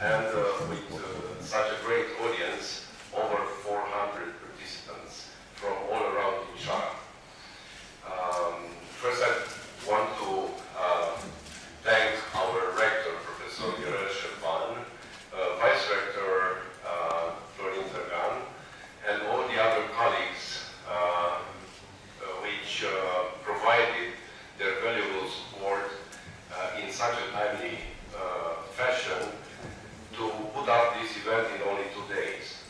and with such a great audience, over 400 participants from all around Timișoara. First, I want to thank our rector, Professor Șerban, Vice Rector Florin Tărgan, and all the other colleagues which provided their valuable support in such a timely fashion to put up this event in only 2 days.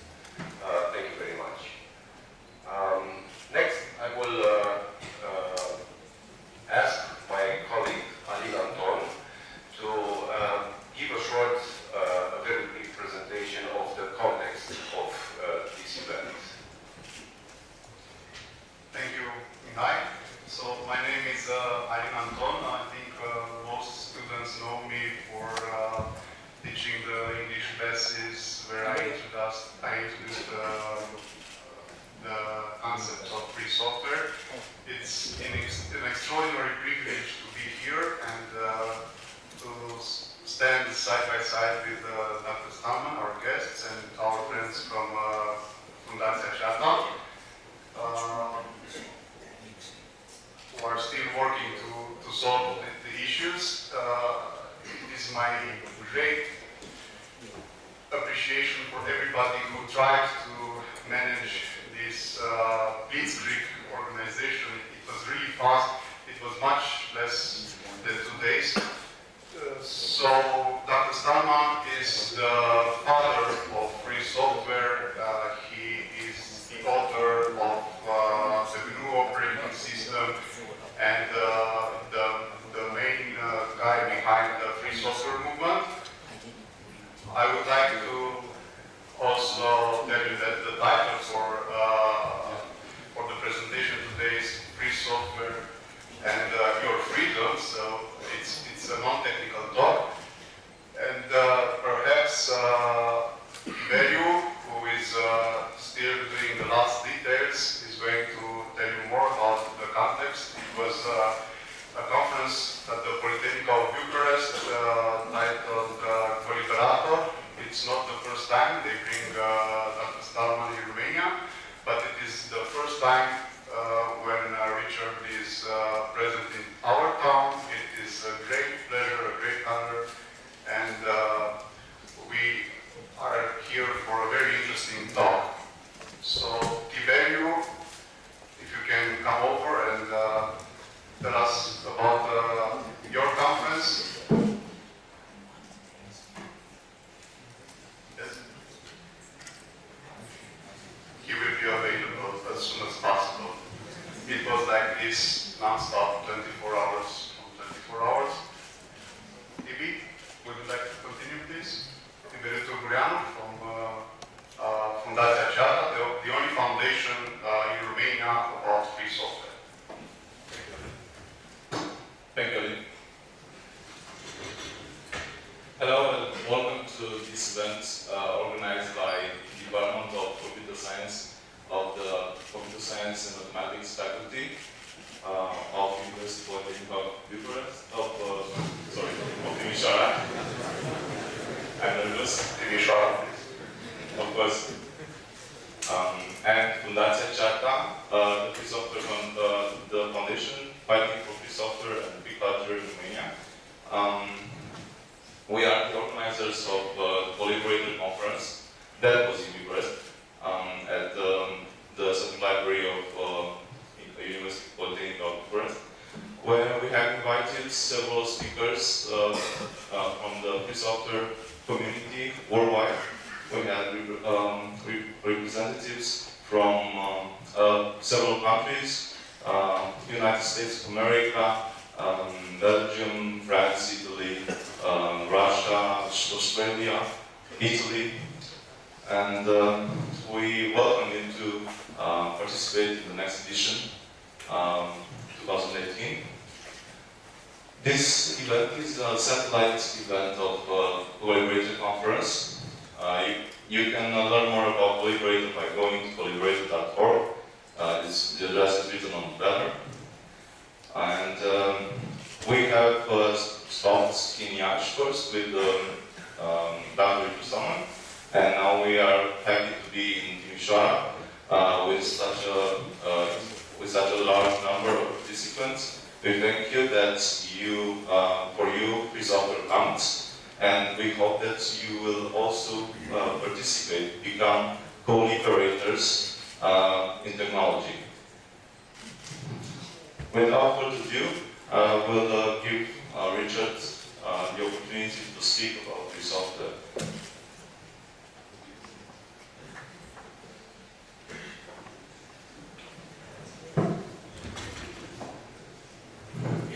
Thank you very much. Next, I will ask my colleague Alin Anton to give a short, a very brief presentation of the context of this event. Thank you, Mihai. So my name is Alin Anton. I think most students know me for teaching the English classes where I introduced the concept of free software. It's an extraordinary privilege to be here and to stand side by side with Dr. Stallman, our guests, and our friends from Universitatea, who are still working to solve the issues. It is my great appreciation for everybody who tried to manage this Blitzkrieg organization. It was really fast. It was much less than 2 days. So Dr. Stallman is the father of free software. He is the author of the GNU operating system and the main guy behind the free software movement. I would like to also tell you that the title for the presentation today is Free Software and Your Freedom, so it's a non-technical talk. And perhaps Value, who is still doing the last details, is going to tell you more about the context. It was a conference at the Politehnica of Bucharest titled Politehnica. It's not the first time they bring Dr. Stallman in Romania, but it is the first time when Richard is present in our town. It is a great pleasure, a great honor, and we are here for a very interesting talk. So, Tiberiu, if you can come over and tell us about your conference. Yes. He will be available as soon as possible. It was like this non-stop, 24 hours from 24 hours. Tibi, would you like to continue, please? Tiberiu Tugureanu from Universitatea, the only foundation in Romania about free software. Thank you, Ali. Hello and welcome to this event organized by the Department of Computer Science of the Computer Science and Mathematics faculty of Politehnica of Bucharest, of Timișoara. I'm nervous. Timișoara, of course. And Universitatea, the Free Software the Foundation fighting for free software and big culture in Romania. We are the organizers of the Collaborator Conference that was in Bucharest at the Second Library of University Politehnica of Bucharest, where we have invited several speakers from the free software community worldwide. We had representatives from several countries, United States of America, Belgium, France, Italy, Russia, Australia, Italy, and we welcome you to participate in the next edition, 2018. This event is a satellite event of Collaborator Conference. You can learn more about Collaborator by going to collaborator.org. The address is written on the banner. And we have stopped in Iași first with Dr. with such a large number of participants. We thank you that for you, free software counts, and we hope that you will also participate, become co-liberators in technology. Without further ado, we'll give Richard the opportunity to speak about free software.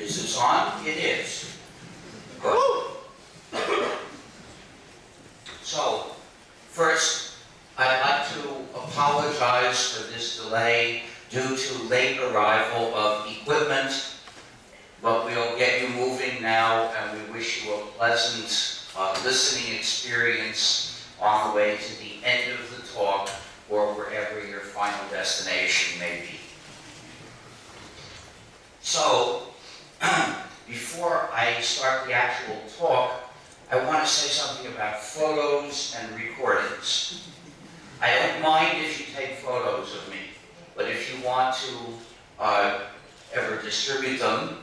Is this on? It is. Good. So, first, I'd like to apologize for this delay due to late arrival of equipment, but we'll get you moving now, and we wish you a pleasant listening experience on the way to the end of the talk or wherever your final destination may be. So, before I start the actual talk, I want to say something about photos and recordings. I don't mind if you take photos of me, but if you want to ever distribute them,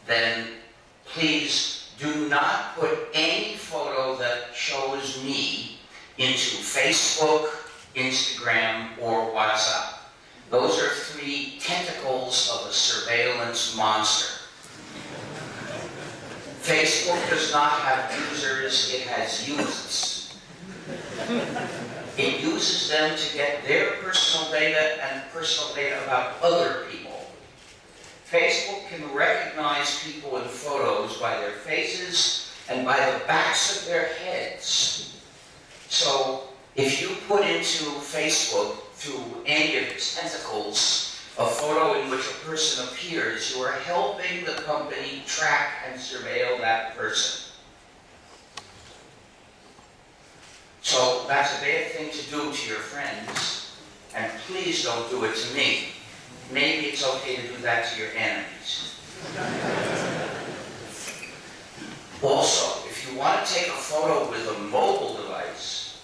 then please do not put any photo that shows me into Facebook, Instagram, or WhatsApp. Those are three tentacles of a surveillance monster. Facebook does not have users, it has users. It uses them to get their personal data and personal data about other people. Facebook can recognize people in photos by their faces and by the backs of their heads. So if you put into Facebook through any of its tentacles a photo in which a person appears, you are helping the company track and surveil that person. So that's a bad thing to do to your friends, and please don't do it to me. Maybe it's okay to do that to your enemies. Also, if you want to take a photo with a mobile device,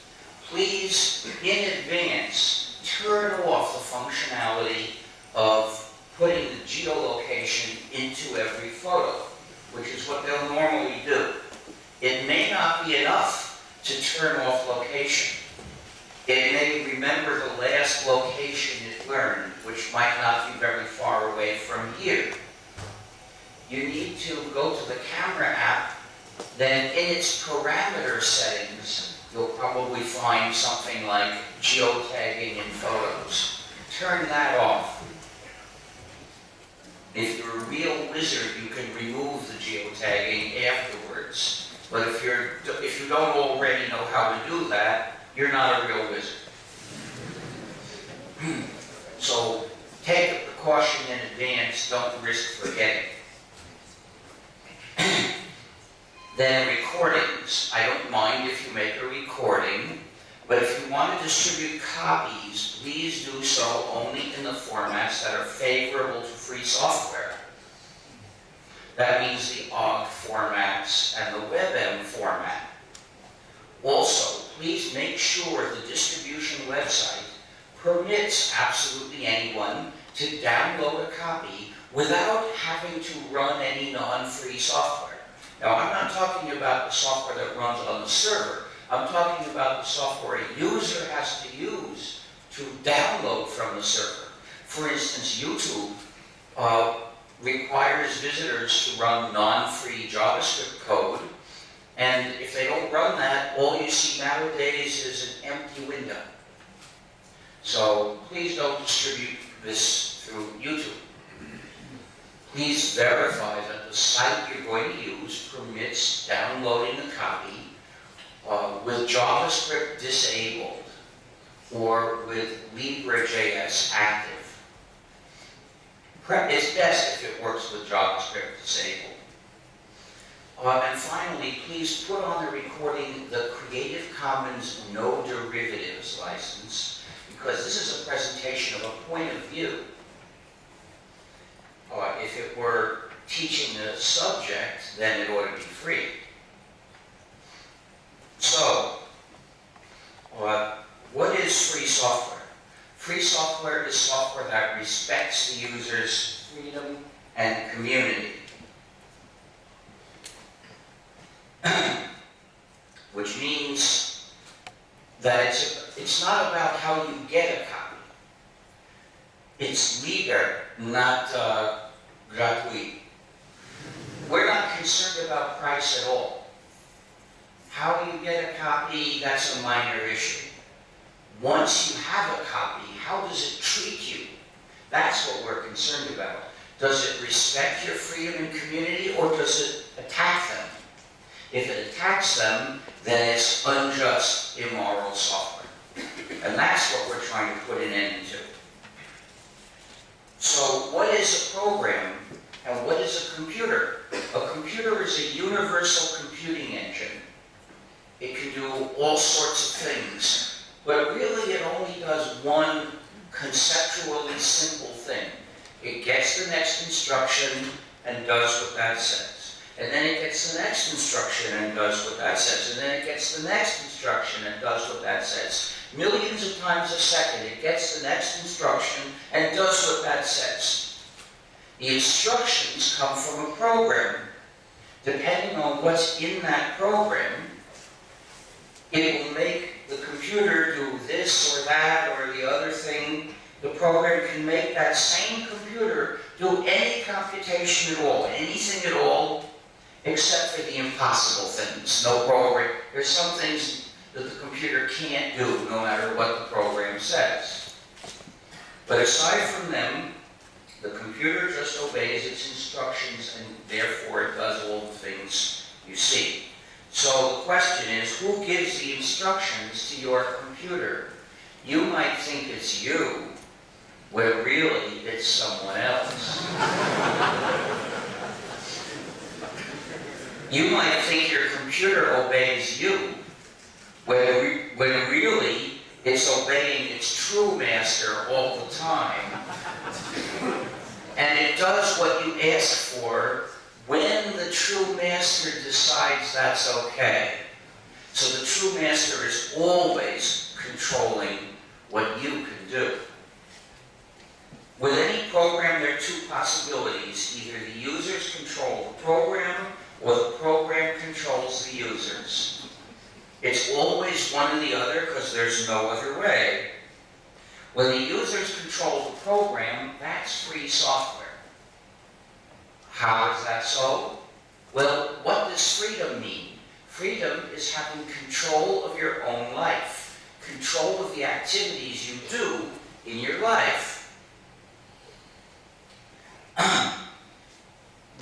please, in advance, turn off the functionality of putting the geolocation into every photo, which is what they'll normally do. It may not be enough to turn off location. It may remember the last location it learned, which might not be very far away from here. You need to go to the camera app, then in its parameter settings, you'll probably find something like geotagging in photos. Turn that off. If you're a real wizard, you can remove the geotagging afterwards. But if you don't already know how to do that, you're not a real wizard. So take a precaution in advance, don't risk forgetting. Then recordings. I don't mind if you make a recording, but if you want to distribute copies, please do so only in the formats that are favorable to free software. That means the OGG formats and the WebM format. Also, please make sure the distribution website permits absolutely anyone to download a copy without having to run any non-free software. Now, I'm not talking about the software that runs on the server. I'm talking about the software a user has to use to download from the server. For instance, YouTube requires visitors to run non-free JavaScript code, and if they don't run that, all you see nowadays is an empty window. So please don't distribute this through YouTube. Please verify that the site you're going to use permits downloading a copy with JavaScript disabled or with Libre.js active. It's best if it works with JavaScript disabled. And finally, please put on the recording the Creative Commons No Derivatives license, because this is a presentation of a point of view. If it were teaching a subject, then it ought to be free. So, what is free software? Free software is software that respects the user's freedom and community. Which means that it's not about how you get a copy. It's liber, not gratuit. We're not concerned about price at all. How you get a copy, that's a minor issue. Once you have a copy, how does it treat you? That's what we're concerned about. Does it respect your freedom and community, or does it attack them? If it attacks them, then it's unjust, immoral software. And that's what we're trying to put an end to. So what is a program and what is a computer? A computer is a universal computing engine. It can do all sorts of things, but really it only does one conceptually simple thing. It gets the next instruction and does what that says. And then it gets the next instruction and does what that says. And then it gets the next instruction and does what that says. Millions of times a second, it gets the next instruction and does what that says. The instructions come from a program. Depending on what's in that program, it will make the computer do this or that or the other thing. The program can make that same computer do any computation at all, anything at all, except for the impossible things. No program. There's some things that the computer can't do, no matter what the program says. But aside from them, the computer just obeys its instructions, and therefore it does all the things you see. So the question is, who gives the instructions to your computer? You might think it's you, when really it's someone else. You might think your computer obeys you, when really it's obeying its true master all the time. And it does what you ask for when the true master decides that's okay. So the true master is always controlling what you can do. With any program, there are two possibilities. Either the users control the program, or the program controls the users. It's always one or the other because there's no other way. When the users control the program, that's free software. How is that so? Well, what does freedom mean? Freedom is having control of your own life, control of the activities you do in your life.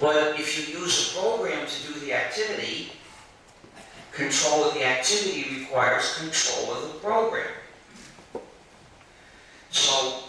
But if you use a program to do the activity, control of the activity requires control of the program. So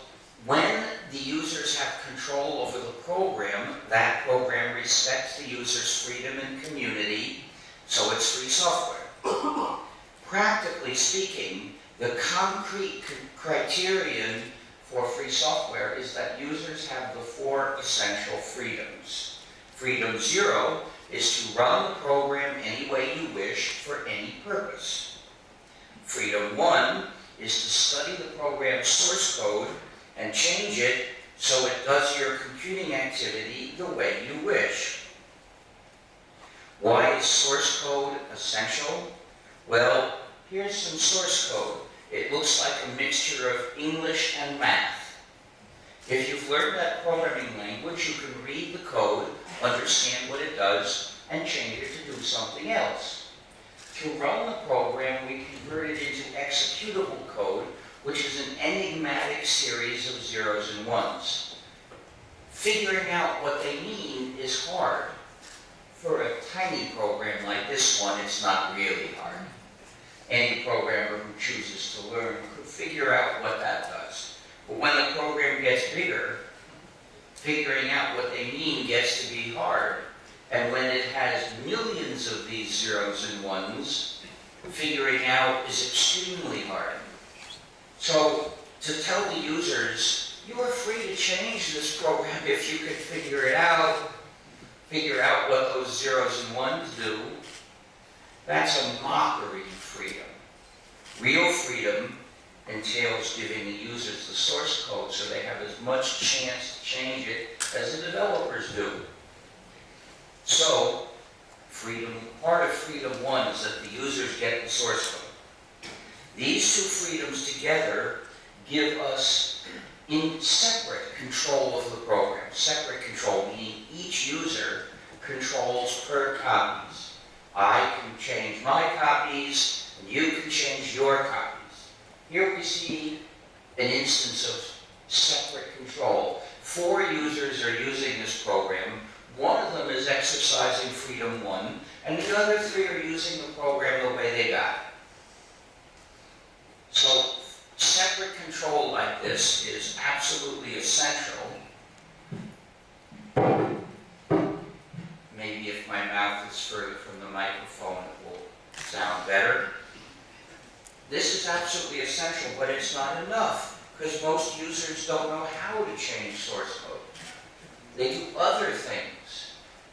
when the users have control over the program, that program respects the user's freedom and community, so it's free software. Practically speaking, the concrete criterion for free software is that users have the four essential freedoms. Freedom 0 is to run the program any way you wish for any purpose. Freedom 1 is to study the program's source code and change it so it does your computing activity the way you wish. Why is source code essential? Well, here's some source code. It looks like a mixture of English and math. If you've learned that programming language, you can read the code, understand what it does, and change it to do something else. To run the program, we convert it into executable code, which is an enigmatic series of zeros and ones. Figuring out what they mean is hard. For a tiny program like this one, it's not really hard. Any programmer who chooses to learn could figure out what that does. But when the program gets bigger, figuring out what they mean gets to be hard. And when it has millions of these zeros and ones, figuring out is extremely hard. So to tell the users, you are free to change this program if you could figure out what those zeros and ones do, that's a mockery of freedom. Real freedom entails giving the users the source code so they have as much chance to change it as the developers do. So, part of freedom 1 is that the users get the source code. These two freedoms together give us separate control of the program. Separate control, meaning each user controls her copies. I can change my copies, and you can change your copies. Here we see an instance of separate control. 4 users are using this program. One of them is exercising freedom 1, and the other 3 are using the program the way they got it. So, separate control like this is absolutely essential. Maybe if my mouth is further from the microphone, it will sound better. This is absolutely essential, but it's not enough, because most users don't know how to change source code. They do other things.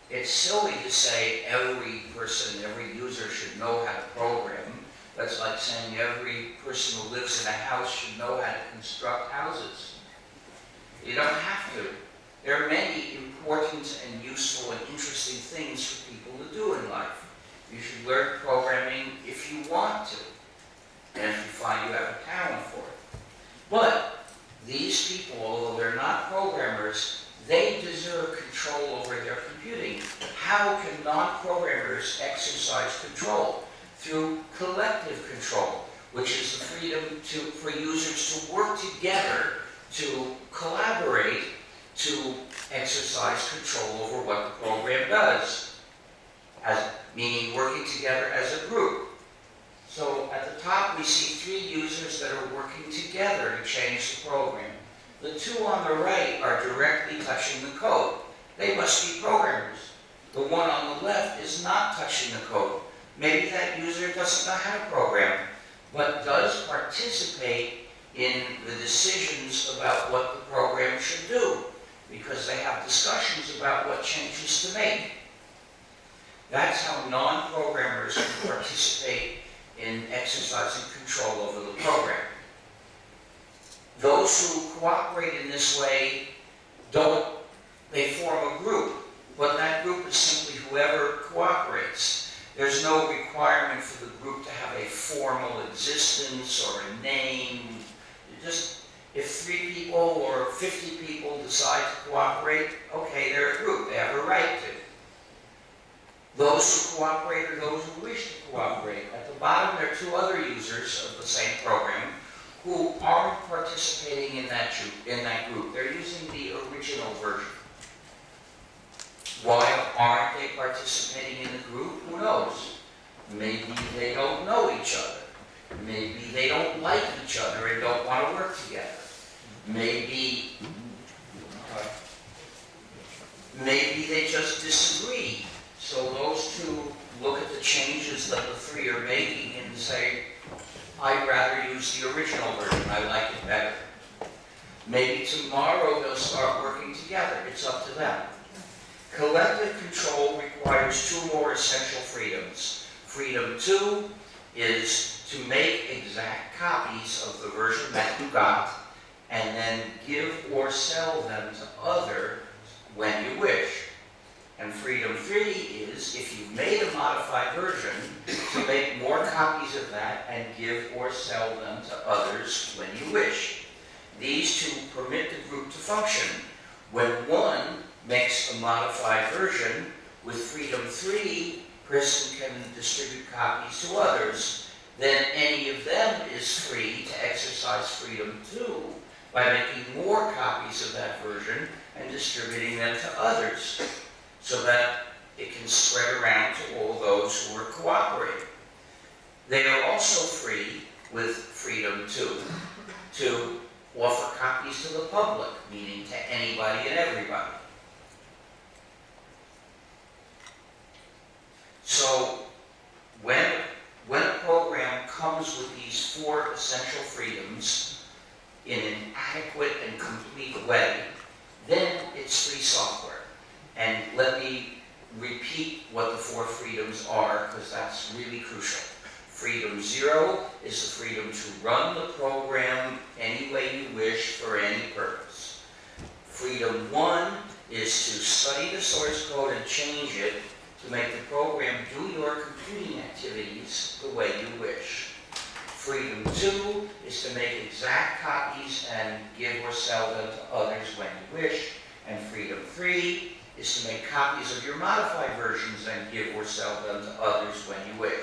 It's silly to say every person, every user should know how to program. That's like saying every person who lives in a house should know how to construct houses. You don't have to. There are many important and useful and interesting things for people to do in life. You should learn programming if you want to, and if you find you have a talent for it. But these people, although they're not programmers, they deserve control over their computing. How can non-programmers exercise control? Through collective control, which is the freedom for users to work together, to collaborate, to exercise control over what the program does, meaning working together as a group. So at the top we see 3 users that are working together to change the program. The 2 on the right are directly touching the code. They must be programmers. The one on the left is not touching the code. Maybe that user doesn't know how to program, but does participate in the decisions about what the program should do, because they have discussions about what changes to make. That's how non-programmers can participate in exercising control over the program. Those who cooperate in this way they form a group, but that group is simply whoever cooperates. There's no requirement for the group to have a formal existence or a name. Just if 3 people or 50 people decide to cooperate, okay, they're a group, they have a right to. Those who cooperate are those who wish to cooperate. At the bottom, there are 2 other users of the same program who aren't participating in that group. They're using the original version. Why aren't they participating in the group? Who knows? Maybe they don't know each other. Maybe they don't like each other and don't want to work together. Maybe they just disagree. So those 2 look at the changes that the 3 are making and say, I'd rather use the original version, I like it better. Maybe tomorrow they'll start working together, it's up to them. Collective control requires 2 more essential freedoms. Freedom 2 is to make exact copies of the version that you got, and then give or sell them to others when you wish. And freedom 3 is, if you've made a modified version, to make more copies of that and give or sell them to others when you wish. These 2 permit the group to function. When one makes a modified version, with freedom 3, person can distribute copies to others. Then any of them is free to exercise freedom 2 by making more copies of that version and distributing them to others, so that it can spread around to all those who are cooperating. They are also free, with freedom 2, to offer copies to the public, meaning to anybody and everybody. So, when a program comes with these 4 essential freedoms in an adequate and complete way, then it's free software. And let me repeat what the 4 freedoms are, because that's really crucial. Freedom 0 is the freedom to run the program any way you wish for any purpose. Freedom 1 is to study the source code and change it to make the program do your computing activities the way you wish. Freedom 2 is to make exact copies and give or sell them to others when you wish. And freedom 3 is to make copies of your modified versions and give or sell them to others when you wish.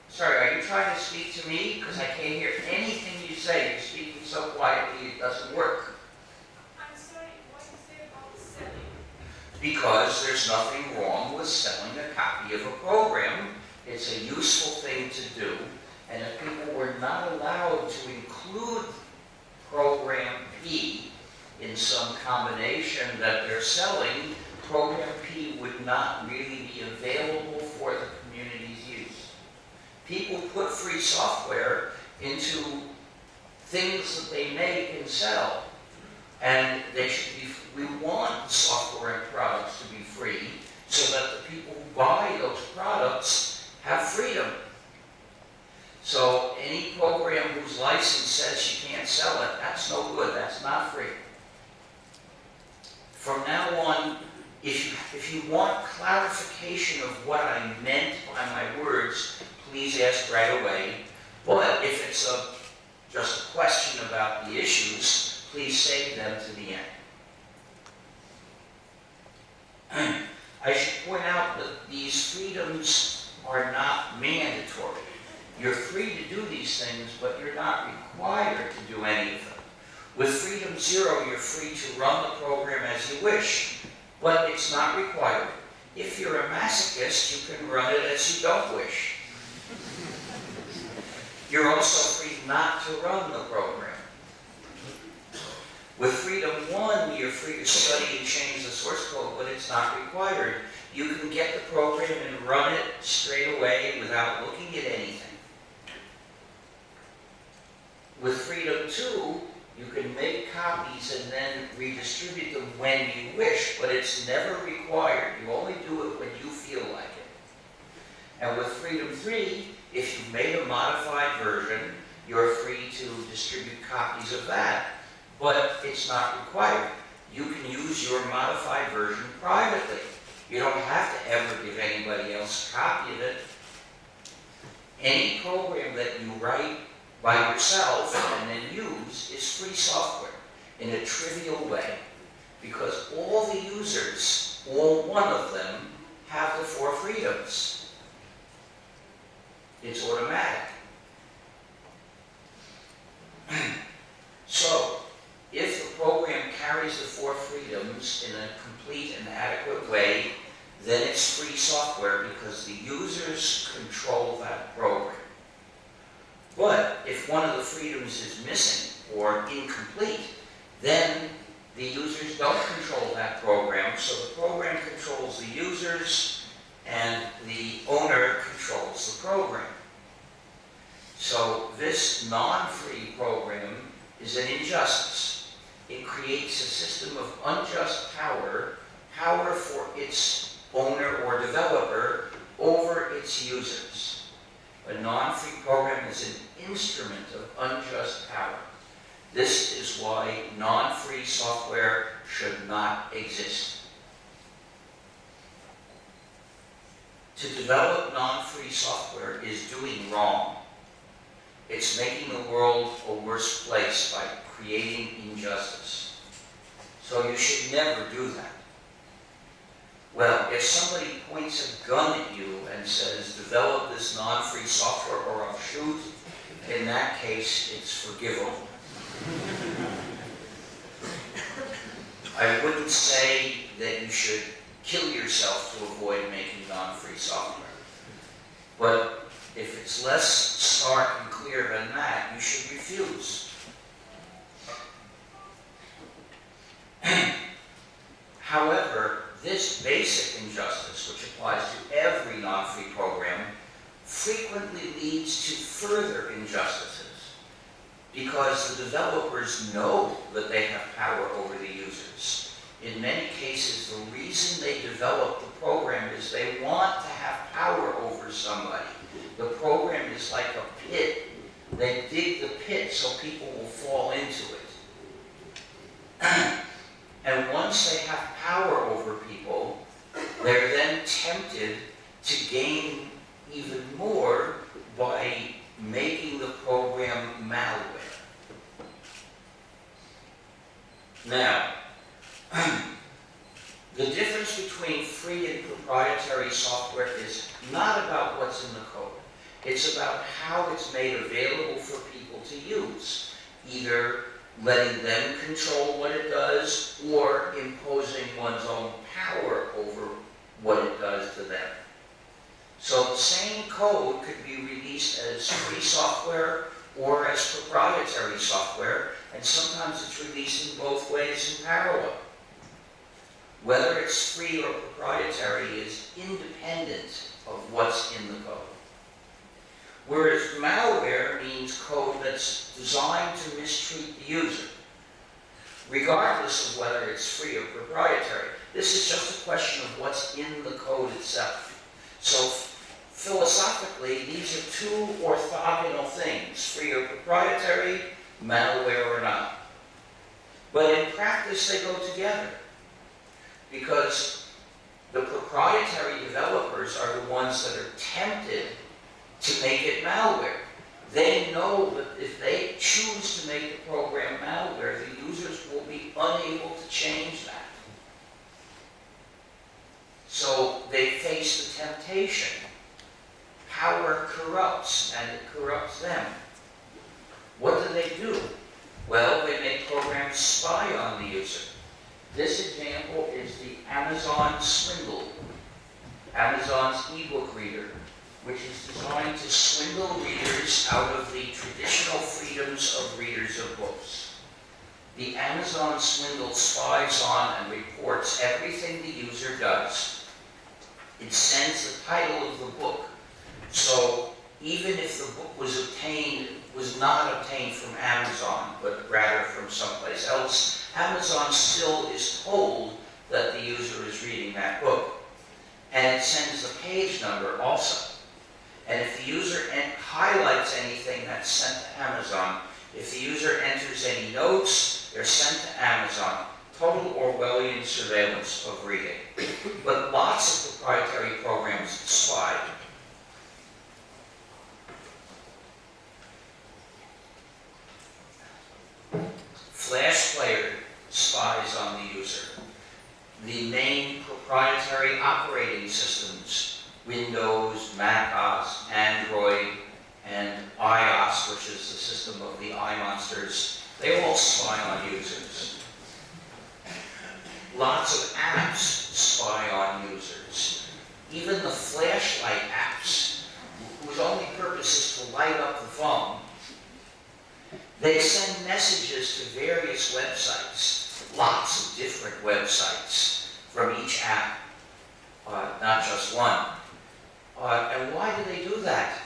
Sorry, are you trying to speak to me? Because I can't hear anything you say. You're speaking so quietly it doesn't work. I'm sorry, what you say about selling? Because there's nothing wrong with selling a copy of a program. It's a useful thing to do. And if people were not allowed to include program P in some combination that they're selling, program P would not really be available for the community's use. People put free software into things that they make and sell. And they should be, we want software and products to be free so that the people who buy those products have freedom. So any program whose license says you can't sell it, that's no good, that's not free. From now on, if you want clarification of what I meant by my words, please ask right away. But if it's just a question about the issues, please save them to the end. I should point out that these freedoms are not mandatory. You're free to do these things, but you're not required to do any of them. With Freedom 0, you're free to run the program as you wish, but it's not required. If you're a masochist, you can run it as you don't wish. You're also free not to run the program. With Freedom 1, you're free to study and change the source code, but it's not required. You can get the program and run it straight away without looking at anything. With Freedom 2, you can make copies and then redistribute them when you wish, but it's never required. You only do it when you feel like it. And with Freedom 3, if you've made a modified version, you're free to distribute copies of that, but it's not required. You can use your modified version privately. You don't have to ever give anybody else a copy of it. Any program that you write by yourself and then use is free software in a trivial way, because all the users, all one of them, have the 4 freedoms. It's automatic. So, if the program carries the 4 freedoms in a complete and adequate way, then it's free software because the users control that program. But if one of the freedoms is missing or incomplete, then the users don't control that program, so the program controls the users and the owner controls the program. So this non-free program is an injustice. It creates a system of unjust power, power for its owner or developer over its users. A non-free program is an instrument of unjust power. This is why non-free software should not exist. To develop non-free software is doing wrong. It's making the world a worse place by creating injustice. So you should never do that. Well, if somebody points a gun at you and says, develop this non-free software or I'll shoot, in that case, it's forgivable. I wouldn't say that you should kill yourself to avoid making non-free software. But if it's less stark and clear than that, you should refuse. However, this basic injustice, which applies to every non-free program, frequently leads to further injustices because the developers know that they have power over the users. in many cases, the reason they develop the program is they want to have power over somebody. The program is like a pit. They dig the pit so people will fall into it. And once they have power over people, they're then tempted to gain even more by making the program malware. Now, the difference between free and proprietary software is not about what's in the code. It's about how it's made available for people to use, either letting them control what it does or imposing one's own power over what it does to them. So the same code could be released as free software or as proprietary software, and sometimes it's released in both ways in parallel. Whether it's free or proprietary is independent of what's in the code. Whereas malware means code that's designed to mistreat the user, regardless of whether it's free or proprietary. This is just a question of what's in the code itself. So philosophically, these are two orthogonal things, free or proprietary, malware or not. But in practice, they go together, because the proprietary developers are the ones that are tempted to make it malware. They know that if they choose to make the program malware, the users will be unable to change that. So they face the temptation. Power corrupts, and it corrupts them. What do they do? Well, they make programs spy on the user. This example is the Amazon Swindle, Amazon's ebook reader, which is designed to swindle readers out of the traditional freedoms of readers of books. The Amazon Swindle spies on and reports everything the user does. It sends the title of the book. So even if the book was not obtained from Amazon, but rather from someplace else, Amazon still is told that the user is reading that book. And it sends the page number also. And if the user highlights anything that's sent to Amazon, if the user enters any notes, they're sent to Amazon. Total Orwellian surveillance of reading. But lots of proprietary programs spy. Flash Player spies on the user. The main proprietary operating systems, Windows, Mac OS, Android, and iOS, which is the system of the iMonsters, they all spy on users. Lots of apps spy on users. Even the flashlight apps, whose only purpose is to light up the phone, they send messages to various websites, lots of different websites from each app, not just one. And why do they do that?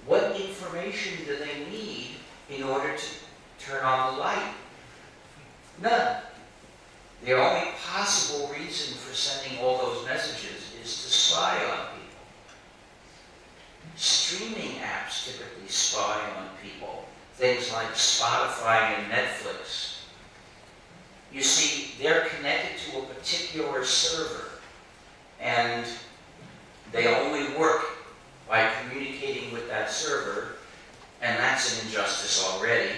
What information do they need in order to turn on the light? None. The only possible reason for sending all those messages is to spy on people. Streaming apps typically spy on people. Things like Spotify and Netflix. You see, they're connected to a particular server, and they only work by communicating with that server, and that's an injustice already.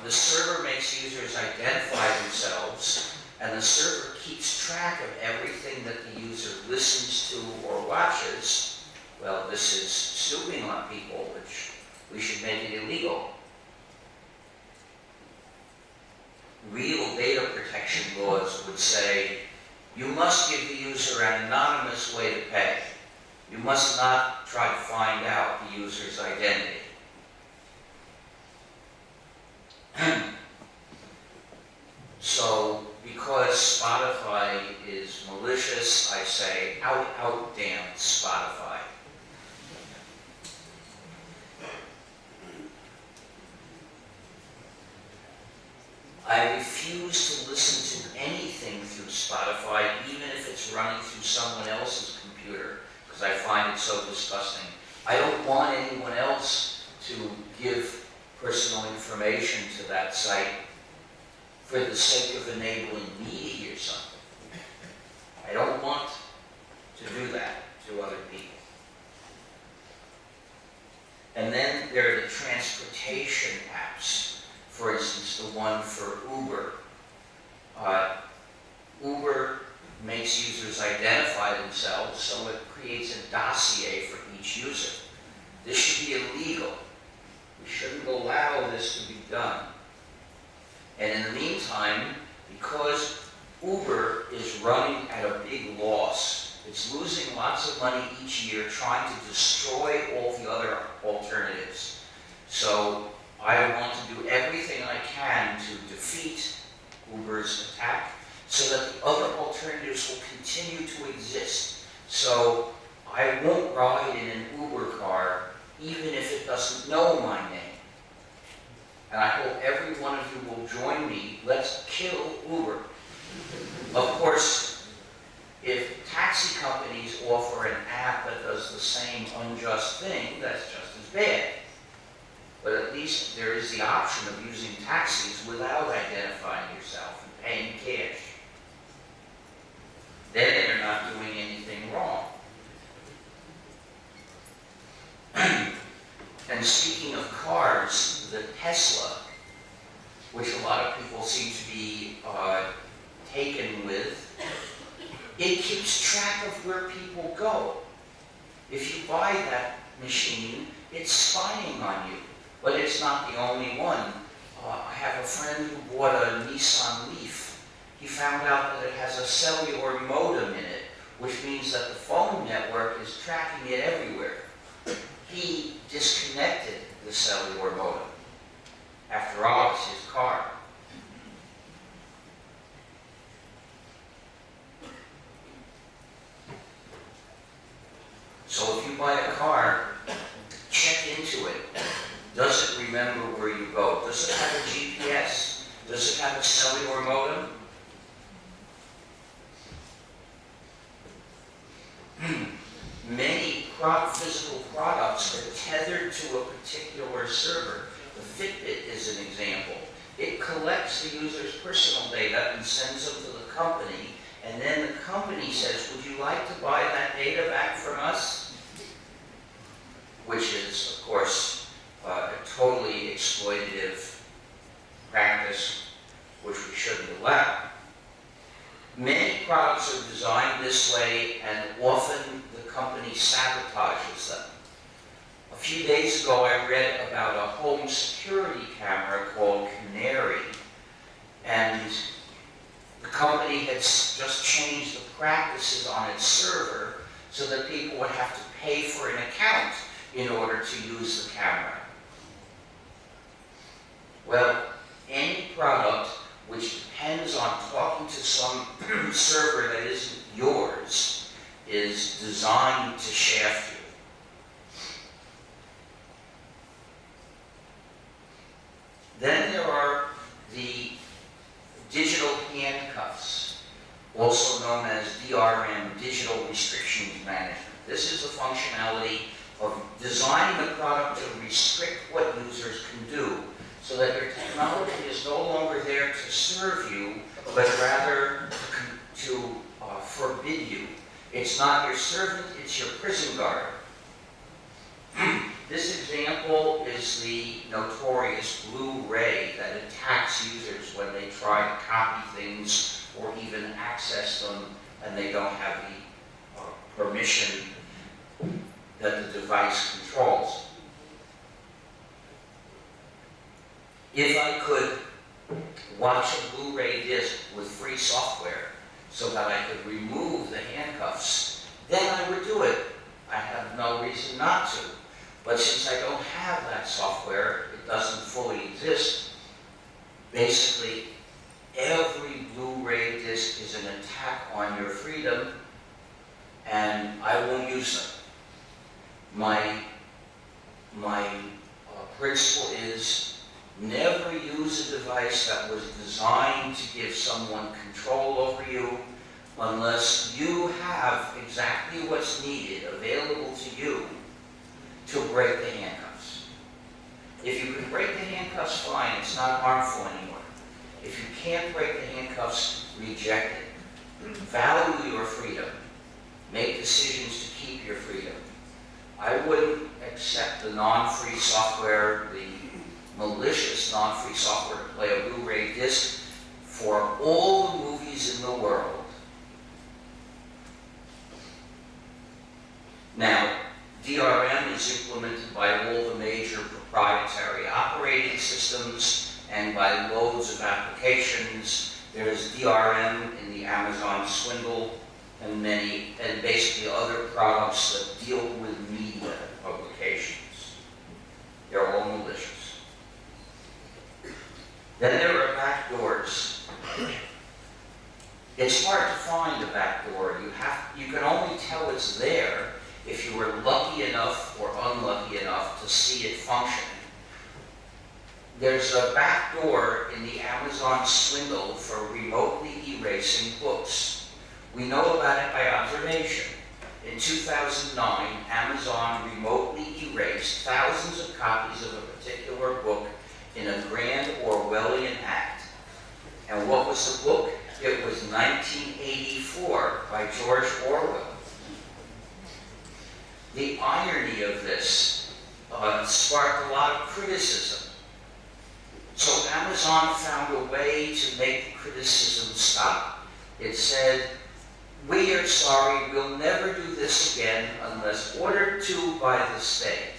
The server makes users identify themselves, and the server keeps track of everything that the user listens to or watches. Well, this is snooping on people, which we should make it illegal. Real data protection laws would say, you must give the user an anonymous way to pay. You must not try to find out the user's identity. So, because Spotify is malicious, I say, out, out, damn Spotify. I refuse to listen to anything through Spotify, even if it's running through someone else's computer, because I find it so disgusting. I don't want anyone else to give personal information to that site for the sake of enabling me to hear something. I don't want to do that to other people. And then there are the transportation apps. For instance, the one for Uber. Uber makes users identify themselves, so it creates a dossier for each user. This should be illegal. We shouldn't allow this to be done. And in the meantime, because Uber is running at a big loss, it's losing lots of money each year trying to destroy all the other alternatives. So I want to do everything I can to defeat Uber's attack so that the other alternatives will continue to exist. So I won't ride in an Uber car even if it doesn't know my name. And I hope every one of you will join me. Let's kill Uber. Of course, if taxi companies offer an app that does the same unjust thing, that's just as bad. But at least there is the option of using taxis without identifying yourself and paying cash. Then you're not doing anything wrong. And speaking of cars, the Tesla, which a lot of people seem to be taken with, it keeps track of where people go. If you buy that machine, it's spying on you. But it's not the only one. I have a friend who bought a Nissan Leaf. He found out that it has a cellular modem in it, which means that the phone network is tracking it everywhere. He disconnected the cellular modem. After all, it's his car. So if you buy a car, check into it. Does it remember where you go? Does it have a GPS? Does it have a cellular modem? Many physical products are tethered to a particular server. The Fitbit is an example. It collects the user's personal data and sends them to the company, and then the company says, would you like to buy that data back from us? Which is, of course, a totally exploitative practice which we shouldn't allow. Many products are designed this way, and often the company sabotages them. A few days ago, I read about a home security camera called Canary, and the company had just changed the practices on its server so that people would have to pay for an account in order to use the camera. Well, any product which depends on talking to some server that isn't yours is designed to shaft you. Then there are the digital handcuffs, also known as DRM, Digital Restrictions Management. This is the functionality of designing a product to restrict what users can do, so that your technology is no longer there to serve you, but rather to forbid you. It's not your servant, it's your prison guard. This example is the notorious blue ray that attacks users when they try to copy things or even access them and they don't have the permission that the device controls. If I could watch a Blu-ray disc with free software so that I could remove the handcuffs, then I would do it. I have no reason not to. But since I don't have that software, it doesn't fully exist. Basically, every Blu-ray disc is an attack on your freedom, and I won't use them. My principle is Never use a device that was designed to give someone control over you unless you have exactly what's needed available to you to break the handcuffs. If you can break the handcuffs, fine, it's not harmful anymore. If you can't break the handcuffs, reject it. Value your freedom. Make decisions to keep your freedom. I wouldn't accept the non-free software, the malicious non-free software to play a Blu-ray disc for all the movies in the world. Now, DRM is implemented by all the major proprietary operating systems and by loads of applications. There's DRM in the Amazon Swindle and basically other products that deal with media publications. They're all malicious. Then there are backdoors. It's hard to find a backdoor. You can only tell it's there if you were lucky enough or unlucky enough to see it functioning. There's a backdoor in the Amazon Swindle for remotely erasing books. We know about it by observation. In 2009, Amazon remotely erased thousands of copies of a particular book in a grand Orwellian act. And what was the book? It was 1984 by George Orwell. The irony of this sparked a lot of criticism. So Amazon found a way to make the criticism stop. It said, "We are sorry, we'll never do this again unless ordered to by the state."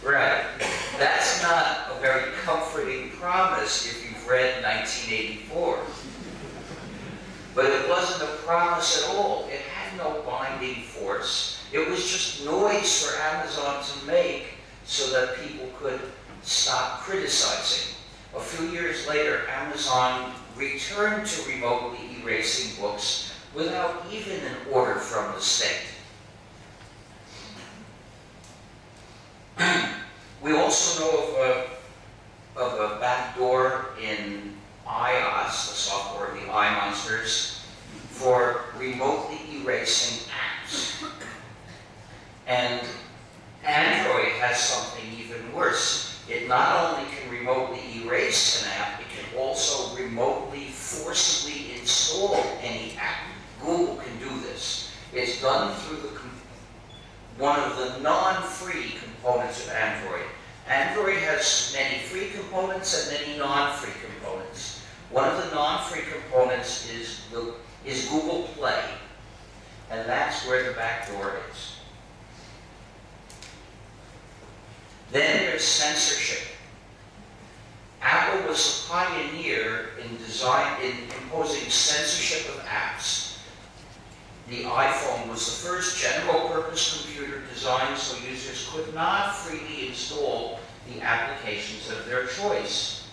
Right. That's not a very comforting promise if you've read 1984. But it wasn't a promise at all. It had no binding force. It was just noise for Amazon to make so that people could stop criticizing. A few years later, Amazon returned to remotely erasing books without even an order from the state. We also know of a backdoor in iOS, the software, the iMonsters, for remotely erasing apps. And Android has something even worse. It not only can remotely erase an app, it can also remotely, forcibly install any app. Google can do this. It's done through one of the non-free components of Android. Android has many free components and many non-free components. One of the non-free components is Google Play, and that's where the backdoor is. Then there's censorship. Apple was a pioneer in imposing censorship of apps. The iPhone was the first general-purpose computer designed so users could not freely install the applications of their choice.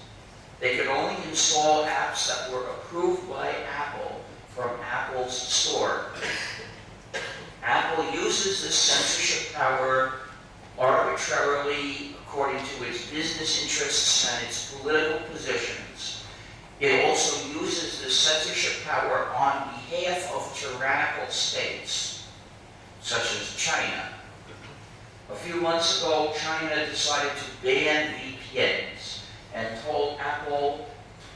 They could only install apps that were approved by Apple from Apple's store. Apple uses this censorship power arbitrarily according to its business interests and its political positions. It also uses this censorship power on behalf of tyrannical states, such as China. A few months ago, China decided to ban VPNs and told Apple,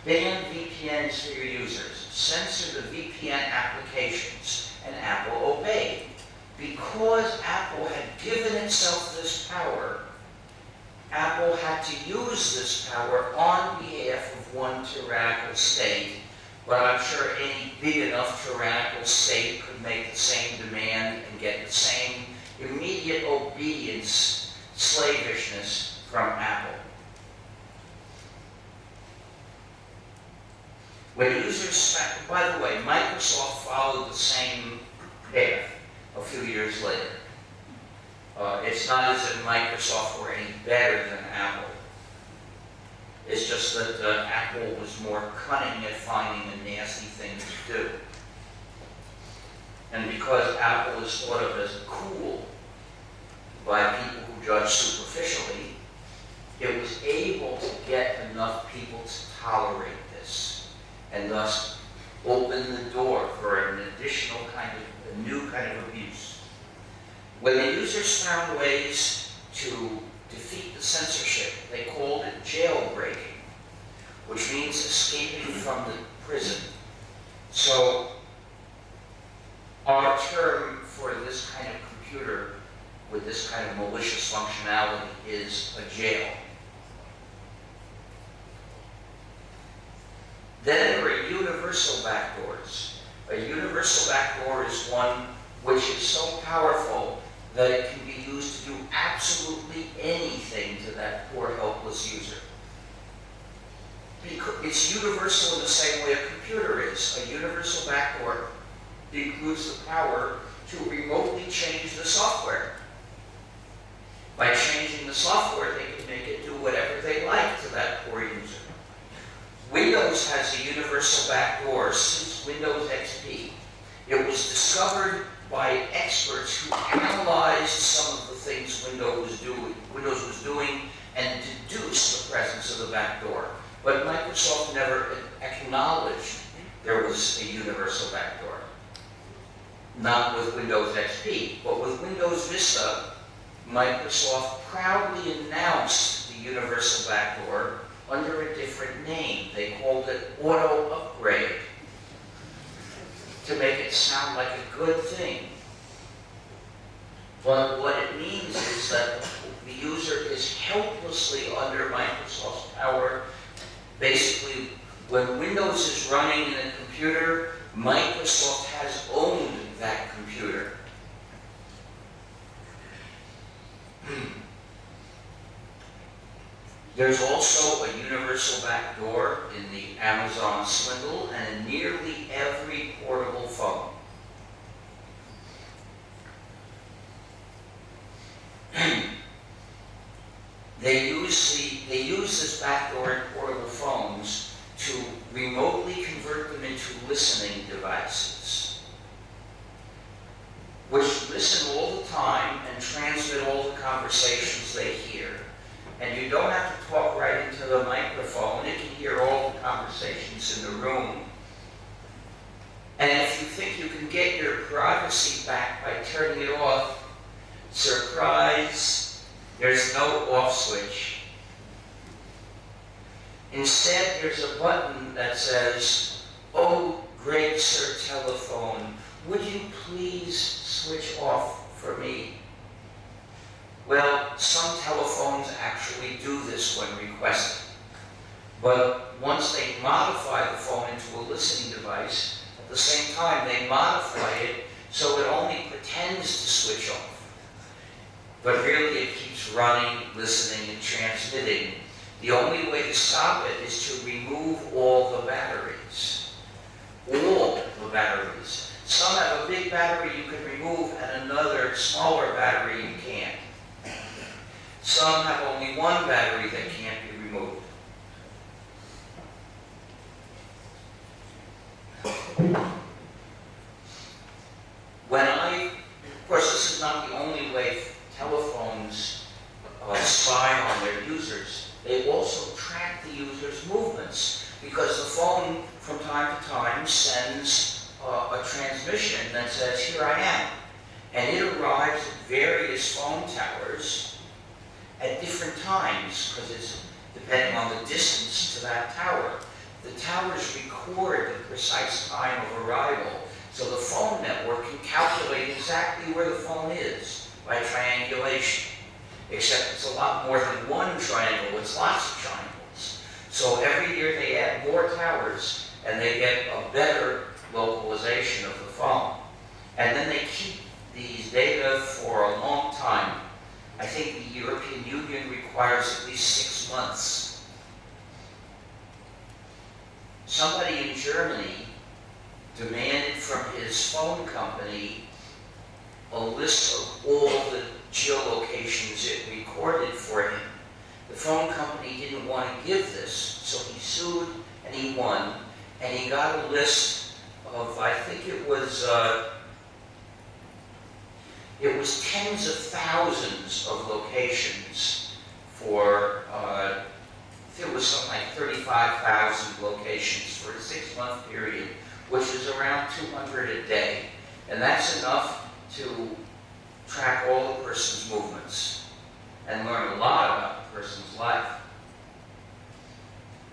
ban VPNs for your users, censor the VPN applications, and Apple obeyed. Because Apple had given itself this power, Apple had to use this power on behalf of one tyrannical state, but I'm sure any big enough tyrannical state could make the same demand and get the same immediate obedience, slavishness from Apple. When users, by the way, Microsoft followed the same path a few years later. It's not as if Microsoft were any better than Apple. It's just that Apple was more cunning at finding a nasty thing to do. And because Apple is thought of as cool by people who judge superficially, it was able to get enough people to tolerate this, and thus open the door for an additional kind of, a new kind of abuse. When the users found ways to defeat the censorship, they called it jailbreaking, which means escaping from the prison. So our term for this kind of computer with this kind of malicious functionality is a jail. Then there are universal backdoors. A universal backdoor is one which is so powerful that it can be used to do absolutely anything to that poor, helpless user. Because it's universal in the same way a computer is. A universal backdoor includes the power to remotely change the software. By changing the software, they can make it do whatever they like to that poor user. Windows has a universal backdoor since Windows XP. It was discovered by experts who analyzed some of the things Windows was doing and deduced the presence of the backdoor. But Microsoft never acknowledged there was a universal backdoor. Not with Windows XP, but with Windows Vista, Microsoft proudly announced the universal backdoor under a different name. They called it Auto Upgrade to make it sound like a good thing. But what it means is that the user is helplessly under Microsoft's power. Basically, when Windows is running in a computer, Microsoft has owned that computer. There's also a universal backdoor in the Amazon swindle and in nearly every portable phone. They use this backdoor in portable phones to remotely convert them into listening devices, which listen all the time and transmit all the conversations they hear. And you don't have to talk right into the microphone. It can hear all the conversations in the room. And if you think you can get your privacy back by turning it off, surprise, there's no off switch. Instead, there's a button that says, "Oh, great Sir Telephone, would you please switch off for me?" Well, some telephones actually do this when requested. But once they modify the phone into a listening device, at the same time they modify it so it only pretends to switch off. But really it keeps running, listening, and transmitting. The only way to stop it is to remove all the batteries. All the batteries. Some have a big battery you can remove and another smaller battery you can't. Some have only one battery that can't be removed. Of course, this is not the only way telephones spy on their users. They also track the user's movements because the phone, from time to time, sends a transmission that says, "Here I am." And it arrives at various phone towers at different times, because it's depending on the distance to that tower. The towers record the precise time of arrival, so the phone network can calculate exactly where the phone is by triangulation. Except it's a lot more than one triangle, it's lots of triangles. So every year they add more towers, and they get a better localization of the phone. And then they keep these data for a long time. I think the European Union requires at least 6 months. Somebody in Germany demanded from his phone company a list of all the geolocations it recorded for him. The phone company didn't want to give this, so he sued and he won, and he got a list of, I think it was it was tens of thousands of locations for, it was something like 35,000 locations for a 6-month period, which is around 200 a day. And that's enough to track all the person's movements and learn a lot about the person's life.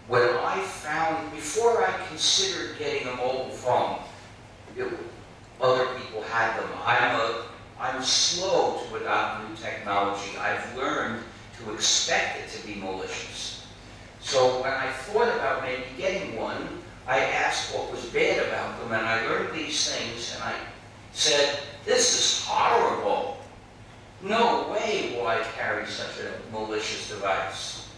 What I found, before I considered getting a mobile phone, other people had them. I'm slow to adopt new technology. I've learned to expect it to be malicious. So when I thought about maybe getting one, I asked what was bad about them, and I learned these things, and I said, this is horrible. No way will I carry such a malicious device.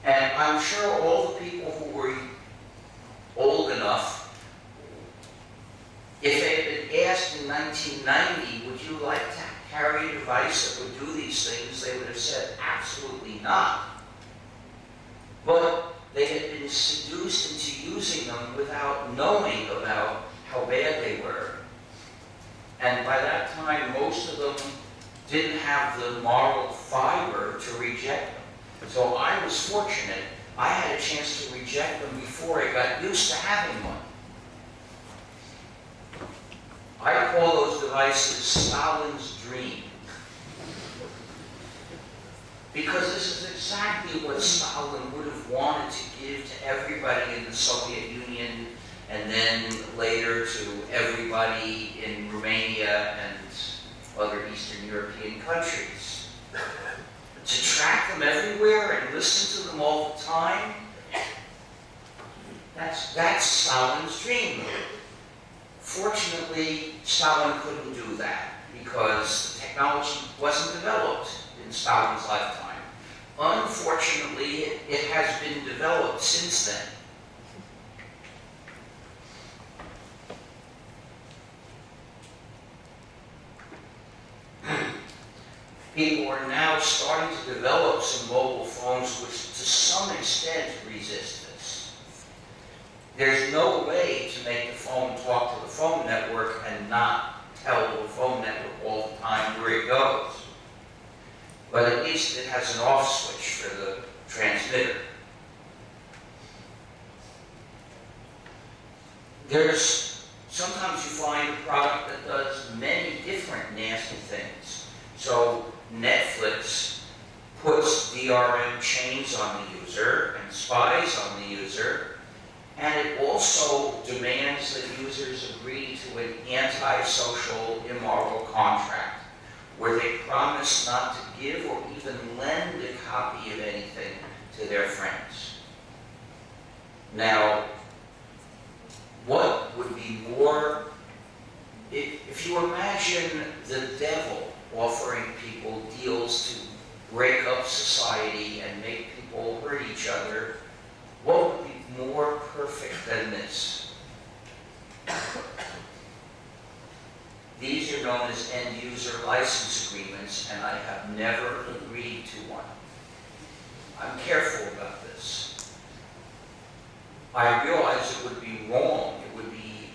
And I'm sure all the people who were old enough, if they had been asked in 1990, would you like to carry a device that would do these things, they would have said, absolutely not. But they had been seduced into using them without knowing about how bad they were. And by that time, most of them didn't have the moral fiber to reject them. So I was fortunate. I had a chance to reject them before I got used to having one. I call those devices Stalin's dream. Because this is exactly what Stalin would have wanted to give to everybody in the Soviet Union, and then later to everybody in Romania and other Eastern European countries. To track them everywhere and listen to them all the time, that's Stalin's dream. Fortunately, Stalin couldn't do that because the technology wasn't developed in Stalin's lifetime. Unfortunately, it has been developed since then. People are now starting to develop some mobile phones which to some extent resist this. There's no way to make the phone talk to the phone network and not tell the phone network all the time where it goes. But at least it has an off switch for the transmitter. Sometimes you find a product that does many different nasty things. So Netflix puts DRM chains on the user and spies on the user, and it also demands that users agree to an anti-social, immoral contract where they promise not to give or even lend a copy of anything to their friends. Now, what would be more, if you imagine the devil offering people deals to break up society and make people hurt each other, what would be more perfect than this? These are known as end-user license agreements, and I have never agreed to one. I'm careful about this. I realize it would be wrong, it would be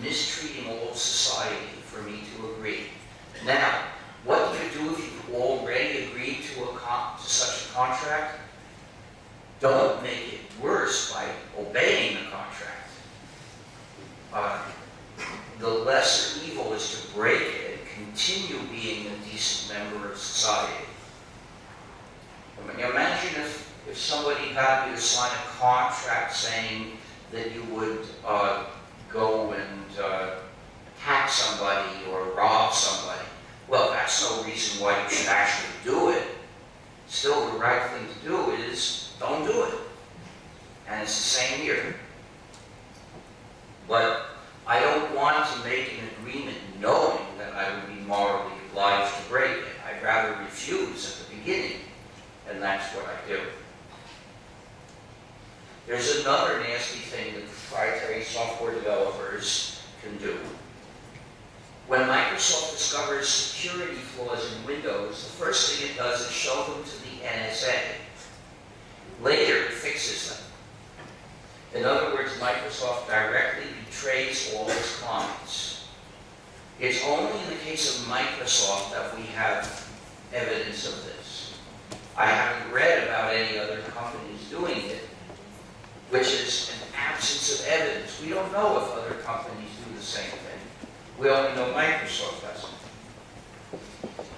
mistreating all of society for me to agree. Now, what do you do if you've already agreed to such a contract? Don't make it worse by obeying the contract. The lesser evil is to break it and continue being a decent member of society. I mean, imagine if somebody got you to sign a contract saying that you would go and attack somebody or rob somebody. Well, that's no reason why you should actually do it. Still, the right thing to do is don't do it. And it's the same here. But I don't want to make an agreement knowing that I would be morally obliged to break it. I'd rather refuse at the beginning, and that's what I do. There's another nasty thing that proprietary software developers can do. When Microsoft discovers security flaws in Windows, the first thing it does is show them to the NSA. Later, it fixes them. In other words, Microsoft directly betrays all its clients. It's only in the case of Microsoft that we have evidence of this. I haven't read about any other companies doing it, which is an absence of evidence. We don't know if other companies do the same thing. We only know Microsoft does it.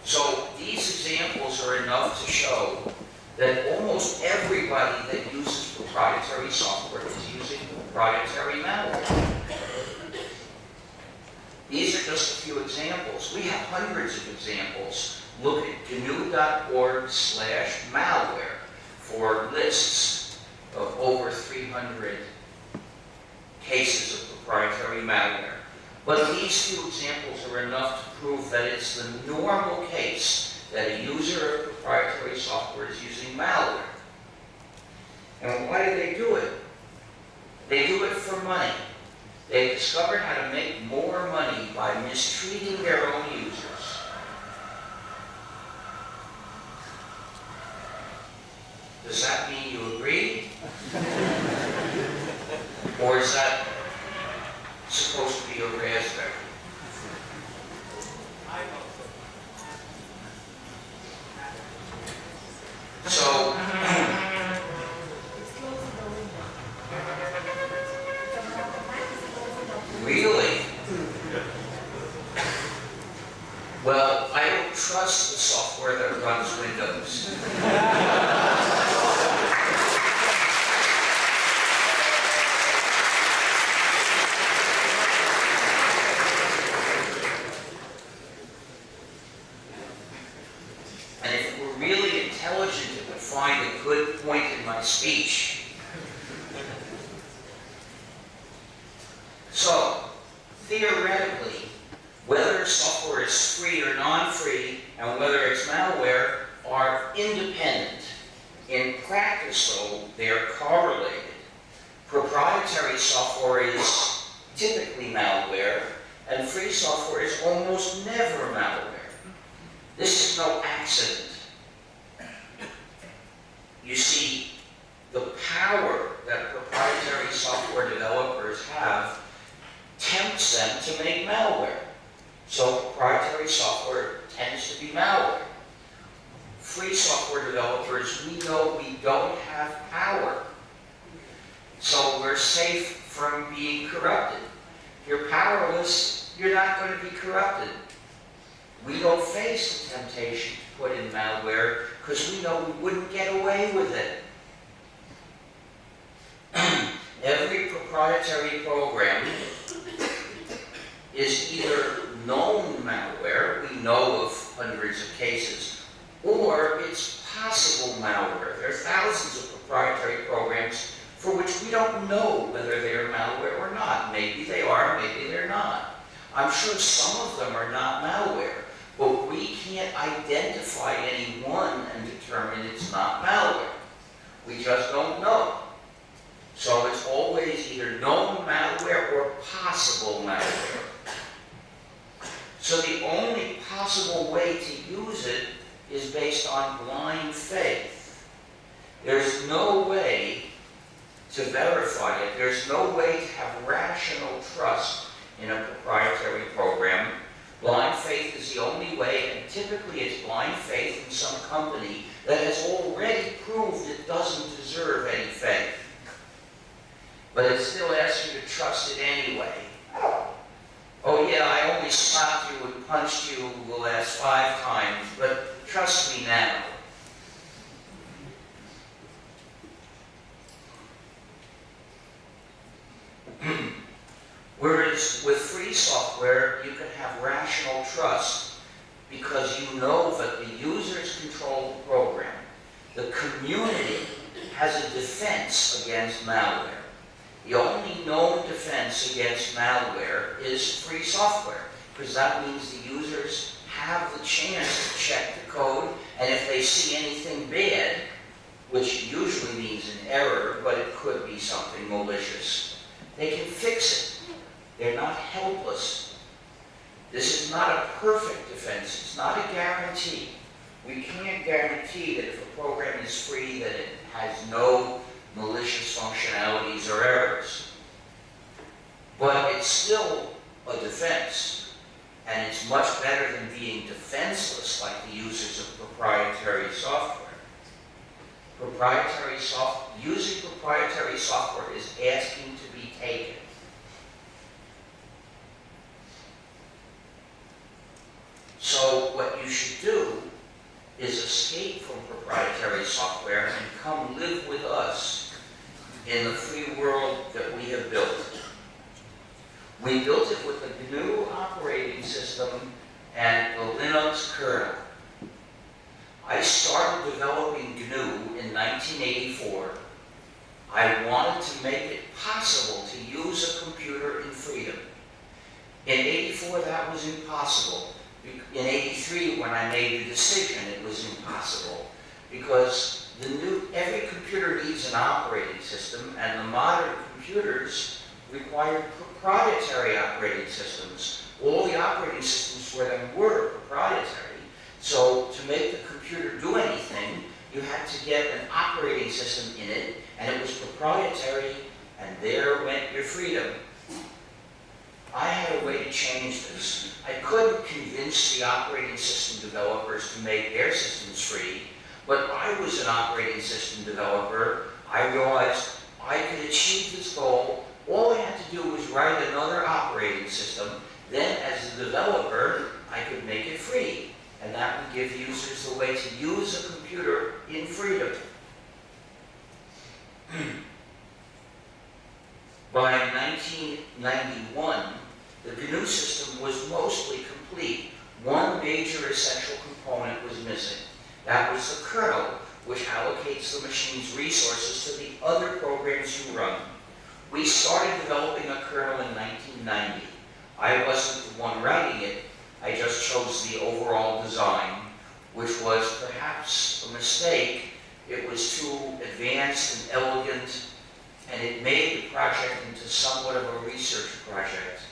So these examples are enough to show that almost everybody that uses proprietary software is using proprietary malware. These are just a few examples. We have hundreds of examples. Look at gnu.org/malware for lists of over 300 cases of proprietary malware. But these few examples are enough to prove that it's the normal case that a user of proprietary software is using malware. And why do they do it? They do it for money. They've discovered how to make more money by mistreating their own users. Does that mean you agree? Or is that supposed to be a raspberry? So, really? Well, I don't trust the software that runs Windows. And if it were really intelligent, it would find a good point in my speech. So, theoretically, whether software is free or non-free, and whether it's malware, are independent. In practice, though, they are correlated. Proprietary software is typically malware, and free software is almost never malware. This is no accident. You see, the power that proprietary software developers have tempts them to make malware. So proprietary software tends to be malware. Free software developers, we know we don't have power. So we're safe from being corrupted. If you're powerless, you're not going to be corrupted. We don't face the temptation to put in malware because we know we wouldn't get away with it. Every proprietary program is either known malware, we know of hundreds of cases, or it's possible malware. There are thousands of proprietary programs for which we don't know whether they are malware or not. Maybe they are, maybe they're not. I'm sure some of them are not malware, but we can't identify any one and determine it's not malware. We just don't know. So it's always either known malware or possible malware. So the only possible way to use it is based on blind faith. There's no way to verify it. There's no way to have rational trust in a proprietary program. Blind faith is the only way, and typically it's blind faith in some company that has already proved it doesn't deserve any faith. But it still asks you to trust it anyway. Oh yeah, I only slapped you and punched you the last 5 times, but trust me now. Whereas with free software, you can have rational trust because you know that the users control the program. The community has a defense against malware. The only known defense against malware is free software, because that means the users have the chance to check the code, and if they see anything bad, which usually means an error, but it could be something malicious, they can fix it. They're not helpless. This is not a perfect defense. It's not a guarantee. We can't guarantee that if a program is free, that it has no malicious functionalities or errors. But it's still a defense. And Using proprietary software is asking to be taken. So what you should do is escape from proprietary software and come live with us in the free world that we have built. We built it with the GNU operating system and the Linux kernel. I started developing GNU in 1984. I wanted to make it possible to use a computer in freedom. In 84, that was impossible. In 83, when I made the decision, it was impossible. Because every computer needs an operating system, and the modern computers required proprietary operating systems. All the operating systems for them were proprietary. So to make the computer do anything, you had to get an operating system in it, and it was proprietary, and there went your freedom. I had a way to change this. I couldn't convince the operating system developers to make their systems free, but I was an operating system developer. I realized I could achieve this goal. All I had to do was write another operating system. Then, as a developer, I could make it free. And that would give users the way to use a computer in freedom. By 1991, the GNU system was mostly complete. One major essential component was missing. That was the kernel, which allocates the machine's resources to the other programs you run. We started developing a kernel in 1990. I wasn't the one writing it. I just chose the overall design, which was perhaps a mistake. It was too advanced and elegant, and it made the project into somewhat of a research project.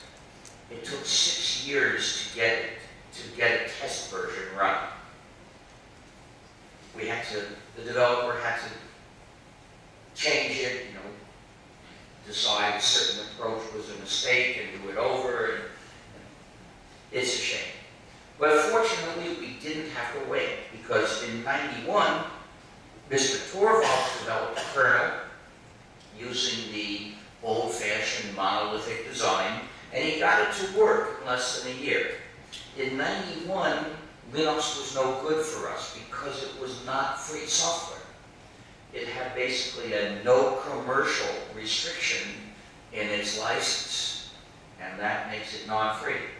It took 6 years to get a test version run. The developer had to change it, decide a certain approach was a mistake and do it over. And it's a shame. But fortunately, we didn't have to wait, because in '91, Mr. Torvalds developed a kernel using the old-fashioned monolithic design, and he got it to work in less than a year. In '91, Linux was no good for us because it was not free software. It had basically a no commercial restriction in its license, and that makes it non-free.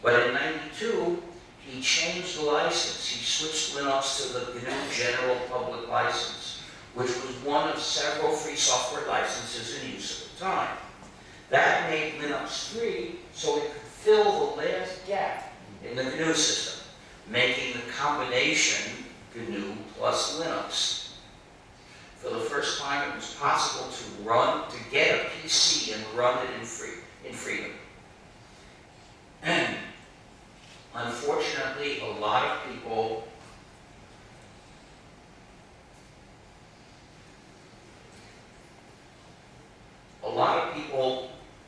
But in '92, he changed the license. He switched Linux to the GNU General Public License, which was one of several free software licenses in use at the time. That made Linux free so it could fill the last gap in the GNU system, making the combination GNU plus Linux. For the first time, it was possible to get a PC and run it in freedom. And unfortunately, a lot of people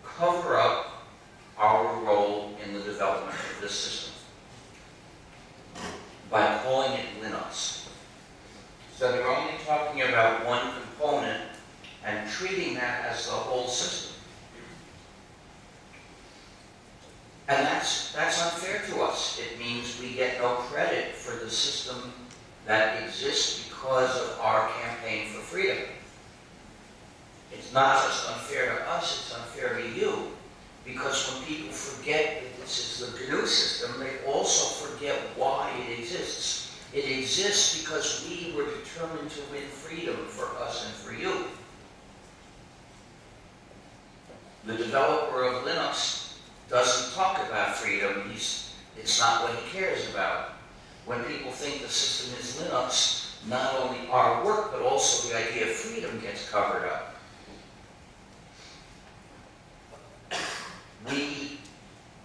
cover up our role in the development of this system by calling it Linux. So they're only talking about one component and treating that as the whole system. And that's unfair to us. It means we get no credit for the system that exists because of our campaign for freedom. It's not just unfair to us, it's unfair to you. Because when people forget that this is the GNU system, they also forget why it exists. It exists because we were determined to win freedom for us and for you. The developer of Linux doesn't talk about freedom. It's not what he cares about. When people think the system is Linux, not only our work, but also the idea of freedom gets covered up. We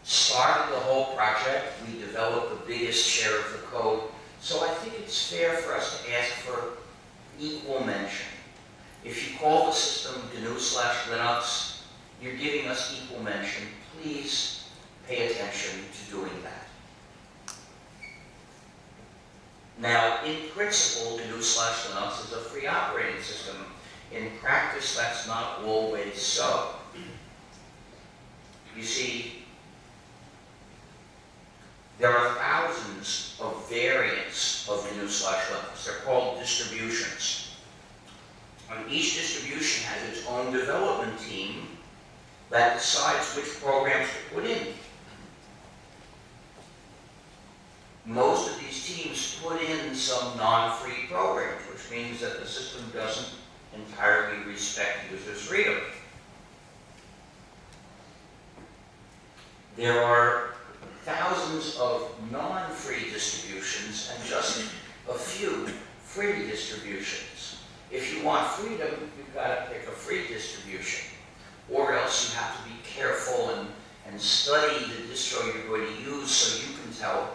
started the whole project. We developed the biggest share of the code. So I think it's fair for us to ask for equal mention. If you call the system GNU/Linux, you're giving us equal mention. Please pay attention to doing that. Now, in principle, gnu/linux is a free operating system. In practice, that's not always so. You see, there are thousands of variants of gnu/linux. They're called distributions. And each distribution has its own development team that decides which programs to put in. Most of these teams put in some non-free programs, which means that the system doesn't entirely respect users' freedom. There are thousands of non-free distributions and just a few free distributions. If you want freedom, you've got to pick a free distribution, or else you have to be careful and study the distro you're going to use so you can tell.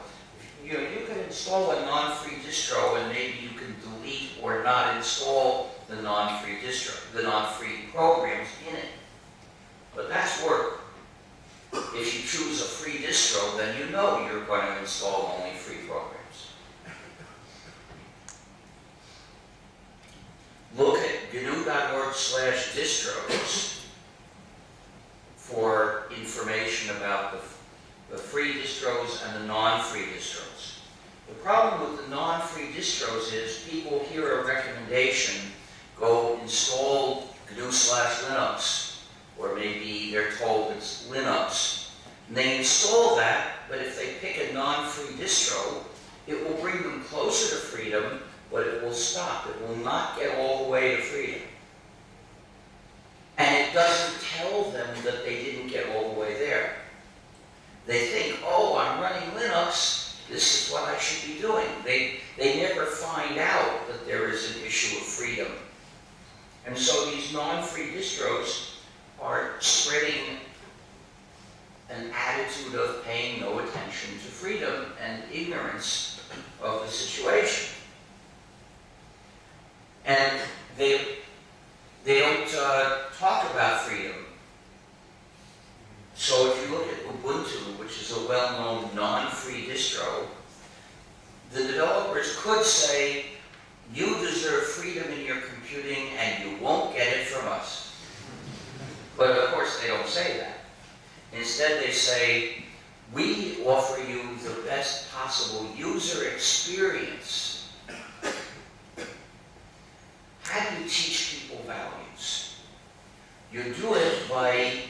You know, you can install a non-free distro and maybe you can delete or not install the non-free distro, the non-free programs in it. But that's work. If you choose a free distro, then you know you're going to install only free programs. Look at gnu.org/distros for information about the free distros and the non-free distros. The problem with the non-free distros is people hear a recommendation, go install gnu/linux, or maybe they're told it's Linux. And they install that, but if they pick a non-free distro, it will bring them closer to freedom, but it will stop. It will not get all the way to freedom. And it doesn't tell them that they didn't get all the way there. They think, oh, I'm running Linux, this is what I should be doing. They never find out that there is an issue of freedom. And so these non-free distros are spreading an attitude of paying no attention to freedom and ignorance of the situation. And they don't talk about freedom. So if you look at Ubuntu, which is a well-known non-free distro, the developers could say, you deserve freedom in your computing and you won't get it from us. But of course they don't say that. Instead they say, we offer you the best possible user experience. How do you teach people values? You do it by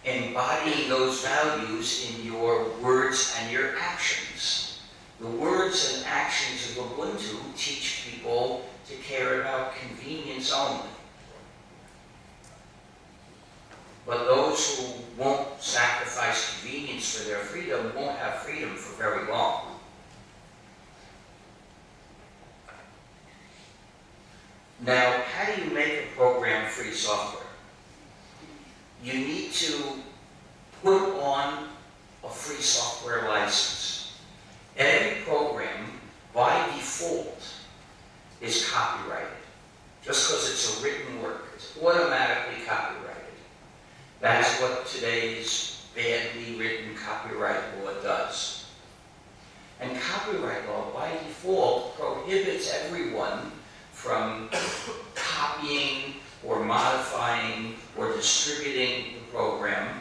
embodying those values in your words and your actions. The words and actions of Ubuntu teach people to care about convenience only. But those who won't sacrifice convenience for their freedom won't have freedom for very long. Now, how do you make a program free software? You need to put on a free software license. Every program, by default, is copyrighted. Just because it's a written work, it's automatically copyrighted. That's what today's badly written copyright law does. And copyright law, by default, prohibits everyone from copying or modifying or distributing the program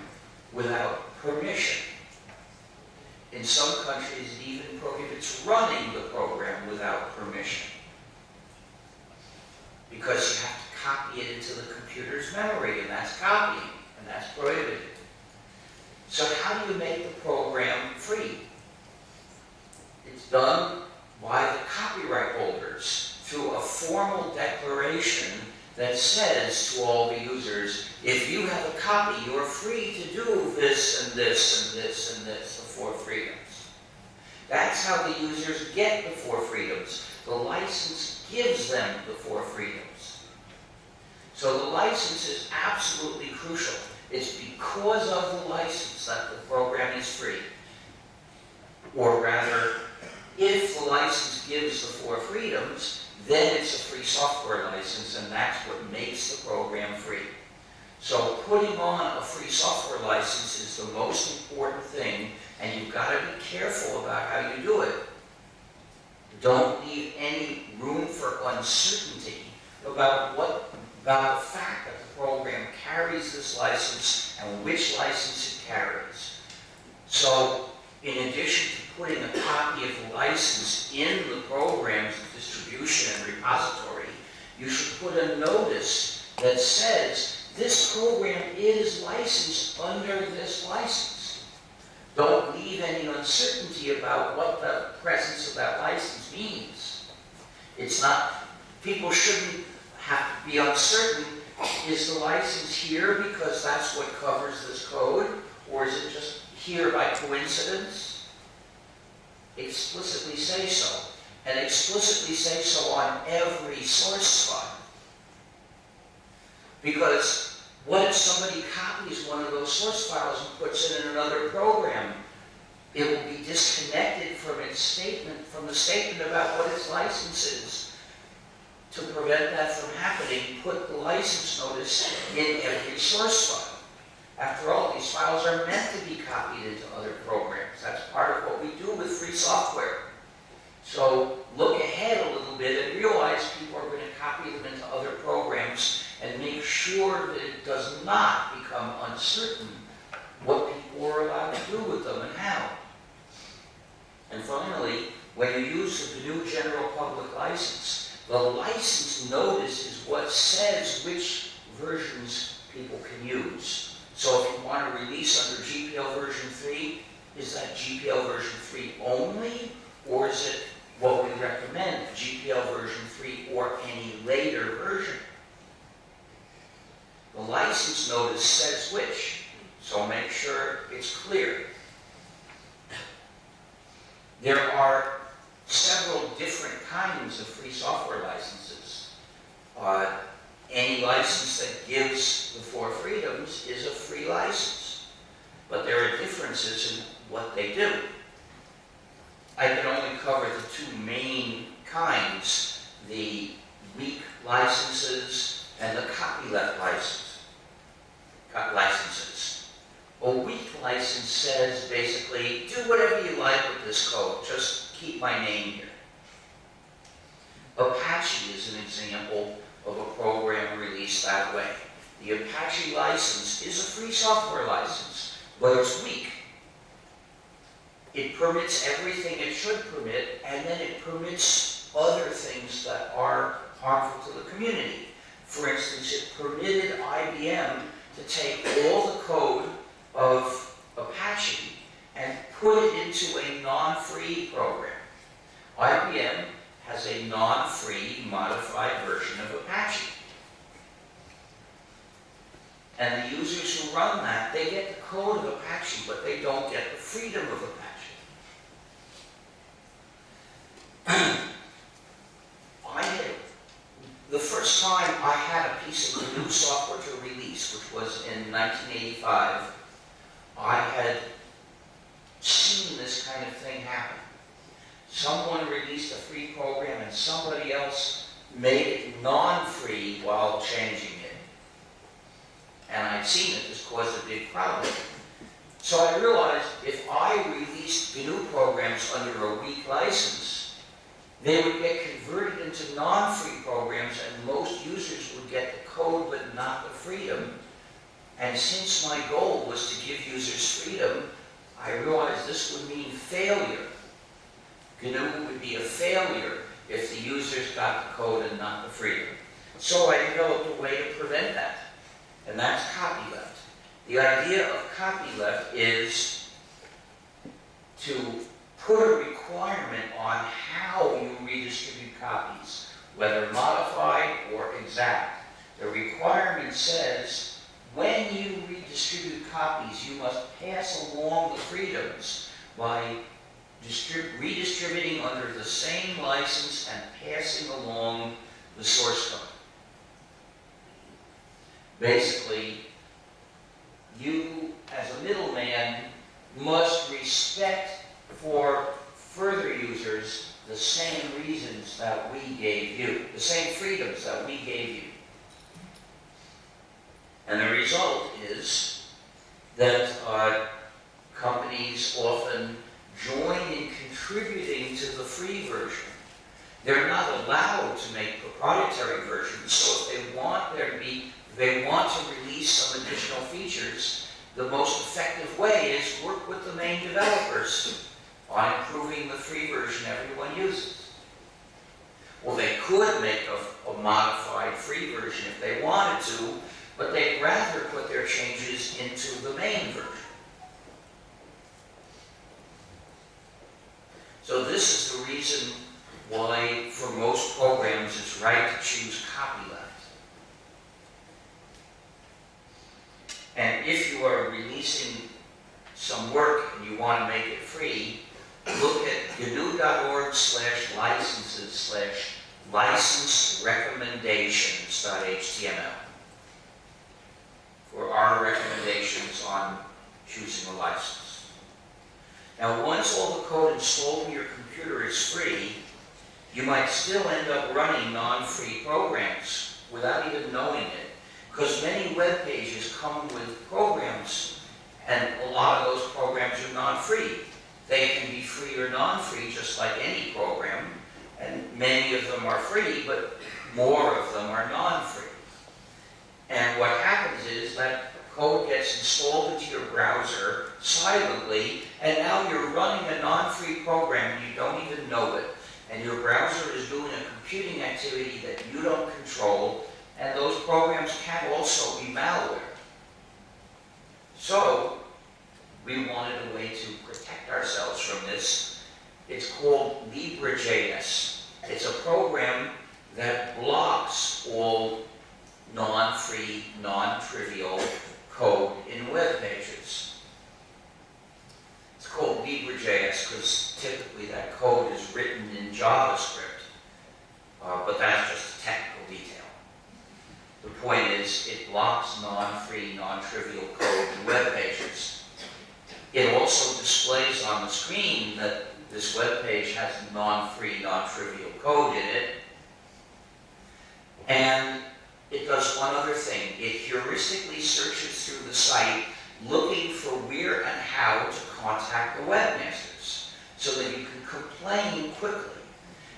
without permission. In some countries, it even prohibits running the program without permission, because you have to copy it into the computer's memory, and that's copying, and that's prohibited. So how do you make the program free? It's done by the copyright holders through a formal declaration that says to all the users, if you have a copy, you're free to do this and this and this and this, the four freedoms. That's how the users get the four freedoms. The license gives them the four freedoms. So the license is absolutely crucial. It's because of the license that the program is free. Or rather, if the license gives the four freedoms, then it's a free software license, and that's what makes the program free. So putting on a free software license is the most important thing, and you've got to be careful about how you do it. Don't leave any room for uncertainty about about the fact that the program carries this license and which license it carries. So, in addition to putting a copy of the license in the program's distribution and repository, you should put a notice that says, this program is licensed under this license. Don't leave any uncertainty about what the presence of that license means. It's not, people shouldn't have to be uncertain, is the license here because that's what covers this code, or is it just here by coincidence? Explicitly say so, and explicitly say so on every source file. Because what if somebody copies one of those source files and puts it in another program? It will be disconnected from its statement, from the statement about what its license is. To prevent that from happening, put the license notice in every source file. After all, these files are meant to be copied into other programs. That's part of what we do with free software. So look ahead a little bit and realize people are going to copy them into other programs, and make sure that it does not become uncertain what people are allowed to do with them and how. And finally, when you use the GNU General Public License, the license notice is what says which versions people can use. So if you want to release under GPL version 3, is that GPL version 3 only, or is it what we recommend, GPL version 3 or any later version? The license notice says which, so make sure it's clear. There are several different kinds of free software licenses. Any license that gives the 4 freedoms is a free license, but there are differences in what they do. I can only cover the 2 main kinds, the weak licenses and the copyleft licenses. A weak license says basically, do whatever you like with this code, just keep my name here. Apache is an example of a program released that way. The Apache license is a free software license, but it's weak. It permits everything it should permit, and then it permits other things that are harmful to the community. For instance, it permitted IBM to take all the code of Apache and put it into a non-free program. IBM has a non-free modified version of Apache. And the users who run that, they get the code of Apache, but they don't get the freedom of Apache. The first time I had a piece of GNU software to release, which was in 1985, I had seen this kind of thing happen. Someone released a free program and somebody else made it non-free while changing it. And I'd seen that this caused a big problem. So I realized if I released GNU programs under a weak license, they would get converted into non-free programs and most users would get the code but not the freedom. And since my goal was to give users freedom, I realized this would mean failure. GNU would be a failure if the users got the code and not the freedom. So I developed a way to prevent that, and that's copyleft. The idea of copyleft is to put a requirement on how you redistribute copies, whether modified or exact. The requirement says when you redistribute copies, you must pass along the freedoms by redistributing under the same license and passing along the source code. Basically, you as a middleman must respect for further users the same reasons that we gave you, the same freedoms that we gave you. And the result is that companies often join in contributing to the free version. They're not allowed to make proprietary versions, so if they want there to be, if they want to release some additional features, the most effective way is work with the main developers on improving the free version everyone uses. Well, they could make a modified free version if they wanted to, but they'd rather put their changes into the main version. So this is the reason why, for most programs, it's right to choose copyleft. And if you are releasing some work and you want to make it free, look at gnu.org/licenses/license-recommendations.html for our recommendations on choosing a license. Now, once all the code installed in your computer is free, you might still end up running non-free programs without even knowing it, because many web pages come with programs, and a lot of those programs are non-free. They can be free or non-free, just like any program, and many of them are free, but more of them are non-free. And what happens is that code gets installed into your browser silently, and now you're running a non-free program and you don't even know it. And your browser is doing a computing activity that you don't control, and those programs can also be malware. So, we wanted a way to protect ourselves from this. It's called LibreJS. It's a program that blocks all non-free, non-trivial code in web pages. It's called LibreJS because typically that code is written in JavaScript, but that's just a technical detail. The point is, it blocks non-free, non-trivial code in web pages. It also displays on the screen that this web page has non-free, non-trivial code in it. And it does one other thing. It heuristically searches through the site looking for where and how to contact the webmasters so that you can complain quickly.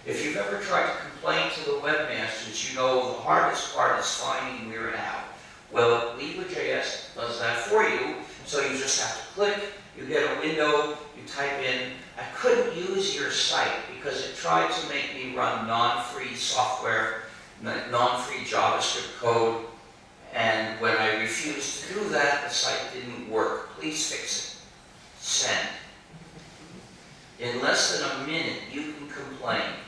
If you've ever tried to complain to the webmasters, you know the hardest part is finding where and how. Well, LibreJS does that for you, so you just have to click, you get a window, you type in, I couldn't use your site because it tried to make me run non-free software, non-free JavaScript code, and when I refused to do that, the site didn't work. Please fix it. Send. In less than a minute, you can complain.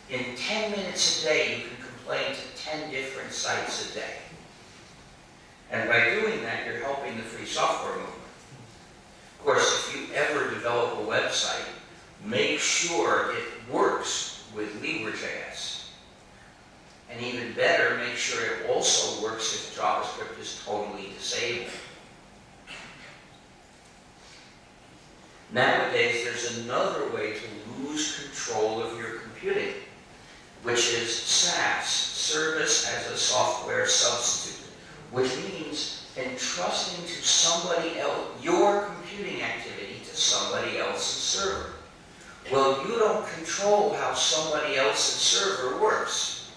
In 10 minutes a day, you can complain to 10 different sites a day. And by doing that, you're helping the free software movement. Of course, if you ever develop a website, make sure it works with LibreJS. And even better, make sure it also works if JavaScript is totally disabled. Nowadays, there's another way to lose control of your computing, which is SaaS, Service as a Software Substitute, which means entrusting to somebody else your computing activity to somebody else's server. Well, you don't control how somebody else's server works.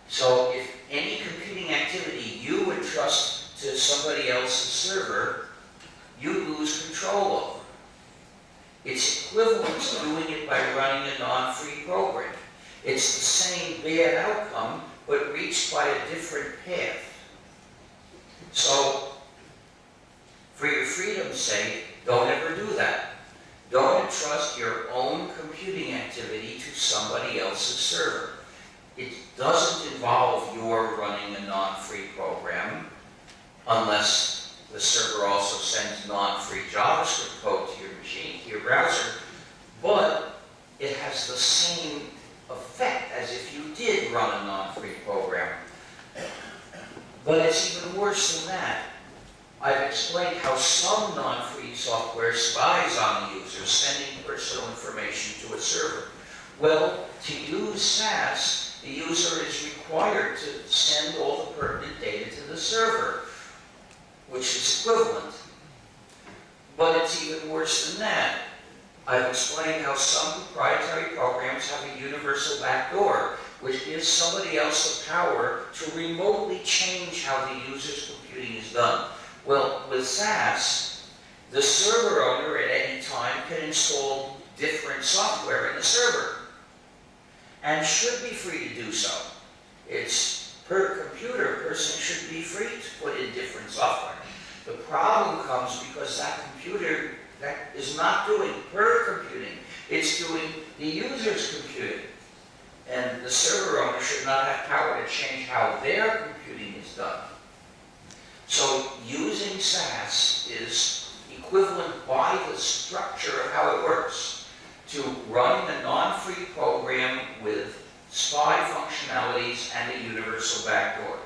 So if any computing activity you entrust to somebody else's server, you lose control over. It's equivalent to doing it by running a non-free program. It's the same bad outcome, but reached by a different path. So, for your freedom's sake, don't ever do that. Don't entrust your own computing activity to somebody else's server. It doesn't involve your running a non-free program, unless the server also sends non-free JavaScript code to your machine, to your browser, but it has the same effect as if you did run a non-free program. But it's even worse than that. I've explained how some non-free software spies on the user, sending personal information to a server. Well, to use SaaS, the user is required to send all the pertinent data to the server, which is equivalent. But it's even worse than that. I've explained how some proprietary programs have a universal backdoor, which gives somebody else the power to remotely change how the user's computing is done. Well, with SAS, the server owner at any time can install different software in the server, and should be free to do so. It's per computer, a person should be free to put in different software. The problem comes because that computer that is not doing per computing, it's doing the user's computing. And the server owner should not have power to change how their computing is done. So using SAS is equivalent by the structure of how it works to running a non-free program with SPI functionalities and a universal backdoor.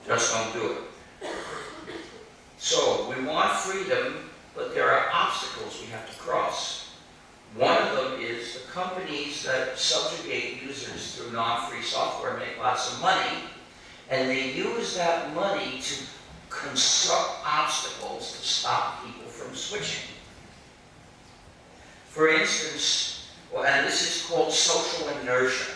Just don't do it. So we want freedom, but there are obstacles we have to cross. One of them is the companies that subjugate users through non-free software make lots of money, and they use that money to construct obstacles to stop people from switching. For instance, well, and this is called social inertia.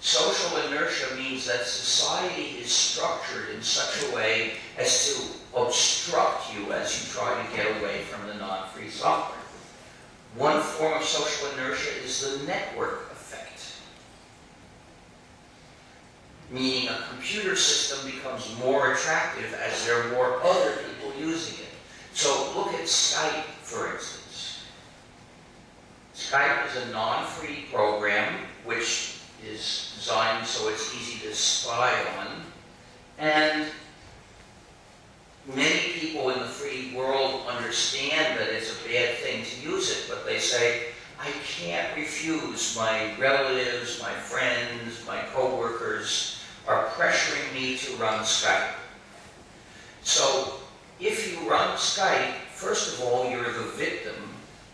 Social inertia means that society is structured in such a way as to obstruct you as you try to get away from the non-free software. One form of social inertia is the network effect, meaning a computer system becomes more attractive as there are more other people using it. So look at Skype, for instance. Skype is a non-free program which is designed so it's easy to spy on, and many people in the free world understand that it's a bad thing to use it, but they say, I can't refuse. My relatives, my friends, my co-workers are pressuring me to run Skype. So if you run Skype, first of all, you're the victim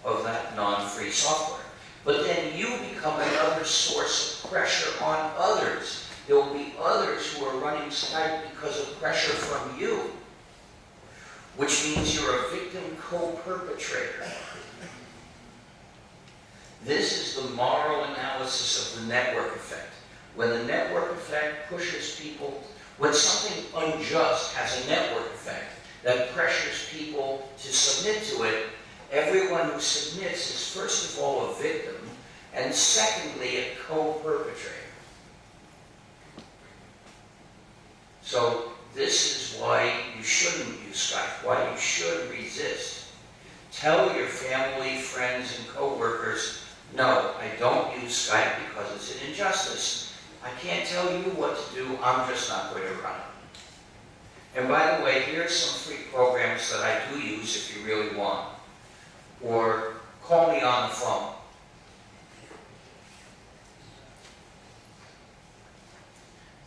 of that non-free software. But then you become another source of pressure on others. There will be others who are running Skype because of pressure from you, which means you're a victim co-perpetrator. This is the moral analysis of the network effect. When the network effect pushes people, when something unjust has a network effect that pressures people to submit to it, everyone who submits is first of all a victim, and secondly a co-perpetrator. So this is why you shouldn't use Skype, why you should resist. Tell your family, friends, and co-workers, no, I don't use Skype because it's an injustice. I can't tell you what to do, I'm just not going to run it. And by the way, here's some free programs that I do use if you really want. Or call me on the phone.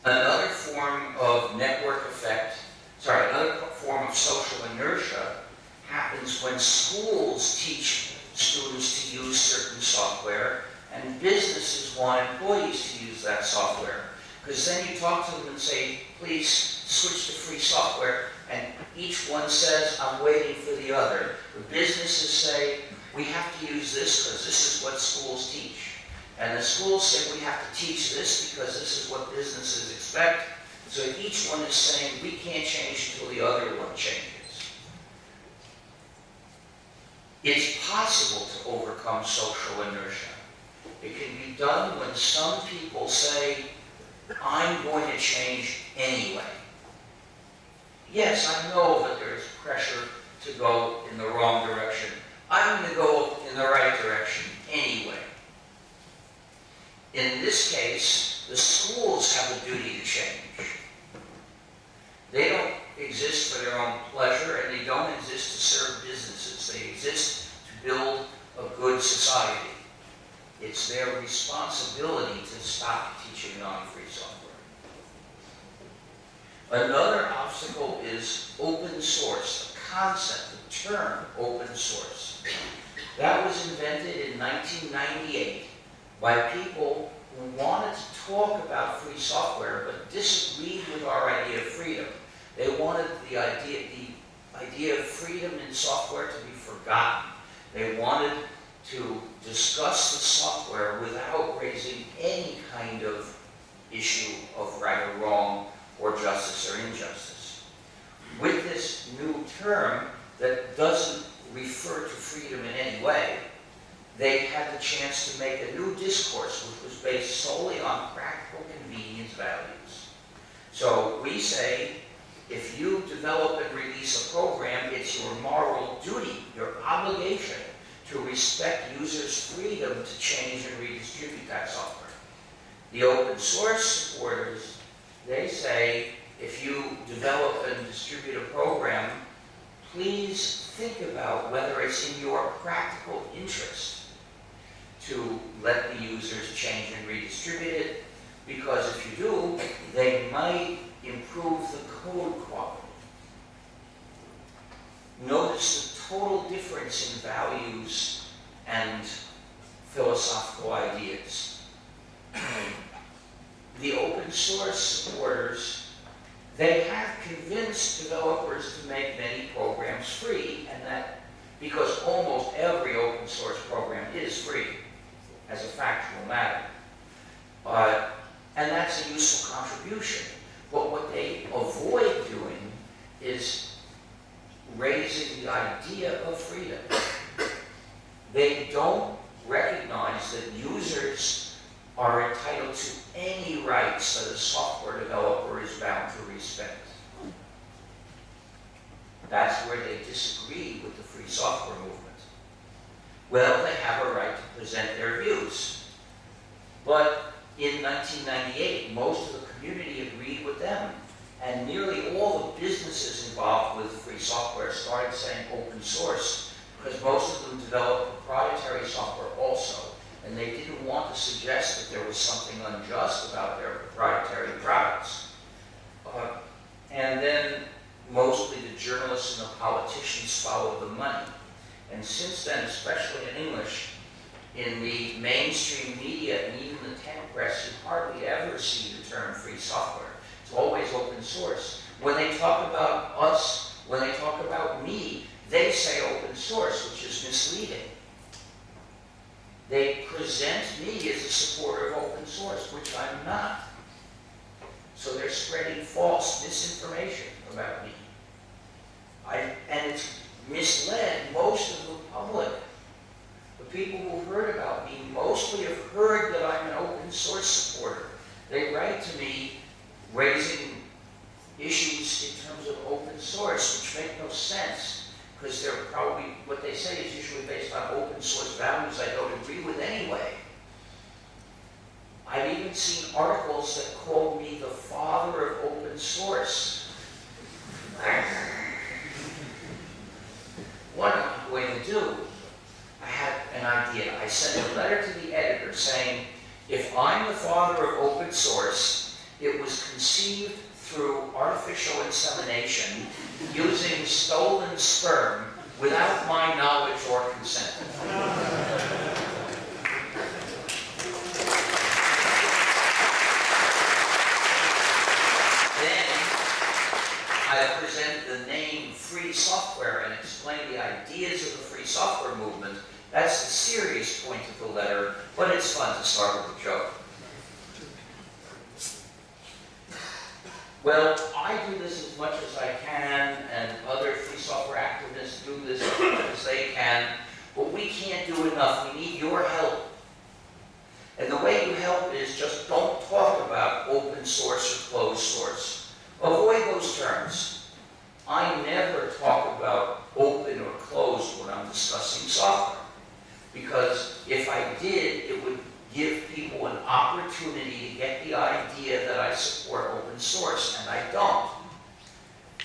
Another form of network effect, another form of social inertia happens when schools teach students to use certain software and businesses want employees to use that software. Because then you talk to them and say, please switch to free software, and each one says, I'm waiting for the other. The businesses say, we have to use this because this is what schools teach. And the schools say, we have to teach this because this is what businesses expect. So each one is saying, we can't change until the other one changes. It's possible to overcome social inertia. It can be done when some people say, I'm going to change anyway. Yes, I know that there's pressure to go in the wrong direction. I'm going to go in the right direction anyway. In this case, the schools have a duty to change. They don't exist for their own pleasure, and they don't exist to serve businesses. They exist to build a good society. It's their responsibility to stop teaching non-free software. Another obstacle is open source, the concept, the term open source. That was invented in 1998 by people who wanted to talk about free software but disagreed with our idea of freedom. They wanted the idea of freedom in software to be forgotten. They wanted to discuss the software without raising any kind of issue of right or wrong or justice or injustice. With this new term that doesn't refer to freedom in any way, they had the chance to make a new discourse which was based solely on practical convenience values. So we say, if you develop and release a program, it's your moral duty, your obligation, to respect users' freedom to change and redistribute that software. The open source supporters, they say, if you develop and distribute a program, please think about whether it's in your practical interest to let the users change and redistribute it, because if you do, they might improve the code quality. Notice the total difference in values and philosophical ideas. The open source supporters, they have convinced developers to make many programs free, and that because almost every open source program is free as a factual matter. And that's a useful contribution. But what they avoid doing is raising the idea of freedom. They don't recognize that users are entitled to any rights that a software developer is bound to respect. That's where they disagree with the free software movement. Well, they have a right to present their views. But in 1998, most of the community agreed with them. And nearly all the businesses involved with free software started saying open source, because most of them developed proprietary software also. And they didn't want to suggest that there was something unjust about their proprietary products. And then mostly the journalists and the politicians followed the money. And since then, especially in English, in the mainstream media and even the tech press, you hardly ever see the term free software. It's always open source. When they talk about us, when they talk about me, they say open source, which is misleading. They present me as a supporter of open source, which I'm not. So they're spreading false misinformation about me. And it's misled most of the public. The people who heard about me mostly have heard that I'm an open source supporter. They write to me raising issues in terms of open source, which make no sense, because they're probably, what they say is usually based on open source values I don't agree with anyway. I've even seen articles that call me the father of open source. What am I going to do? I had an idea. I sent a letter to the editor saying, if I'm the father of open source, it was conceived through artificial insemination using stolen sperm without my knowledge or consent. Then I presented the name free software and explained the ideas of the free software movement. That's the serious point of the letter, but it's fun to start with a joke. Well, I do this as much as I can, and other free software activists do this as much as they can, but we can't do enough. We need your help. And the way you help is just don't talk about open source or closed source. Avoid those terms. I never talk about open or closed when I'm discussing software, because if I did, it would give people an opportunity to get the idea that I support open source, and I don't.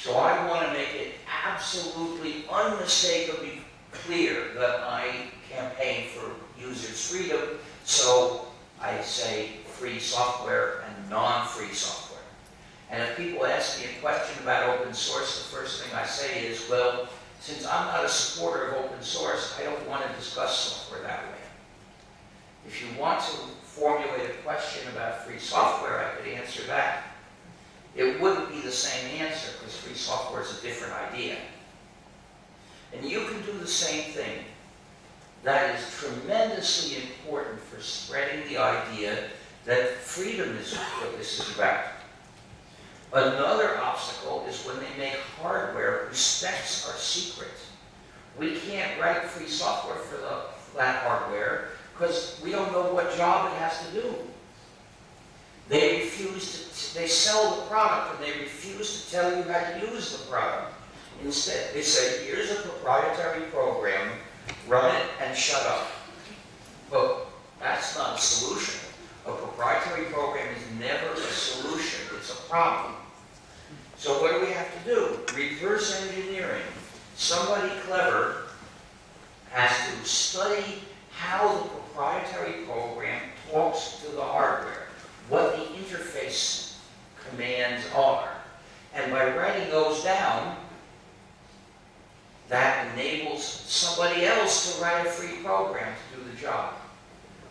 So I want to make it absolutely unmistakably clear that I campaign for users' freedom, so I say free software and non-free software. And if people ask me a question about open source, the first thing I say is, well, since I'm not a supporter of open source, I don't want to discuss software that way. If you want to formulate a question about free software, I could answer that. It wouldn't be the same answer, because free software is a different idea. And you can do the same thing. That is tremendously important for spreading the idea that freedom is what this is about. Another obstacle is when they make hardware whose specs are secret. We can't write free software for that hardware because we don't know what job it has to do. They refuse to, they sell the product and they refuse to tell you how to use the product. Instead, they say, here's a proprietary program, run it and shut up. But that's not a solution. A proprietary program is never a solution, it's a problem. So what do we have to do? Reverse engineering. Somebody clever has to study how the proprietary program talks to the hardware, what the interface commands are. And by writing those down, that enables somebody else to write a free program to do the job,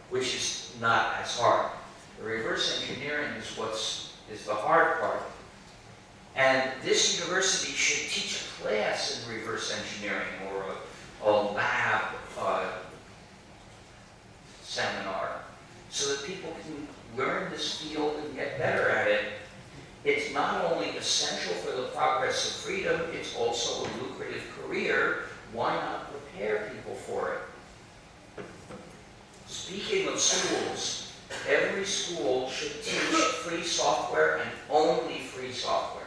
which is not as hard. The reverse engineering is the hard part. And this university should teach a class in reverse engineering or a lab seminar so that people can learn this field and get better at it. It's not only essential for the progress of freedom, it's also a lucrative career. Why not prepare people for it? Speaking of schools, every school should teach free software and only free software.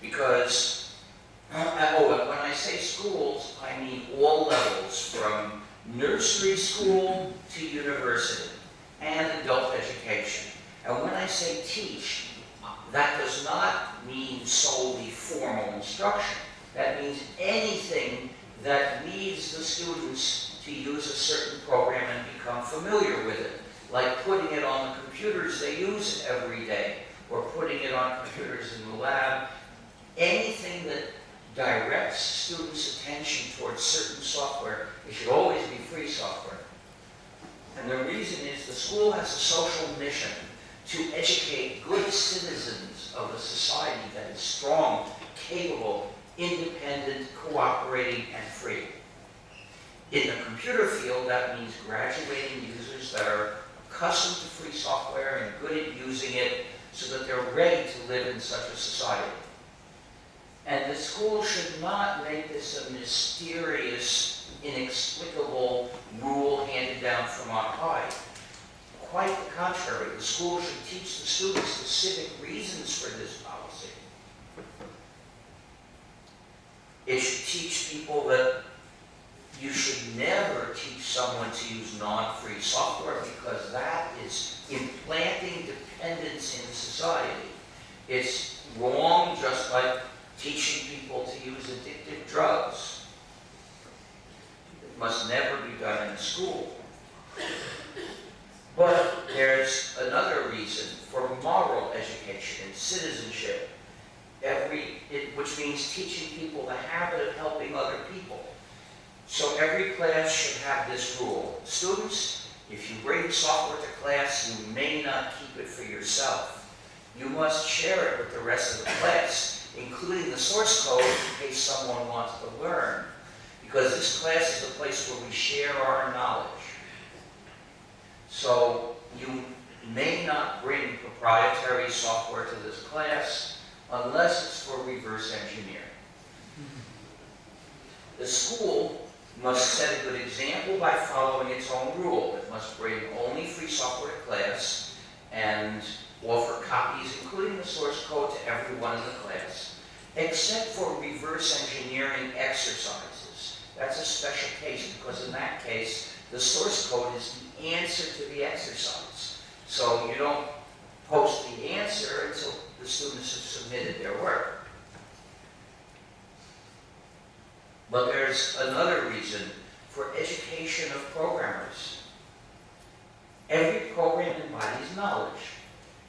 Because, and when I say schools, I mean all levels, from nursery school to university and adult education. And when I say teach, that does not mean solely formal instruction. That means anything that leads the students to use a certain program and become familiar with it, like putting it on the computers they use every day, or putting it on computers in the lab. Anything that directs students' attention towards certain software, it should always be free software. And the reason is the school has a social mission to educate good citizens of a society that is strong, capable, independent, cooperating, and free. In the computer field, that means graduating users that are accustomed to free software and good at using it so that they're ready to live in such a society. And the school should not make this a mysterious, inexplicable rule handed down from on high. Quite the contrary, the school should teach the students the civic reasons for this policy. It should teach people that you should never teach someone to use non-free software because that is implanting dependence in society. It's wrong, just like teaching people to use addictive drugs. It must never be done in a school. But there's another reason for moral education and citizenship, which means teaching people the habit of helping other people. So every class should have this rule. Students, if you bring software to class, you may not keep it for yourself. You must share it with the rest of the class, including the source code in case someone wants to learn. Because this class is a place where we share our knowledge. So you may not bring proprietary software to this class unless it's for reverse engineering. The school must set a good example by following its own rule. It must bring only free software to class and offer copies, including the source code, to everyone in the class, except for reverse engineering exercises. That's a special case because in that case, the source code is the answer to the exercise. So you don't post the answer until the students have submitted their work. But there's another reason for education of programmers. Every program embodies knowledge.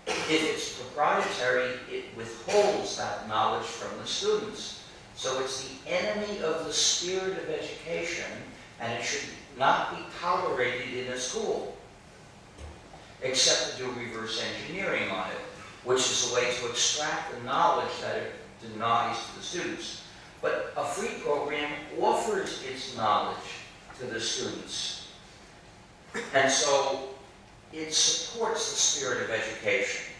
If it's proprietary, it withholds that knowledge from the students. So it's the enemy of the spirit of education, and it should not be tolerated in a school, except to do reverse engineering on it, which is a way to extract the knowledge that it denies to the students. But a free program offers its knowledge to the students. And so it supports the spirit of education.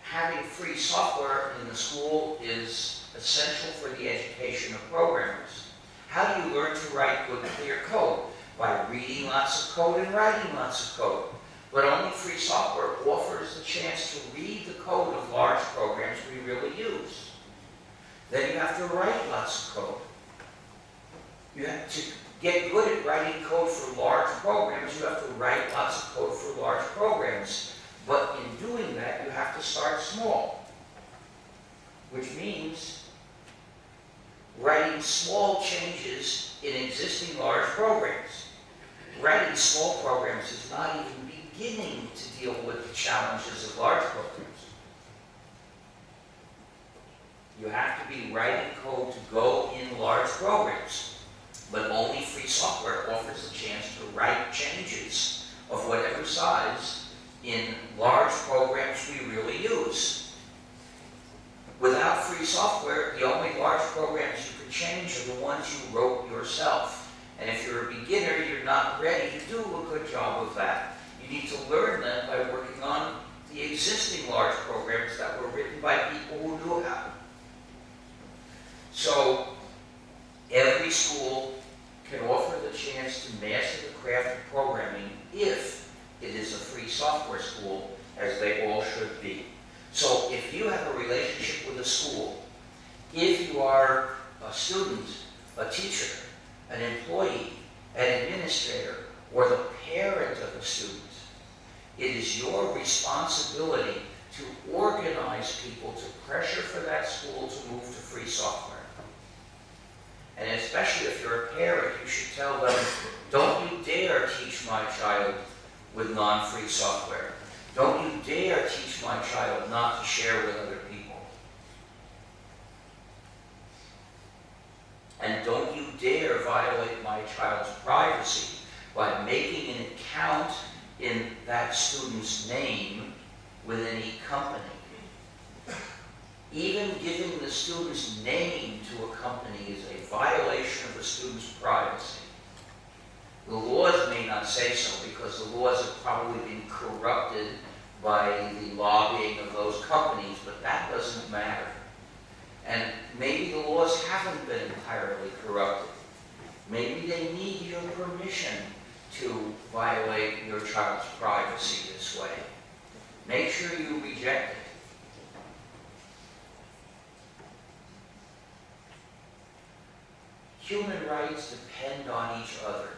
Having free software in the school is essential for the education of programmers. How do you learn to write good, clear code? By reading lots of code and writing lots of code. But only free software offers the chance to read the code of large programs we really use. Then you have to write lots of code. You have to get good at writing code for large programs. You have to write lots of code for large programs. But in doing that, you have to start small, which means writing small changes in existing large programs. Writing small programs is not even beginning to deal with the challenges of large programs. You have to be writing code to go in large programs, but only free software offers a chance to write changes of whatever size in large programs we really use. Without free software, the only large programs you could change are the ones you wrote yourself. And if you're a beginner, you're not ready to do a good job of that. You need to learn them by working on the existing large programs that were written by people who knew how. So every school can offer the chance to master the craft of programming if it is a free software school, as they all should be. So if you have a relationship with a school, if you are a student, a teacher, an employee, an administrator, or the parent of a student, it is your responsibility to organize people to pressure for that school to move to free software. And especially if you're a parent, you should tell them, don't you dare teach my child with non-free software. Don't you dare teach my child not to share with other people. And don't you dare violate my child's privacy by making an account in that student's name with any company. Even giving the student's name to a company is a violation of the student's privacy. The laws may not say so because the laws have probably been corrupted by the lobbying of those companies, but that doesn't matter. And maybe the laws haven't been entirely corrupted. Maybe they need your permission to violate your child's privacy this way. Make sure you reject it. Human rights depend on each other.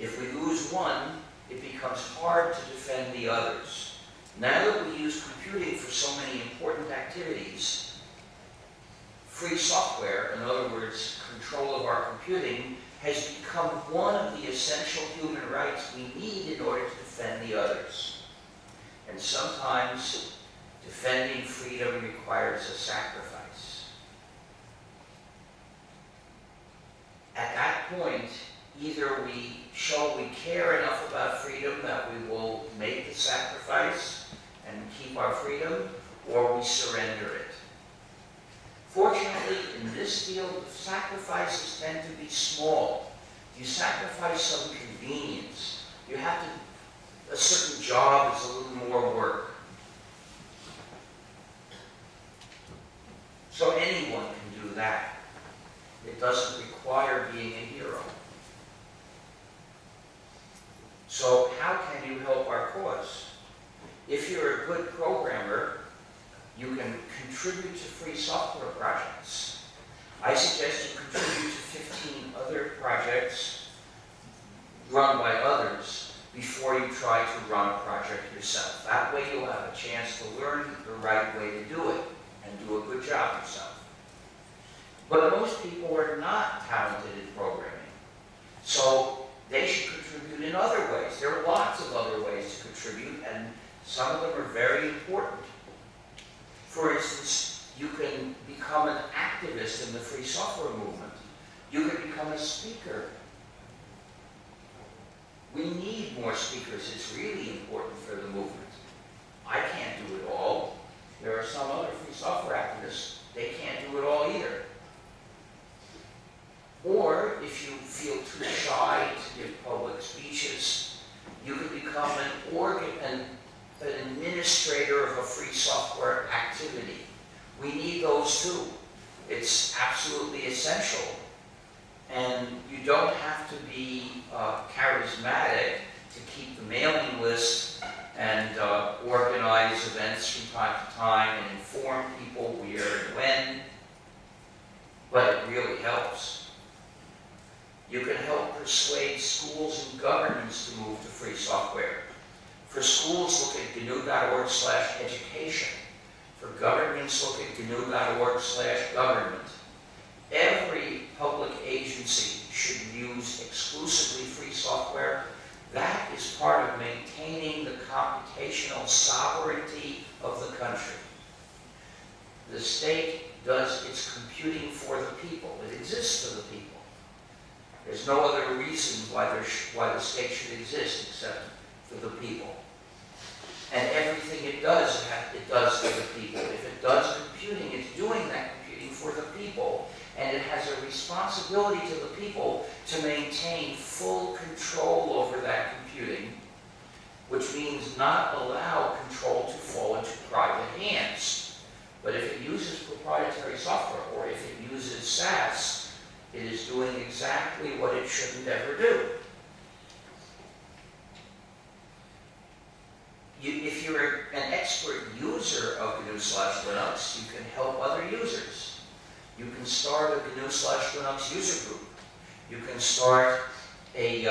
If we lose one, it becomes hard to defend the others. Now that we use computing for so many important activities, free software, in other words, control of our computing, has become one of the essential human rights we need in order to defend the others. And sometimes defending freedom requires a sacrifice. At that point, either we show we care enough about freedom that we will make the sacrifice and keep our freedom, or we surrender it. Fortunately, in this field, the sacrifices tend to be small. You sacrifice some convenience. You have to, a certain job is a little more work. So anyone can do that. It doesn't require being a hero. So how can you help our cause? If you're a good programmer, you can contribute to free software projects. I suggest you contribute to 15 other projects run by others before you try to run a project yourself. That way you'll have a chance to learn the right way to do it and do a good job yourself. But most people are not talented in programming, so they should contribute in other ways. There are lots of other ways to contribute, and some of them are very important. For instance, you can become an activist in the free software movement. You can become a speaker. We need more speakers. It's really important for the movement. I can't do it all. There are some other free software activists. They can't do it an administrator of a free software activity. We need those too. It's absolutely essential. And you don't have to be charismatic to keep the mailing list and organize events from time to time and inform people where and when, but it really helps. You can help persuade schools and governments to move to free software. For schools, look at gnu.org/education. For governments, look at gnu.org/government. Every public agency should use exclusively free software. That is part of maintaining the computational sovereignty of the country. The state does its computing for the people. It exists for the people. There's no other reason why the state should exist except for the people. And everything it does for the people. If it does computing, it's doing that computing for the people. And it has a responsibility to the people to maintain full control over that computing, which means not allow control to fall into private hands. But if it uses proprietary software, or if it uses SaaS, it is doing exactly what it shouldn't ever do. If you're an expert user of gnu/linux, you can help other users. You can start a gnu/linux user group. You can start a,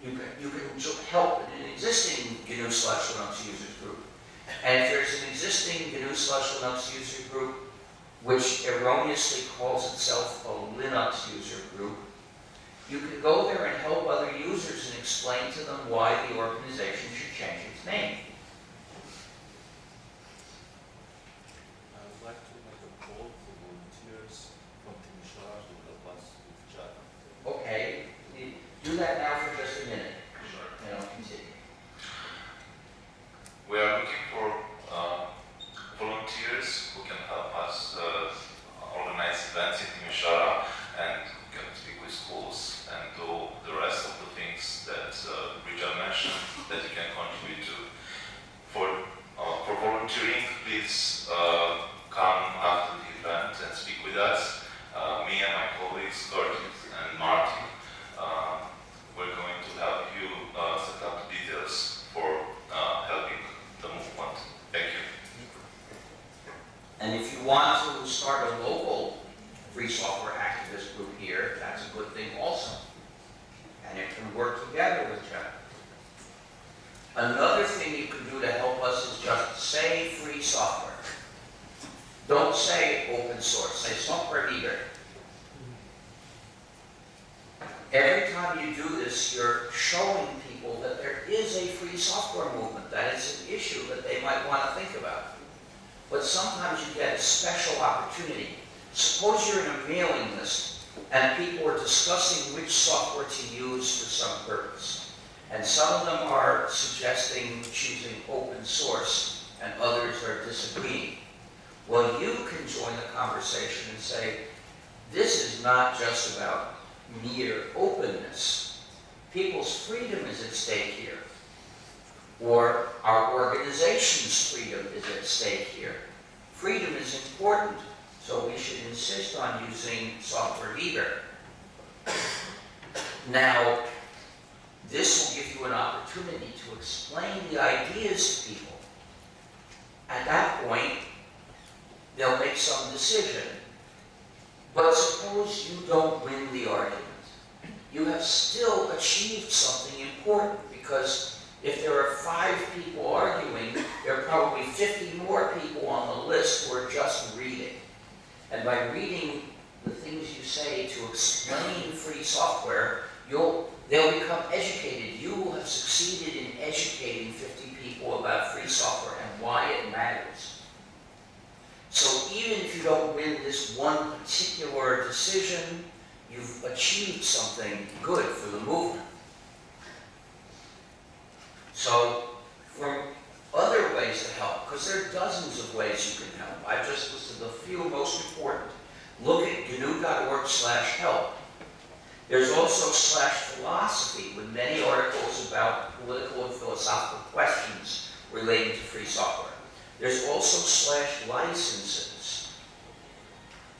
you can help an existing gnu/linux user group. And if there's an existing gnu/linux user group which erroneously calls itself a Linux user group, you can go there and help other users and explain to them why the organization should change its name. I would like to make a call for volunteers from Timișoara to help us with Java. Okay, do that now for just a minute, Sure. and I'll continue. We are looking for volunteers who can help us organize events in Timișoara and who can speak with schools and do the rest of the things that Bridget mentioned that you can contribute to. For volunteering, please come after the event and speak with us. Me and my colleagues, Curtis and Martin, we're going to help you set up the details for helping the movement. Thank you. And if you want to start a local free software activist group here, that's a good thing also. And it can work together with Java. Another thing you can do to help us is just say free software. Don't say open source, say software either. Every time you do this, you're showing people that there is a free software movement. That is an issue that they might want to think about. But sometimes you get a special opportunity. Suppose you're in a mailing list and people are discussing which software to use for some purpose. And some of them are suggesting choosing open source and others are disagreeing. Well, you can join the conversation and say, this is not just about mere openness. People's freedom is at stake here. Or our organization's freedom is at stake here. Freedom is important, so we should insist on using software either. Now, this will give you an opportunity to explain the ideas to people. At that point, they'll make some decision. But suppose you don't win the argument. You have still achieved something important, because if there are 5 people arguing, there are probably 50 more people on the list who are just reading. And by reading the things you say to explain free software, they'll become educated. You will have succeeded in educating 50 people about free software and why it matters. So even if you don't win this one particular decision, you've achieved something good for the movement. So, from other ways to help, because there are dozens of ways you can help. I've just listed the few most important. Look at gnu.org/help. There's also /philosophy with many articles about political and philosophical questions relating to free software. There's also /licenses,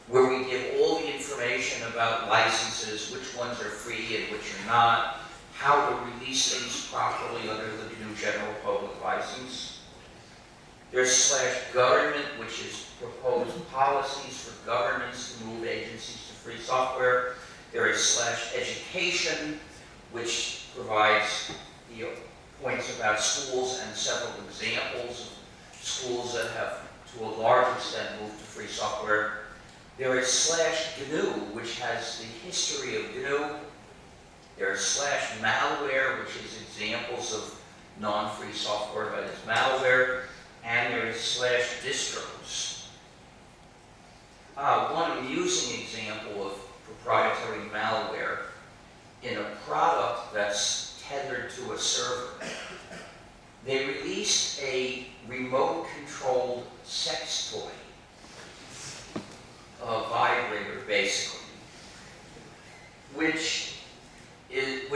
where we give all the information about licenses, which ones are free and which are not, how to release things properly under the GNU General Public License. There's /government, which is proposed policies for governments to move agencies to free software. There is /education, which provides the points about schools and several examples of schools that have, to a large extent, moved to free software. There is /GNU, which has the history of GNU. There is /malware, which is examples of non-free software that is malware. And there is /distros. One amusing example of proprietary malware in a product that's tethered to a server. They released a remote-controlled sex toy, a vibrator basically, which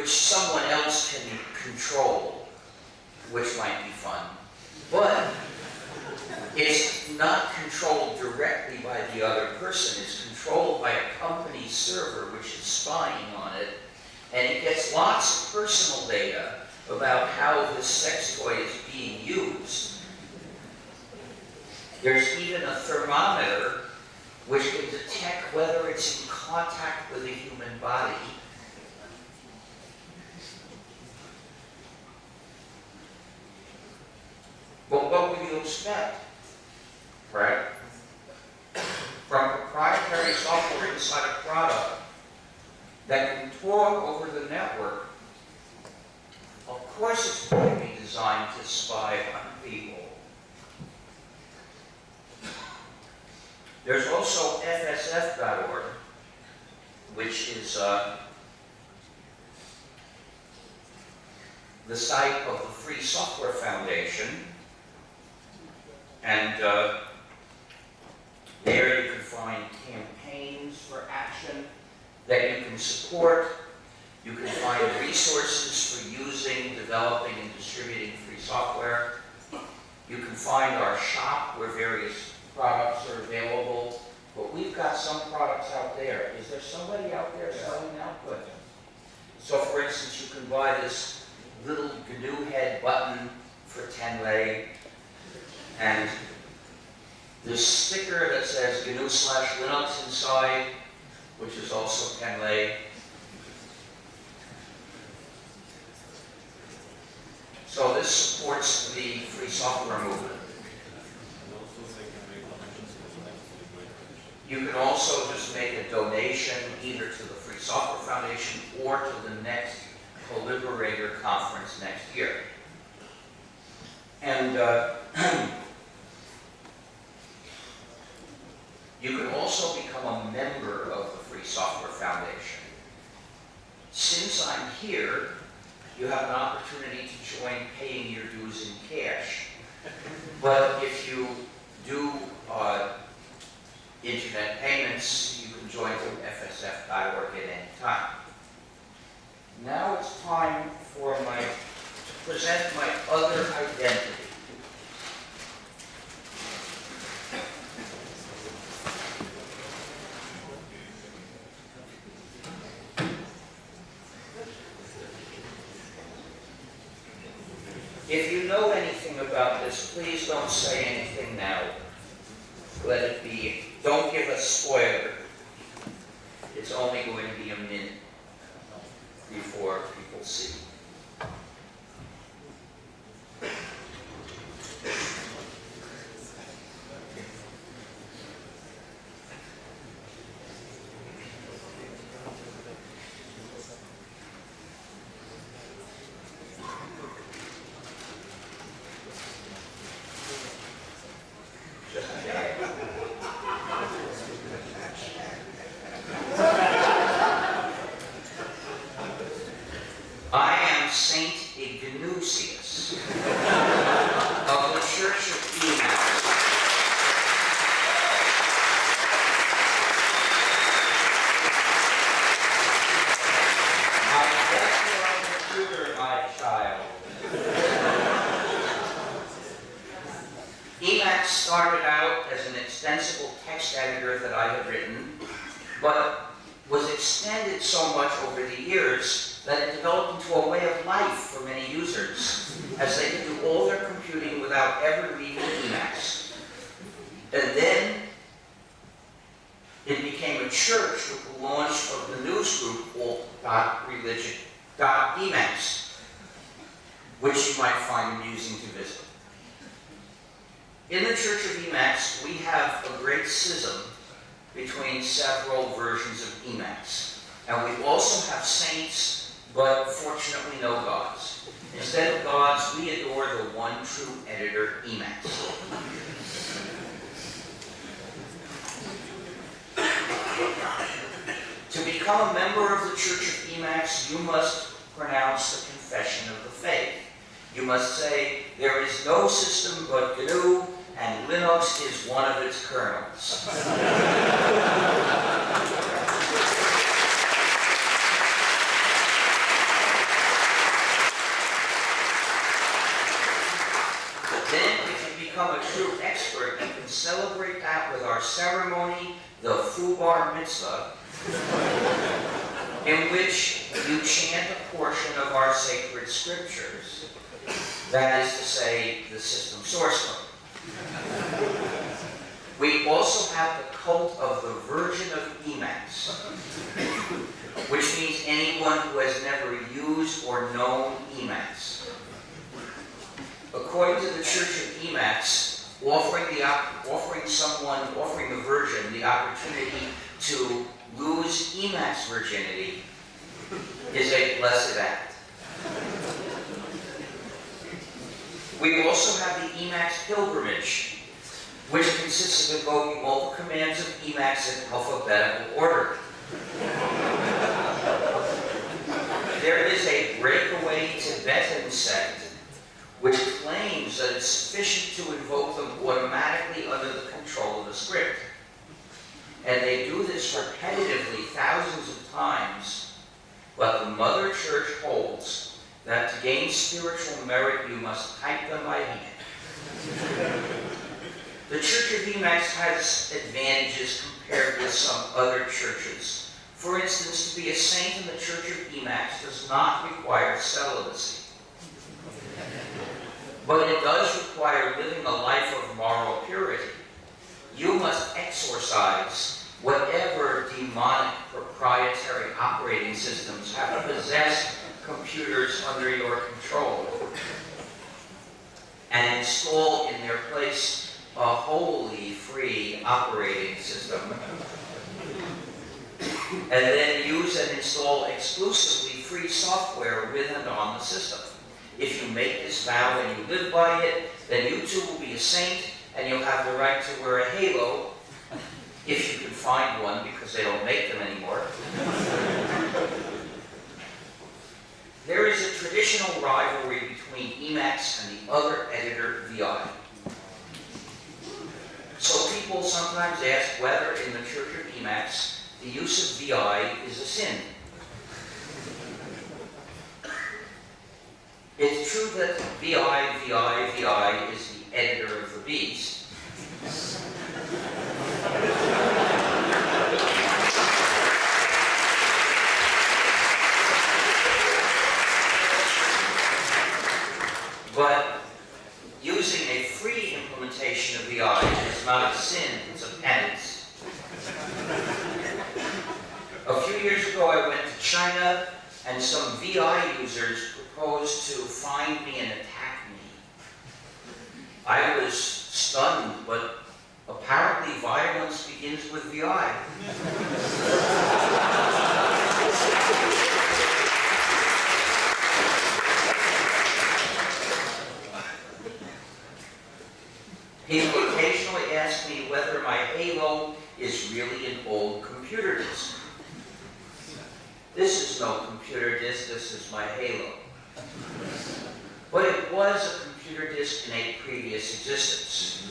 someone else can control, which might be fun, but it's not controlled directly by the other person. It's controlled by a company's server, which is spying on it, and it gets lots of personal data about how this sex toy is being used. There's even a thermometer which can detect whether it's in contact with a human body. But what would you expect, right? From proprietary software inside a product that can talk over the network. Of course it's going to be designed to spy on people. There's also FSF.org, which is the site of the Free Software Foundation. And there you can find campaigns for action that you can support. You can find resources for using, developing, and distributing free software. You can find our shop where various products are available. But we've got some products out there. Is there somebody out there selling output? So for instance, you can buy this little GNU head button for 10 lei. And this sticker that says gnu/linux inside, which is also 10 lei. So this supports the free software movement. You can also just make a donation either to the Free Software Foundation or to the next Collaborator Conference next year. And you can also become a member of the Free Software Foundation. Since I'm here, you have an opportunity to join paying your dues in cash. But if you do internet payments, you can join through FSF.org at any time. Now it's time for to present my other identity. If you know anything about this, please don't say anything now. Let it be. Don't give a spoiler. It's only going to be a minute before people see. I Emacs started out as an extensible text editor that I had written, but was extended so much over the years that it developed into a way of life for many users, as they could do all their computing without ever leaving Emacs. And then it became a church with the launch of the news group called .Emacs, which you might find amusing to visit. In the Church of Emacs, we have a great schism between several versions of Emacs. And we also have saints, but fortunately no gods. Instead of gods, we adore the one true editor, Emacs. To become a member of the Church of Emacs, you must pronounce the confession of the faith. You must say, there is no system but GNU, and Linux is one of its kernels. Then, if you become a true expert, you can celebrate that with our ceremony, the Bar Mitzvah, in which you chant a portion of our sacred scriptures. That is to say, the system source code. We also have the cult of the Virgin of Emacs, which means anyone who has never used or known Emacs. According to the Church of Emacs, offering the Virgin the opportunity to lose Emacs virginity is a blessed act. We also have the Emacs pilgrimage, which consists of invoking all the commands of Emacs in alphabetical order. There is a breakaway Tibetan sect which claims that it's sufficient to invoke them automatically under the control of the script. And they do this repetitively thousands of times, but the Mother Church holds that to gain spiritual merit, you must type them by hand. The Church of Emacs has advantages compared with some other churches. For instance, to be a saint in the Church of Emacs does not require celibacy. But it does require living a life of moral purity. You must exorcise whatever demonic proprietary operating systems have possessed computers under your control and install in their place a wholly free operating system, and then use and install exclusively free software with and on the system. If you make this vow and you live by it, then you too will be a saint, and you'll have the right to wear a halo, if you can find one, because they don't make them anymore. There is a traditional rivalry between Emacs and the other editor, VI. So people sometimes ask whether in the Church of Emacs the use of VI is a sin. It's true that VI is the editor of the beast. But using a free implementation of VI is not a sin, it's a penance. A few years ago I went to China and some VI users proposed to find me and attack me. I was stunned, but apparently violence begins with VI. People occasionally ask me whether my Halo is really an old computer disk. This is no computer disk, this is my Halo. But it was a computer disk in a previous existence.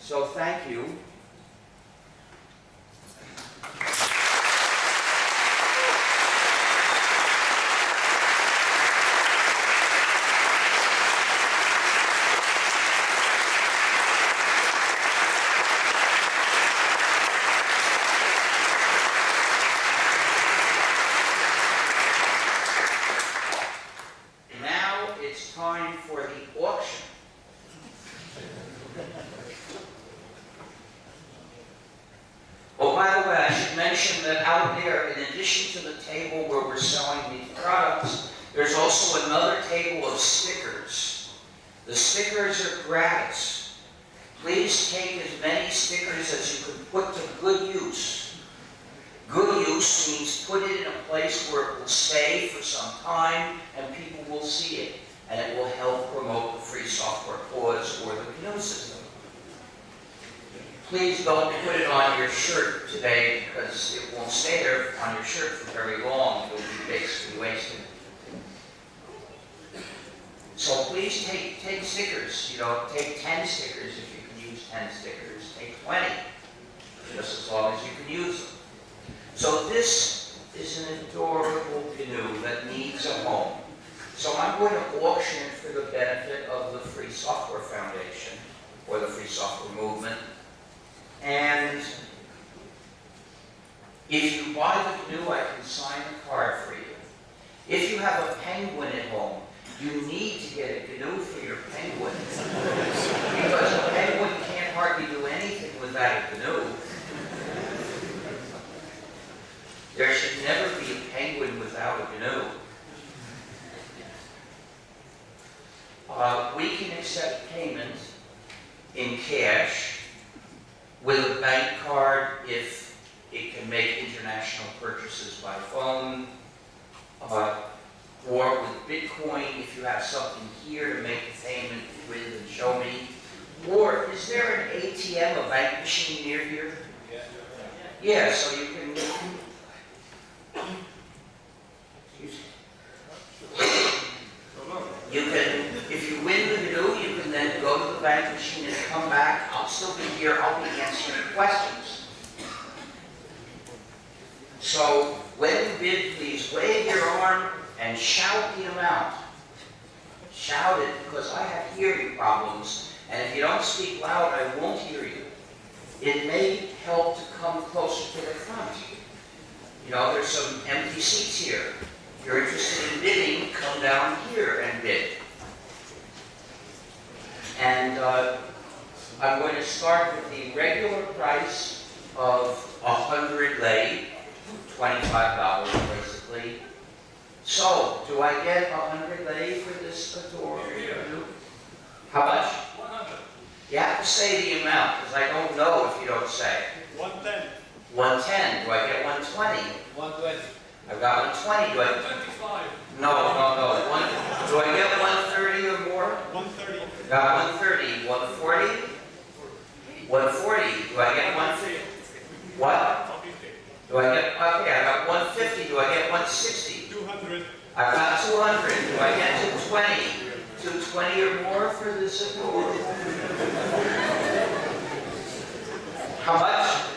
So thank you. the auction. Oh, by the way, I should mention that out there, in addition to the table where we're selling these products, there's also another table of stickers. The stickers are gratis. Please take as many stickers as you can put to good use. Good use means put it in a place where it will stay for some time and people will see it, and it will help promote the free software cause or the GNU system. Please don't put it on your shirt today because it won't stay there on your shirt for very long. It will be basically wasted. So please take stickers. You know, take 10 stickers if you can use 10 stickers. Take 20, just as long as you can use them. So this is an adorable GNU that needs a home. So I'm going to auction it for the benefit of the Free Software Foundation or the Free Software Movement. And if you buy the GNU, I can sign a card for you. If you have a penguin at home, you need to get a GNU for your penguin. Because a penguin can't hardly do anything without a GNU. There should never be a penguin without a GNU. We can accept payment in cash with a bank card if it can make international purchases by phone, or with Bitcoin if you have something here to make a payment with and show me. Or is there an ATM, a bank machine near here? Yeah, so you can. You can, if you win the GNU, you can then go to the bank machine and come back. I'll still be here. I'll be answering questions. So when you bid, please wave your arm and shout the amount. Shout it because I have hearing problems, and if you don't speak loud, I won't hear you. It may help to come closer to the front. You know, there's some empty seats here. If you're interested in bidding, come down here and bid. And I'm going to start with the regular price of 100 lei, $25 basically. So, do I get 100 lei for this adorable GNU? How much? 100. You have to say the amount, because I don't know if you don't say. 110. 110. Do I get 120? 120. I've got 120. Do I? 125. No. Do I get 130 or more? 130. Got 130. 140? 140. Do I get 150? What? Do I get? Okay, I got 150. Do I get 160? 200. I got 200. Do I get 220? 220 or more for this award? How much?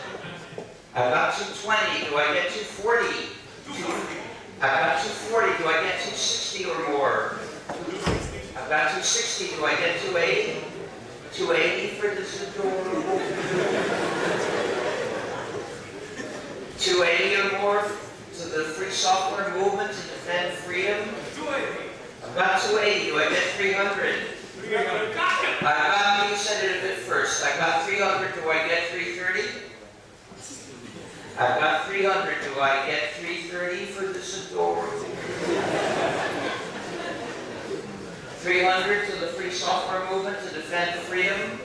I got 220. Do I get 240? 240. I got 240. Do I get 260 or more? 260. I've got 260. Do I get 280? 280 for this adorable. 280 or more to the Free Software Movement to defend freedom? 280. I've got 280. Do I get 300? 300. You said it a bit first. I got 300. Do I get 330? I've got 300. Do I get 330 for this adorable? 300 to the Free Software Movement to defend freedom?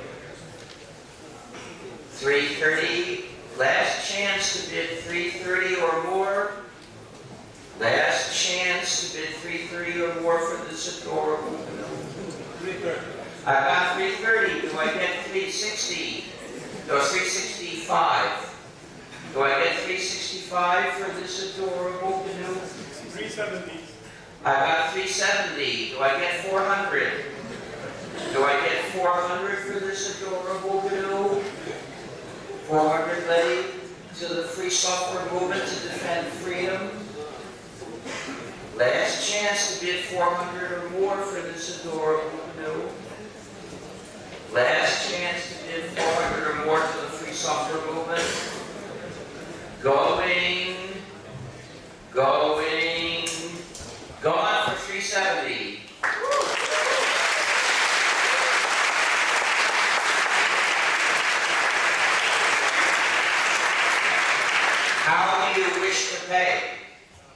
330. Last chance to bid 330 or more. Last chance to bid 330 or more for this adorable. 330. I got 330. Do I get 360? No, 365. Do I get 365 for this adorable GNU? 370. I got 370. Do I get 400? Do I get 400 for this adorable GNU? 400 lei to the Free Software Movement to defend freedom. Last chance to bid 400 or more for this adorable GNU. Last chance to bid 400 or more to the Free Software Movement. Going. Gone for 370. pay?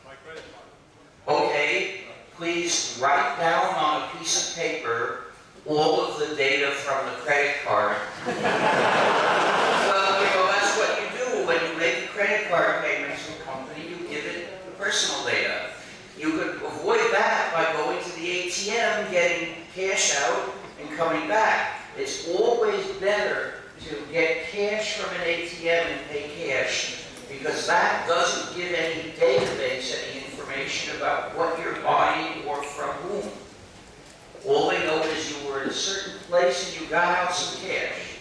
My credit card. Okay, please write down on a piece of paper all of the data from the credit card. Well, you know, that's what you do when you make a credit card payment to a company, you give it the personal data. You could avoid that by going to the ATM, getting cash out, and coming back. It's always better to get cash from an ATM and pay cash, because that doesn't give any database any information about what you're buying or from whom. All they know is you were in a certain place and you got out some cash.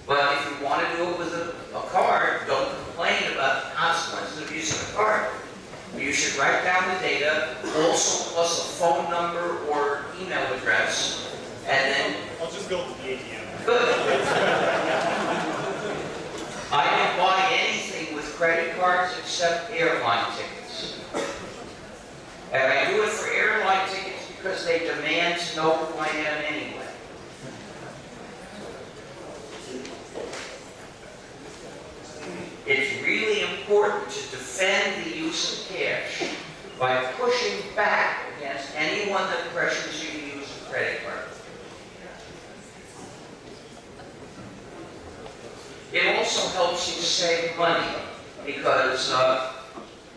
But if you want to do it with a card, don't complain about the consequences of using a card. You should write down the data, also plus a phone number or email address, and then I'll just go to the ATM. good. I don't buy anything with credit cards except airline tickets. And I do it for airline tickets because they demand to know who I am anyway. It's really important to defend the use of cash by pushing back against anyone that pressures you to use a credit card. It also helps you save money because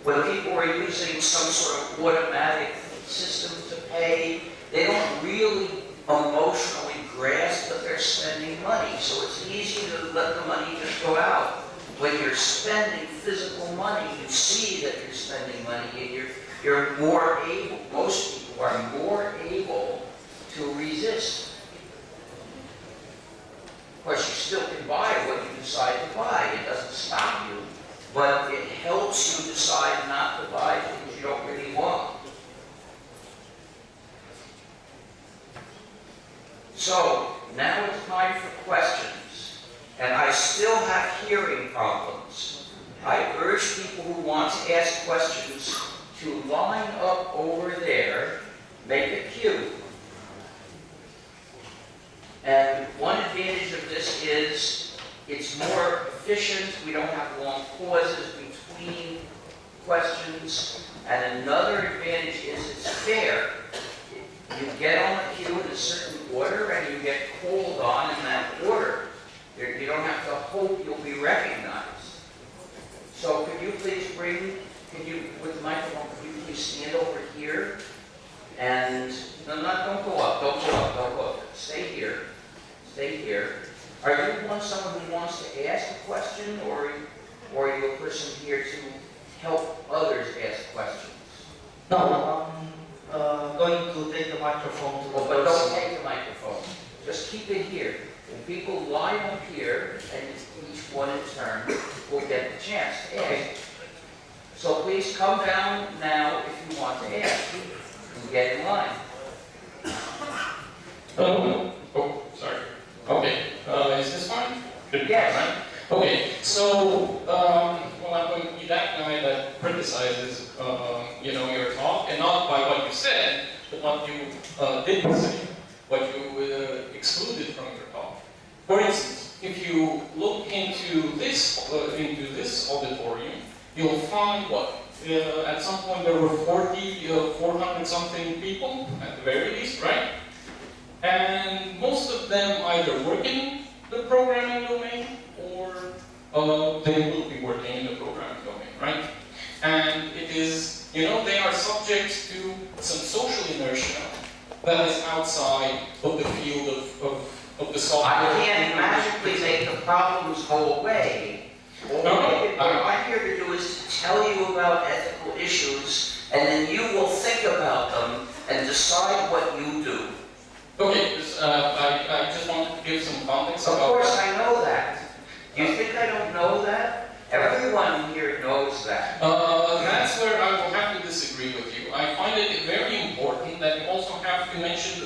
when people are using some sort of automatic system to pay, they don't really emotionally grasp that they're spending money. So it's easy to let the money just go out. When you're spending physical money, you see that you're spending money, and you're more able, most people are more able to resist. Of course, you still can buy what you decide to buy. It doesn't stop you, but it helps you decide not to buy things you don't really want. So, now it's time for questions. And I still have hearing problems. I urge people who want to ask questions to line up over there, make a queue. And one advantage of this is it's more efficient. We don't have long pauses between questions. And another advantage is it's fair. You get on the queue in a certain order and you get called on in that order. You don't have to hope you'll be recognized. So could you please with the microphone, could you please stand over here? And, don't go up. Stay here. Are you someone who wants to ask a question, or are you a person here to help others ask questions? No, I'm going to take the microphone to the But don't person. take the microphone. Just keep it here. When people line up here, and each one in turn will get the chance to ask. So please come down now if you want to ask, and get in line. Oh, sorry. Okay, is this fine? Good. Yes. Right? Okay, so, well, I'm going to be that guy that criticizes, your talk, and not by what you said, but what you didn't say, what you excluded from your talk. For instance, if you look into this auditorium, you'll find what? At some point there were 400 something people, at the very least, right? And most of them either work in the programming domain or they will be working in the programming domain, right? And it is, they are subject to some social inertia that is outside of the field of the software. I can't magically make the problems go away. What I'm here to do is to tell you about ethical issues, and then you will think about them and decide what you do. Okay, I just wanted to give some context Of about course, that. I know that. Do you think I don't know that? Everyone here knows that. That's where I will have to disagree with you. I find it very important that you also have to mention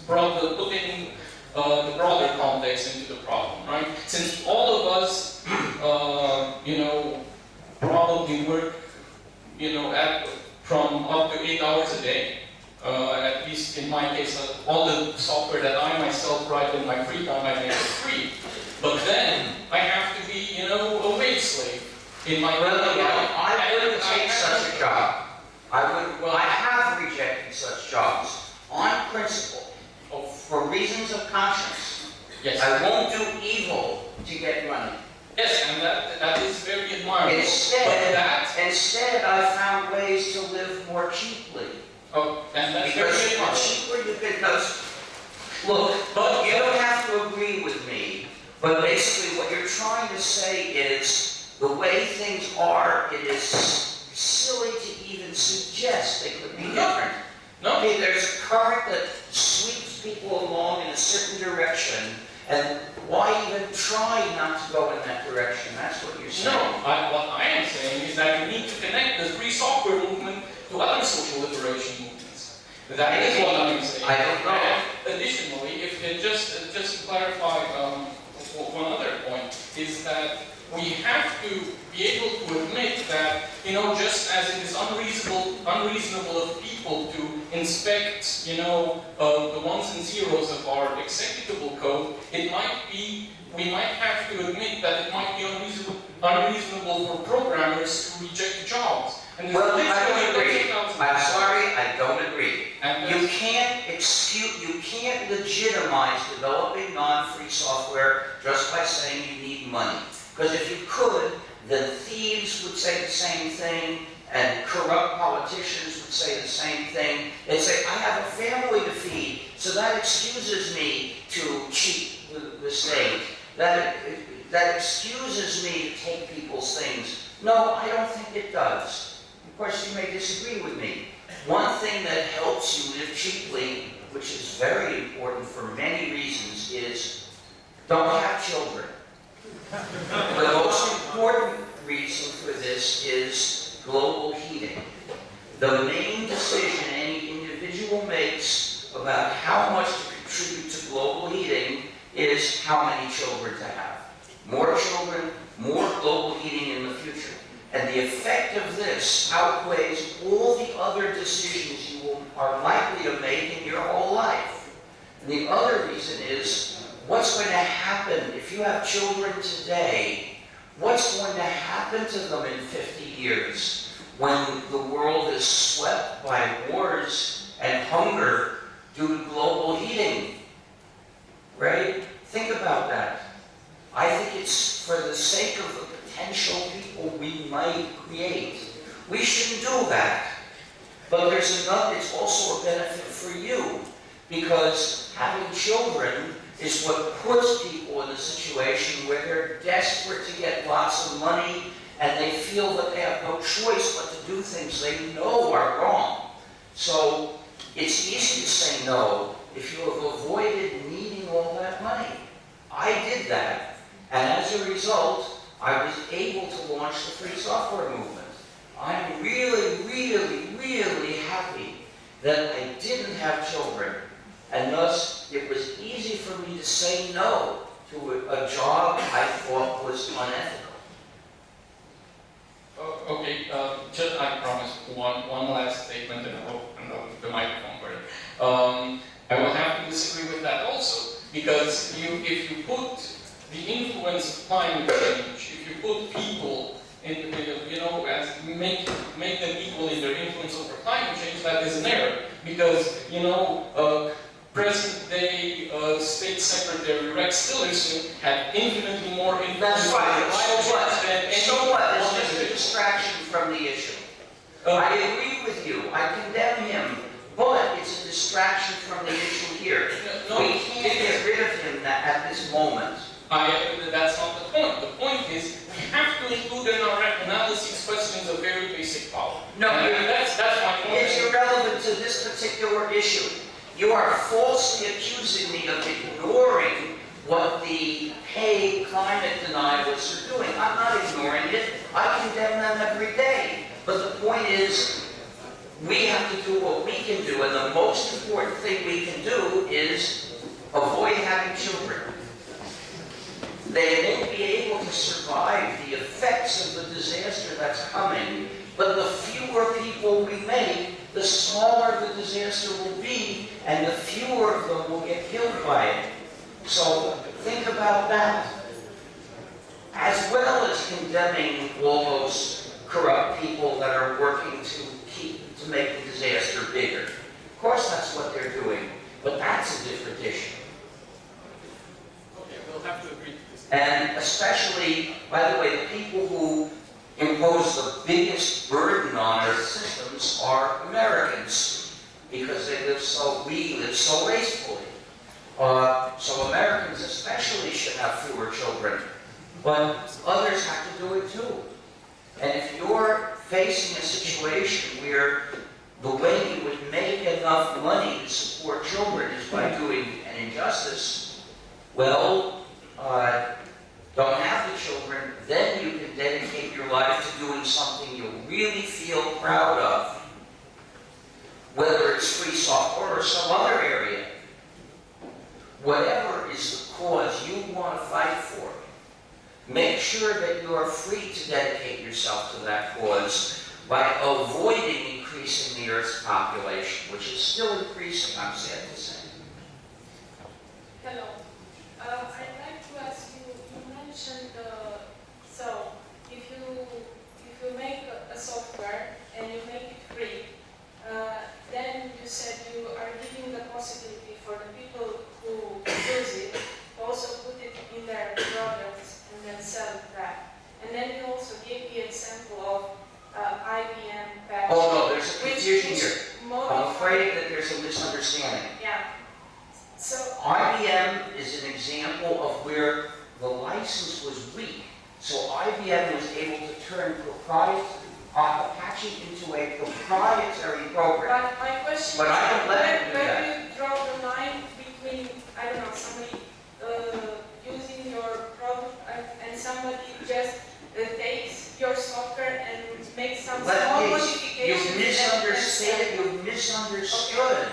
putting the broader context into the problem, right? Since all of us, probably work, from up to 8 hours a day. At least in my case, all the software that I myself write in my free time, I make it free. But then I have to be, a wage slave in my Well, daily life. I wouldn't such job. I have rejected such jobs on principle, for reasons of conscience. Yes. I won't do evil to get money. Yes, and that is very admirable. Instead, I found ways to live more cheaply. Oh, and that's very Because the admirable. cheaper you can, look, you don't have to agree with me, but basically what you're trying to say is the way things are, it is silly to even suggest they could be different. No. Okay, there's a current that sweeps people along in a certain direction, and why even try not to go in that direction? That's what you're saying. No, what I am saying is that you need to connect the free software movement to other social liberation movements. That is what I'm saying. I don't know. And additionally, if just to clarify one other point, is that we have to be able to admit that, just as it is unreasonable of people to inspect, the ones and zeros of our executable code, we might have to admit that it might be unreasonable for programmers to reject jobs. And Well, I don't agree. I'm sorry, I don't agree. And You can't legitimize developing non-free software just by saying you need money. Because if you could, then thieves would say the same thing, and corrupt politicians would say the same thing. They'd say, I have a family to feed, so that excuses me to cheat the state. That excuses me to take people's things. No, I don't think it does. Of course, you may disagree with me. One thing that helps you live cheaply, which is very important for many reasons, is don't have children. The most important reason for this is global heating. The main decision any individual makes about how much to contribute to global heating is how many children to have. More children, more global heating in the future. And the effect of this outweighs all the other decisions you are likely to make in your whole life. And the other reason is, what's going to happen if you have children today? What's going to happen to them in 50 years when the world is swept by wars and hunger due to global heating? Right? Think about that. I think it's for the sake of the potential people we might create. We shouldn't do that. But it's also a benefit for you, because having children is what puts people in a situation where they're desperate to get lots of money, and they feel that they have no choice but to do things they know are wrong. So it's easy to say no if you have avoided needing all that money. I did that, and as a result, I was able to launch the free software movement. I'm really, really, really happy that I didn't have children, and thus it was easy for me to say no to a job I thought was unethical. Okay, just I promise one last statement, and I hope the microphone works. I will have to disagree with that also, because if you put the influence of climate change, if you put people in, as make them equal in their influence over climate change, that is an error, because present-day State Secretary Rex Tillerson had infinitely more influence. That's right. than any So what? It's one just a individual. distraction from the issue. I agree with you. I condemn him. But it's a distraction from the issue here. No, We can't get rid of him at this moment. That's not the point. The point is, we have to include in our analysis questions of very basic power. No, that's my point. It's irrelevant to this particular issue. You are falsely accusing me of ignoring what the paid climate denialists are doing. I'm not ignoring it. I condemn them every day. But the point is, we have to do what we can do, and the most important thing we can do is avoid having children. They won't be able to survive the effects of the disaster that's coming, but the fewer people we make, the smaller the disaster will be, and the fewer of them will get killed by it. So think about that. As well as condemning all those corrupt people that are working to make the disaster bigger. Of course, that's what they're doing, but that's a different issue. Okay, we'll have to agree to this. And especially, by the way, the people who impose the biggest burden on our systems are Americans, because we live so wastefully. So Americans especially should have fewer children, but others have to do it too. And if you're facing a situation where the way you would make enough money to support children is by doing an injustice, well, don't have the children, then you can dedicate your life to doing something you really feel proud of, whether it's free software or some other area. Whatever is the cause you want to fight for, make sure that you are free to dedicate yourself to that cause by avoiding increasing the Earth's population, which is still increasing, I'm sad to say. Hello. I'd like to ask you, you mentioned, so if you make a software and you make it free, then you said you are giving the possibility for the people who use it to also put it in their products and then sell it back. And then you also gave the example of IBM patch. Oh no, there's a confusion here. I'm modified- afraid that there's a misunderstanding. Yeah. So IBM is an example of where the license was weak, so IBM was able to turn Apache into a proprietary program. but my question But I don't let them do where that. do you draw the line between, I don't know, somebody using your product and somebody just takes your software and makes some small modifications? You've misunderstood. You've misunderstood.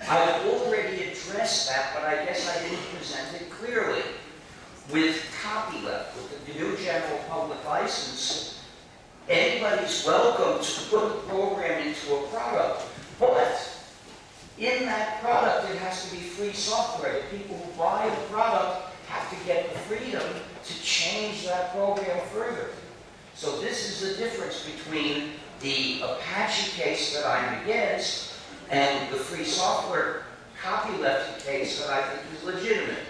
I've already addressed that, but I guess I didn't present it clearly. With copyleft, with the GNU General Public License, anybody's welcome to put the program into a product, but in that product it has to be free software. The people who buy the product have to get the freedom to change that program further. So this is the difference between the Apache case that I'm against and the free software copyleft case that I think is legitimate.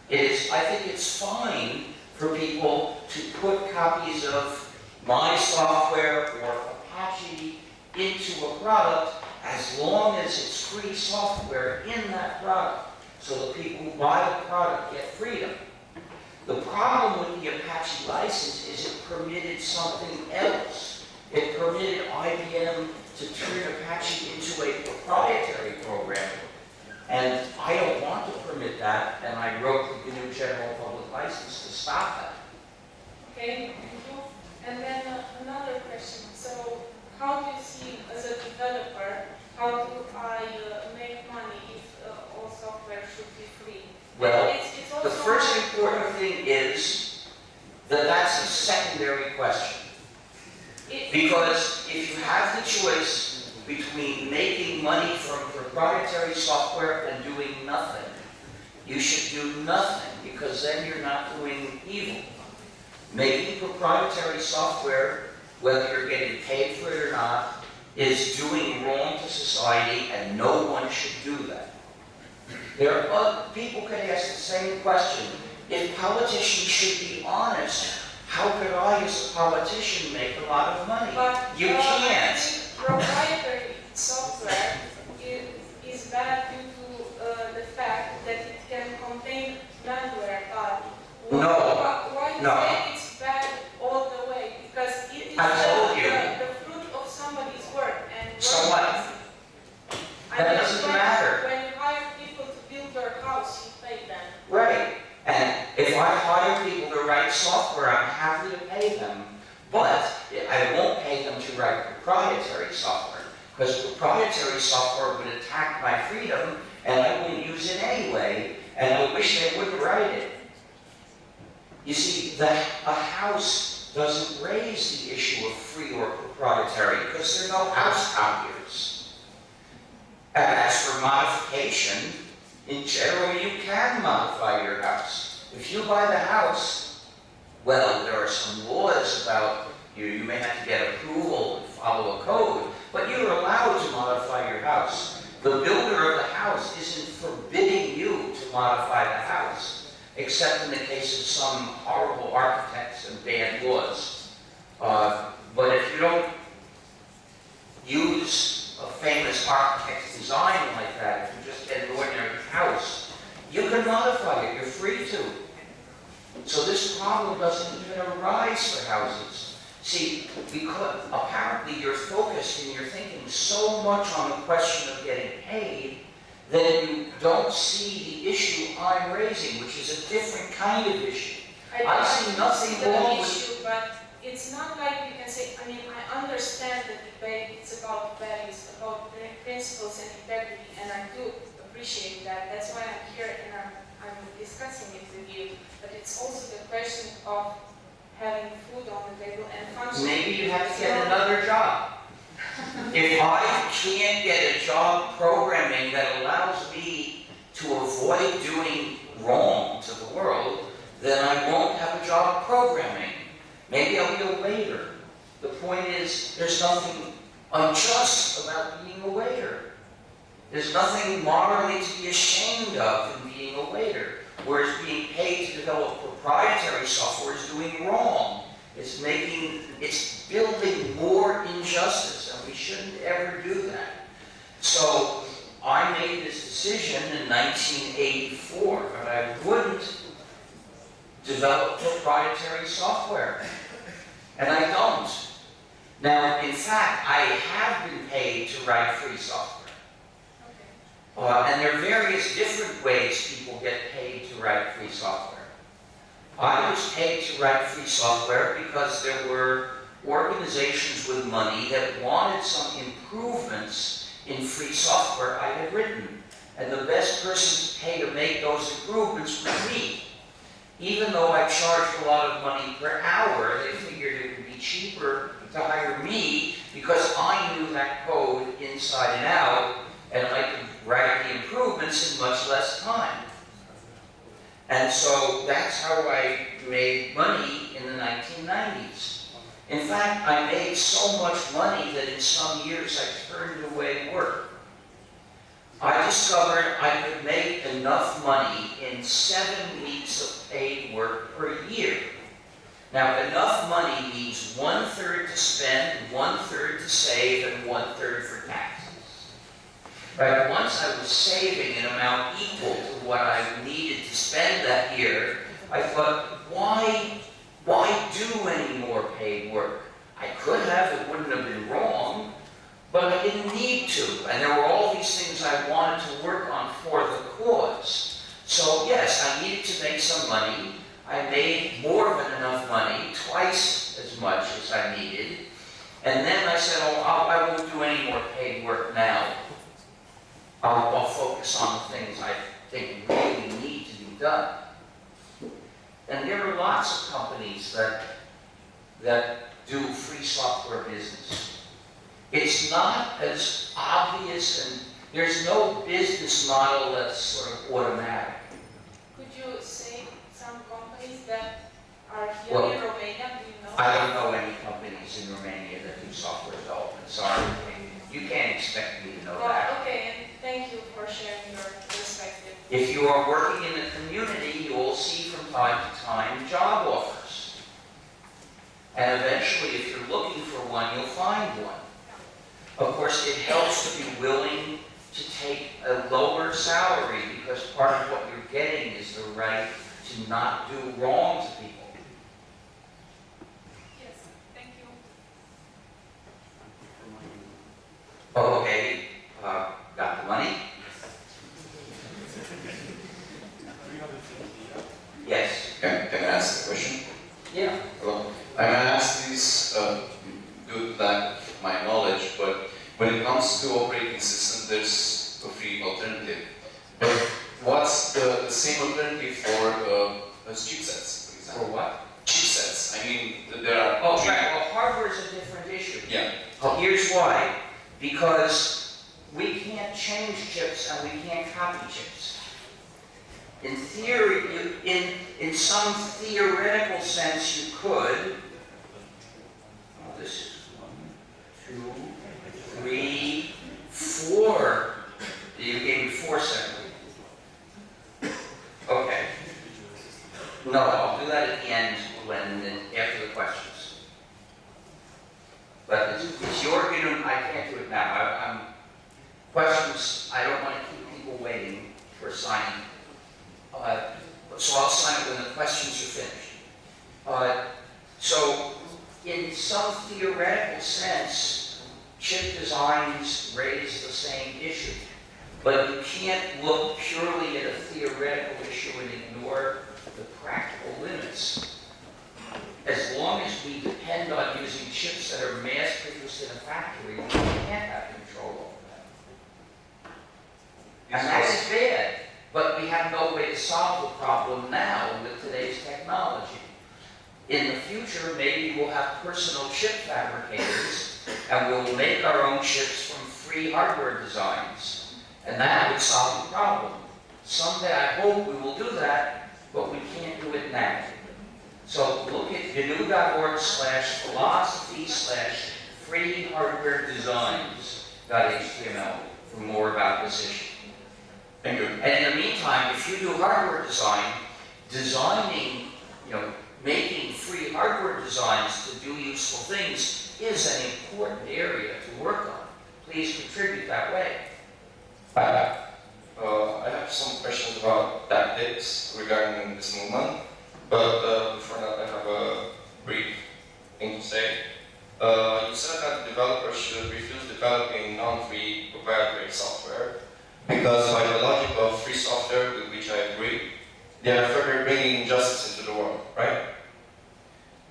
I think it's fine for people to put copies of my software or Apache into a product as long as it's free software in that product. So the people who buy the product get freedom. The problem with the Apache license is it permitted something else. It permitted IBM to turn Apache into a proprietary program. And I don't want to permit that, and I wrote the GNU General Public License to stop that. Okay, thank you. And then another question. So how do you see, as a developer, how do I make money if all software should be free? Well, It's also the first important thing is that that's a secondary question. Because if you have the choice between making money from proprietary software and doing nothing, you should do nothing, because then you're not doing evil. Making proprietary software, whether you're getting paid for it or not, is doing wrong to society, and no one should do that. People could ask the same question. If politicians should be honest, how could I, as a politician, make a lot of money? But You can't. proprietary software is bad due to the fact that it can contain malware. No. Why do you No. say it's bad all the way? Because it is I told you. the fruit of somebody's work. And So what? That doesn't matter. When you hire people to build your house, you pay them. Right. And if I hire people to write software, I'm happy to pay them. But I won't pay them to write proprietary software, because proprietary software would attack my freedom, and I wouldn't use it anyway, and I wish they wouldn't write it. You see, a house doesn't raise the issue of free or proprietary, because there are no house copiers. And as for modification, in general, you can modify your house. If you buy the house, well, there are some laws about You may have to get approval and follow a code, but you're allowed to modify your house. The builder of the house isn't forbidding you to modify the house, except in the case of some horrible architects and bad laws. But if you don't use a famous architect's design like that, if you just get an ordinary house, you can modify it, you're free to. So this problem doesn't even arise for houses. See, because apparently you're focused and you're thinking so much on the question of getting paid that you don't see the issue I'm raising, which is a different kind of issue. I see nothing wrong with issue, but it's not like you can say, I mean, I understand the debate, it's about values, about principles and integrity, and I do appreciate that. That's why I'm here and I'm discussing it with you. But it's also the question of having food on the table and functioning. Maybe you have to get another job. If I can't get a job programming that allows me to avoid doing wrong to the world, then I won't have a job programming. Maybe I'll be a waiter. The point is, there's nothing unjust about being a waiter. There's nothing morally to be ashamed of in being a waiter. Whereas being paid to develop proprietary software is doing wrong. It's building more injustice, and we shouldn't ever do that. So I made this decision in 1984 that I wouldn't develop proprietary software. And I don't. Now, in fact, I have been paid to write free software. And there are various different ways people get paid to write free software. I was paid to write free software because there were organizations with money that wanted some improvements in free software I had written. And the best person to pay to make those improvements was me. Even though I charged a lot of money per hour, they figured it would be cheaper to hire me because I knew that code inside and out, and I could write the improvements in much less time. And so that's how I made money in the 1990s. In fact, I made so much money that in some years I turned away work. I discovered I could make enough money in 7 weeks of paid work per year. Now, enough money means 1/3 to spend, 1/3 to save, and 1/3 for taxes. Right? Once I was saving an amount equal to what I needed to spend that year, I thought, why do any more paid work? I could have, it wouldn't have been wrong, but I didn't need to. And there were all these things I wanted to work on for the cause. So yes, I needed to make some money. I made more than enough money, twice as much as I needed. And then I said, oh, I won't do any more paid work now. I'll focus on the things I think really need to be done. And there are lots of companies that do free software business. It's not as obvious, and there's no business model that's sort of automatic. Could you say some companies that are here Well, in Romania? Do you know? I don't know any companies in Romania that do software development. Sorry, you can't expect me to know that. Okay, and thank you for sharing your perspective. If you are working in the community, you will see from time to time job offers. And eventually, if you're looking for one, you'll find one. Of course, it helps to be willing to take a lower salary because part of what you're getting is the right to not do wrong to people. Yes, thank you. Okay, got the money? Yes. Can I ask a question? Yeah. Well, I'm going to ask this due to lack of my knowledge, but when it comes to operating system, there's a free alternative. But what's the same alternative for chipsets, for example? For what? Chipsets. I mean, there are... Oh, right. Well, hardware is a different issue. Yeah. Here's why. Because we can't change chips and we can't copy chips. In theory, in some theoretical sense, you could, 2, 3, 4. You gave me 4 seconds. Okay. No, I'll do that at the end after the questions. But it's your, I can't do it now. Questions, I don't want to keep people waiting for signing. So I'll sign it when the questions are finished. So in some theoretical sense, chip designs raise the same issue. But you can't look purely at a theoretical issue and ignore the practical limits. As long as we depend on using chips that are mass-produced in a factory, we can't have control over them. And that is bad, but we have no way to solve the problem now with today's technology. In the future, maybe we'll have personal chip fabricators, and we'll make our own chips from free hardware designs. And that would solve the problem. Someday I hope we will do that, but we can't do it now. So look at gnu.org/philosophy/freehardwaredesigns.html for more about this issue. Thank you. And in the meantime, if you do hardware design, designing, making free hardware designs to do useful things is an important area to work on. Please contribute that way. I have some questions about tactics regarding this movement, but before that I have a brief thing to say. You said that developers should refuse developing non-free proprietary software because by the logic of free software, with which I agree, they are further bringing injustice into the world, right?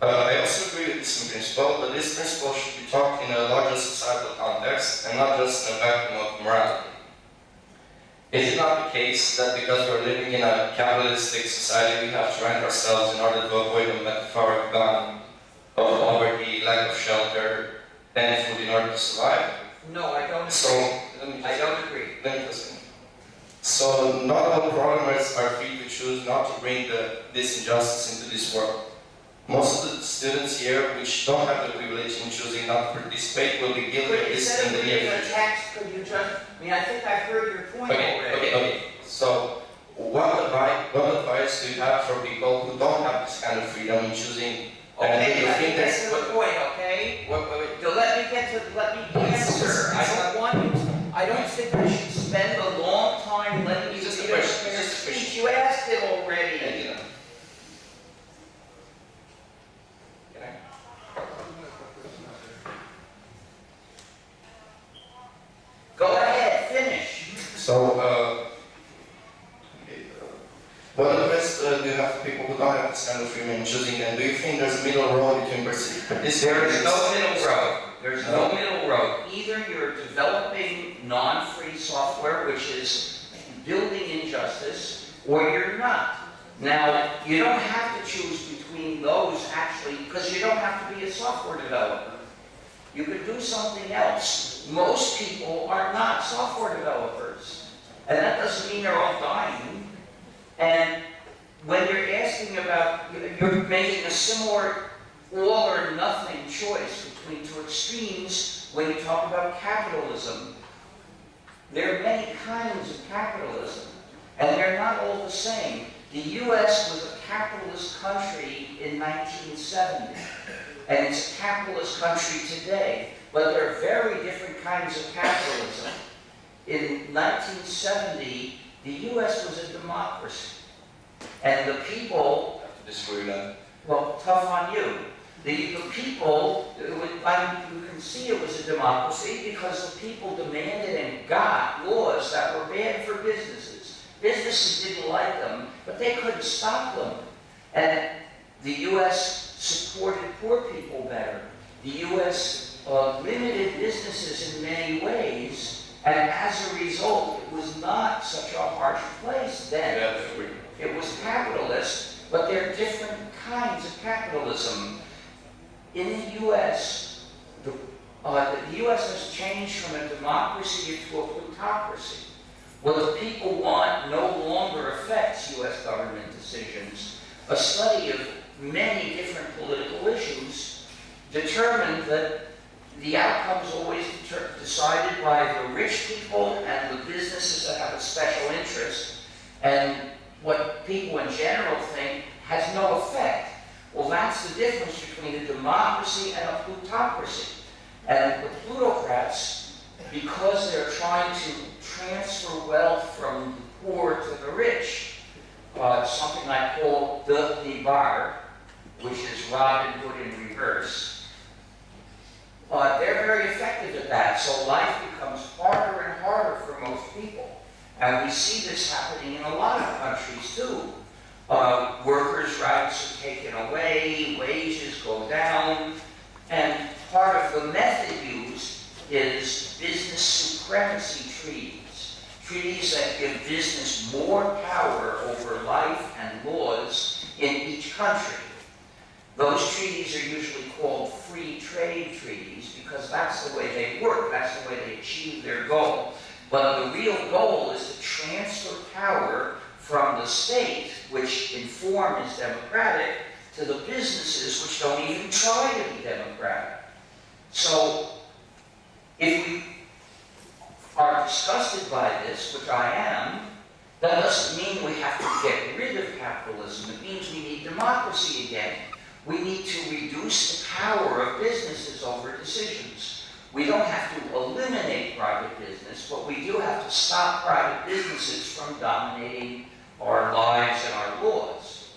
I also agree with this in principle, but this principle should be taught in a larger societal context and not just in a vacuum of morality. Is it not the case that because we're living in a capitalistic society, we have to rent ourselves in order to avoid the metaphoric gun of poverty, lack of shelter, and food in order to survive? No, I don't agree. So, I don't agree. Let me just finish. So, not all programmers are free to choose not to bring this injustice into this world. Most of the students here, which don't have the privilege in choosing not to participate, will be guilty of this in the near future. Could you just, I think I've heard your point already. Okay. So, what advice do you have for people who don't have this kind of freedom in choosing? Okay, let me get to the point, okay? Wait. So let me answer. I don't think we should spend a long time letting you Just a read question, your just a speech. question. You asked it already. Go ahead, finish. So, what advice do you have for people who don't have this kind of freedom in choosing, and do you think there's a middle road between participating? There is no middle road. There's no middle road. Either you're developing non-free software, which is building injustice, or you're not. Now, you don't have to choose between those actually, because you don't have to be a software developer. You could do something else. Most people are not software developers. And that doesn't mean they're all dying. And when you're asking about, you're making a similar all or nothing choice between two extremes when you talk about capitalism. There are many kinds of capitalism, and they're not all the same. The US was a capitalist country in 1970, and it's a capitalist country today, but there are very different kinds of capitalism. In 1970, the US was a democracy, and the people, well, tough on you. The people, you can see it was a democracy because the people demanded and got laws that were bad for businesses. Businesses didn't like them, but they couldn't stop them. And the US supported poor people better. The US limited businesses in many ways, and as a result, it was not such a harsh place then. It was capitalist, but there are different kinds of capitalism. In the US, the US has changed from a democracy to a plutocracy. What the people want no longer affects US government decisions. A study of many different political issues determined that the outcome is always decided by the rich people and the businesses that have a special interest, and what people in general think has no effect. Well, that's the difference between a democracy and a plutocracy. And the plutocrats, because they're trying to transfer wealth from the poor to the rich, something I call the bar, which is Robin Hood in reverse, they're very effective at that. So life becomes harder and harder for most people. And we see this happening in a lot of countries too. Workers' rights are taken away, wages go down, and part of the method used is business supremacy treaties. Treaties that give business more power over life and laws in each country. Those treaties are usually called free trade treaties because that's the way they work, that's the way they achieve their goal. But the real goal is to transfer power from the state, which in form is democratic, to the businesses, which don't even try to be democratic. So, if we are disgusted by this, which I am, that doesn't mean we have to get rid of capitalism. It means we need democracy again. We need to reduce the power of businesses over decisions. We don't have to eliminate private business, but we do have to stop private businesses from dominating our lives and our laws.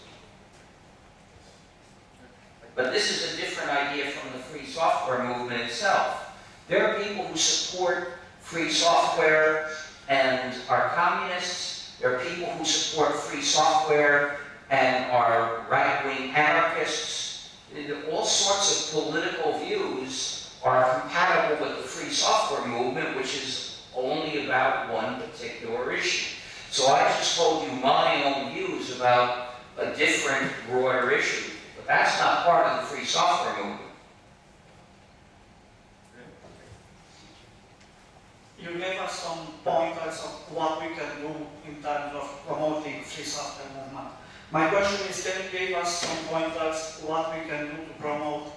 But this is a different idea from the free software movement itself. There are people who support free software and are communists. There are people who support free software and are right-wing anarchists. All sorts of political views are compatible with the free software movement, which is only about one particular issue. So I just told you my own views about a different, broader issue. But that's not part of the free software movement. You gave us some pointers of what we can do in terms of promoting free software movement. My question is, can you give us some pointers what we can do to promote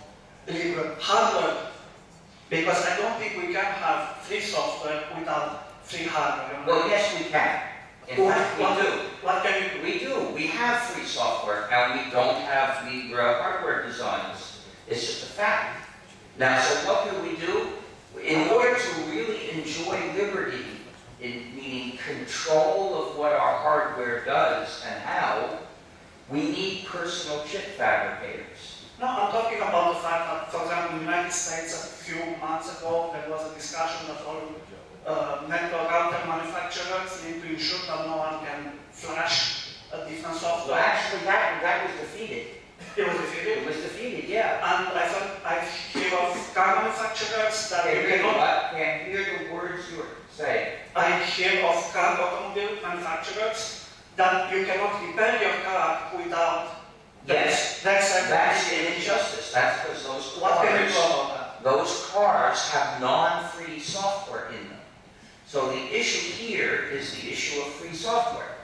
liberal hardware? Because I don't think we can have free software without free hardware. Well, yes, we can. In fact, we do. What can you do? We do. We have free software, and we don't have liberal hardware designs. It's just a fact. Now, so what do we do? In order to really enjoy liberty, meaning control of what our hardware does and how, we need personal chip fabricators. No, I'm talking about the fact that, for example, in the United States a few months ago, there was a discussion that all network router manufacturers need to ensure that no one can flash a different software. Well, actually, that was defeated. It was defeated? It was defeated, yeah. And I hear of car manufacturers that you cannot... I can't hear the words you're saying. I hear of car automobile manufacturers that you cannot repair your car without... Yes, that's an injustice. That's because those What can you cars, do about that? those cars have non-free software in them. So the issue here is the issue of free software.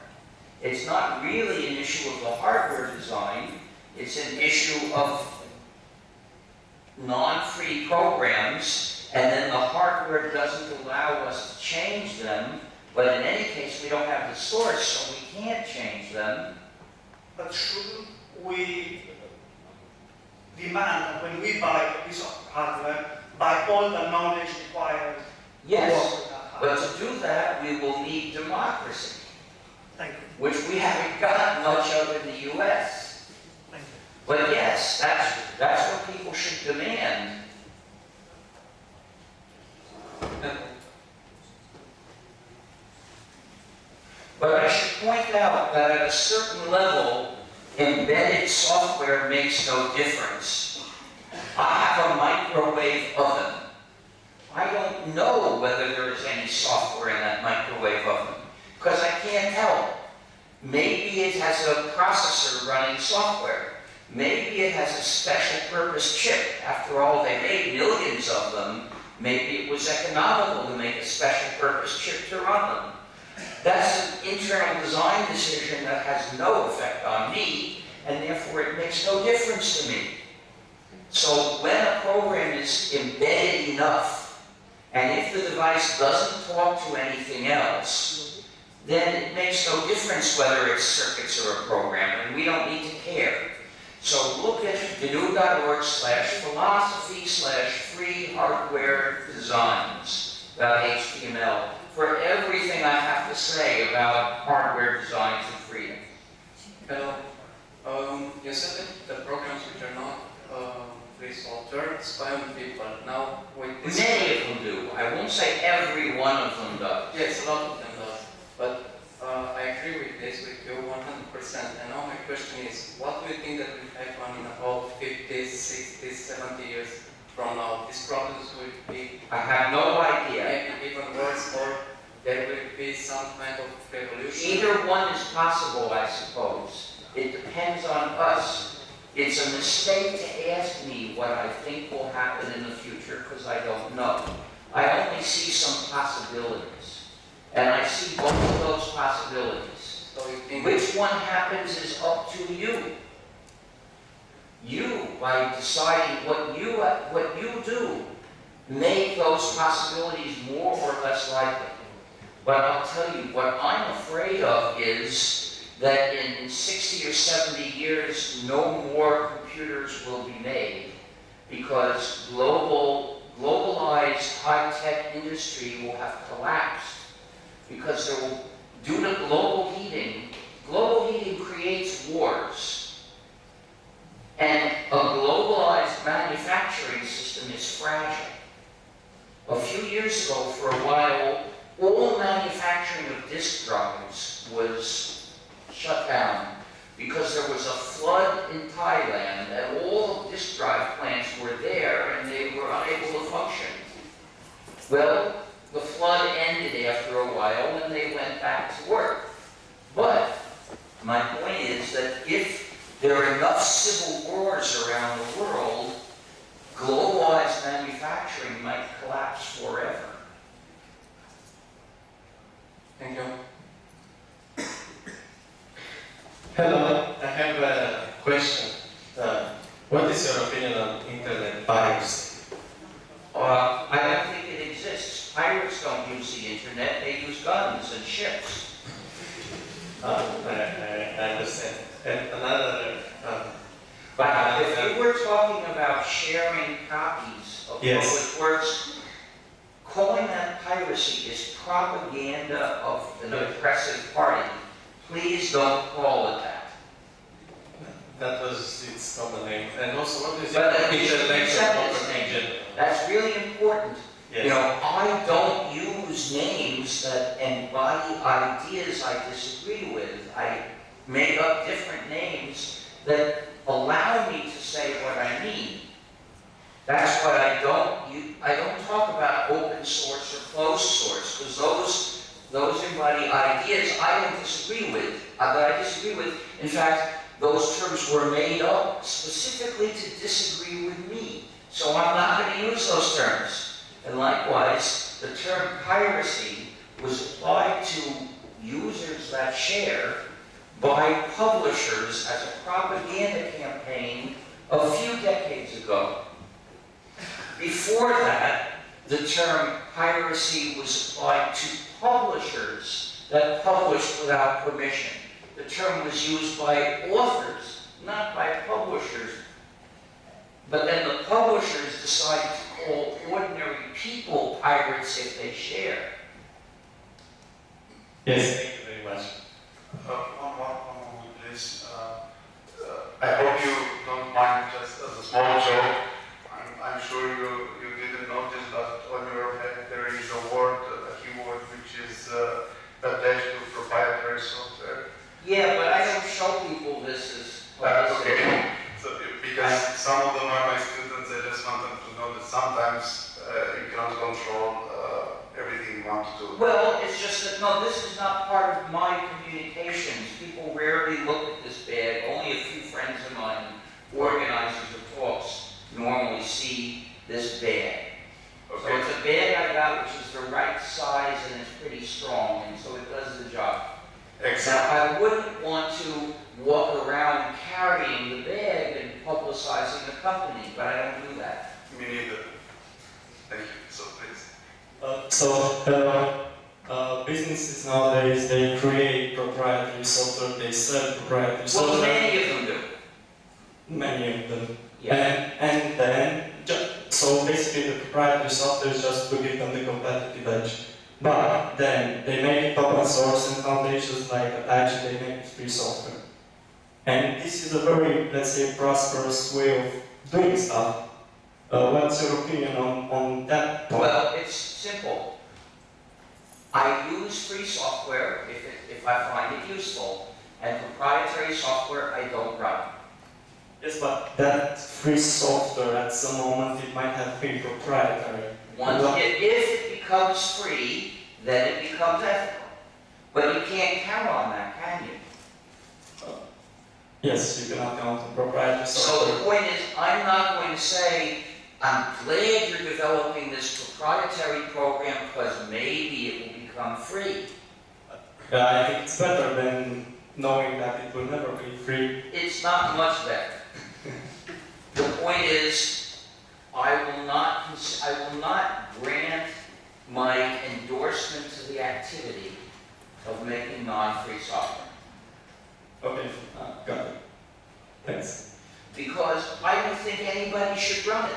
It's not really an issue of the hardware design. It's an issue of non-free programs, and then the hardware doesn't allow us to change them, but in any case we don't have the source, so we can't change them. But shouldn't we demand that when we buy a piece of hardware, buy all the knowledge required to work Yes, with that but hardware? to do that we will need democracy, Thank you. which we haven't got much of in the US. Thank you. But yes, that's what people should demand. But I should point out that at a certain level, embedded software makes no difference. I have a microwave oven. I don't know whether there is any software in that microwave oven, because I can't tell. Maybe it has a processor running software. Maybe it has a special purpose chip. After all, they made millions of them. Maybe it was economical to make a special purpose chip to run them. That's an internal design decision that has no effect on me, and therefore it makes no difference to me. So when a program is embedded enough, and if the device doesn't talk to anything else, then it makes no difference whether it's circuits or a program, and we don't need to care. So look at gnu.org/philosophy/free hardware designs about HTML for everything I have to say about hardware designs and freedom. Hello. You said that the programs which are not free software spy on people. Now, with this... Many of them do. I won't say every one of them does. Yes, a lot of them does. But I agree with this with you 100%. And now my question is, what do you think that will happen in about 50, 60, 70 years from now? These problems will be... I have no idea. Maybe even worse, or there will be some kind of revolution? Either one is possible, I suppose. It depends on us. It's a mistake to ask me what I think will happen in the future, because I don't know. I only see some possibilities. And I see both of those possibilities. So you think... Which one happens is up to you. You, by deciding what you do, make those possibilities more or less likely. But I'll tell you, what I'm afraid of is that in 60 or 70 years, no more computers will be made because globalized high-tech industry will have collapsed because there will, due to global heating creates wars. And a globalized manufacturing system is fragile. A few years ago, for a while, all manufacturing of disk drives was shut down because there was a flood in Thailand and all the disk drive plants were there and they were unable to function. Well, the flood ended after a while and they went back to work. But my point is that if there are enough civil wars around the world, globalized manufacturing might collapse forever. Thank you. Hello, I have a question. What is your opinion on internet piracy? I don't think it exists. Pirates don't use the internet, they use guns and ships. I understand. And another... But if you were talking about sharing copies of Yes. public works, calling that piracy is propaganda of an oppressive party. Please don't call it that. That was its common name. And also, what is But your intellectual its property? name. That's really important. Yes. You know, I don't use names that embody ideas I disagree with. I make up different names that allow me to say what I mean. That's what I don't talk about open source or closed source, because those embody ideas I don't disagree with, that I disagree with. In fact, those terms were made up specifically to disagree with me. So I'm not going to use those terms. And likewise, the term piracy was applied to users that share by publishers as a propaganda campaign a few decades ago. Before that, the term piracy was applied to publishers that published without permission. The term was used by authors, not by publishers. But then the publishers decided to call ordinary people pirates if they share. Yes, thank you very much. One more, please. I hope you don't mind, just as a small joke. I'm sure you didn't notice that on your head there is a word, a keyword, which is attached to proprietary software. Yeah, but I don't show people this as publicity. Okay. So, because some of them are my students, I just want them to know that sometimes you cannot control everything you want to do. Well, it's just that, no, this is not part of my communications. People rarely look at this bag. Only a few friends of mine, organizers of talks, normally see this bag. Okay. So it's a bag I got which is the right size and it's pretty strong, and so it does the job. Excellent. Now, I wouldn't want to walk around carrying the bag and publicize publicizing the company, but I don't do that. Me neither. Thank you. So please. Businesses nowadays, they create proprietary software, they sell proprietary Well, software. many of them do. Many of them. Yeah. And then, so basically the proprietary software is just to give them the competitive edge. But then they make it open source and foundations like Apache, they make it free software. And this is a very, let's say, prosperous way of doing stuff. What's your opinion on that point? Well, it's simple. I use free software if I find it useful, and proprietary software I don't run. Yes, but that free software at some moment it might have been proprietary. If it becomes free, then it becomes ethical. But you can't count on that, can you? Yes, you cannot count on proprietary So software. the point is, I'm not going to say, I'm glad you're developing this proprietary program because maybe it will become free. I think it's better than knowing that it will never be free. It's not much better. The point is, I will not grant my endorsement to the activity of making non-free software. Okay, got it. Thanks. Because I don't think anybody should run it.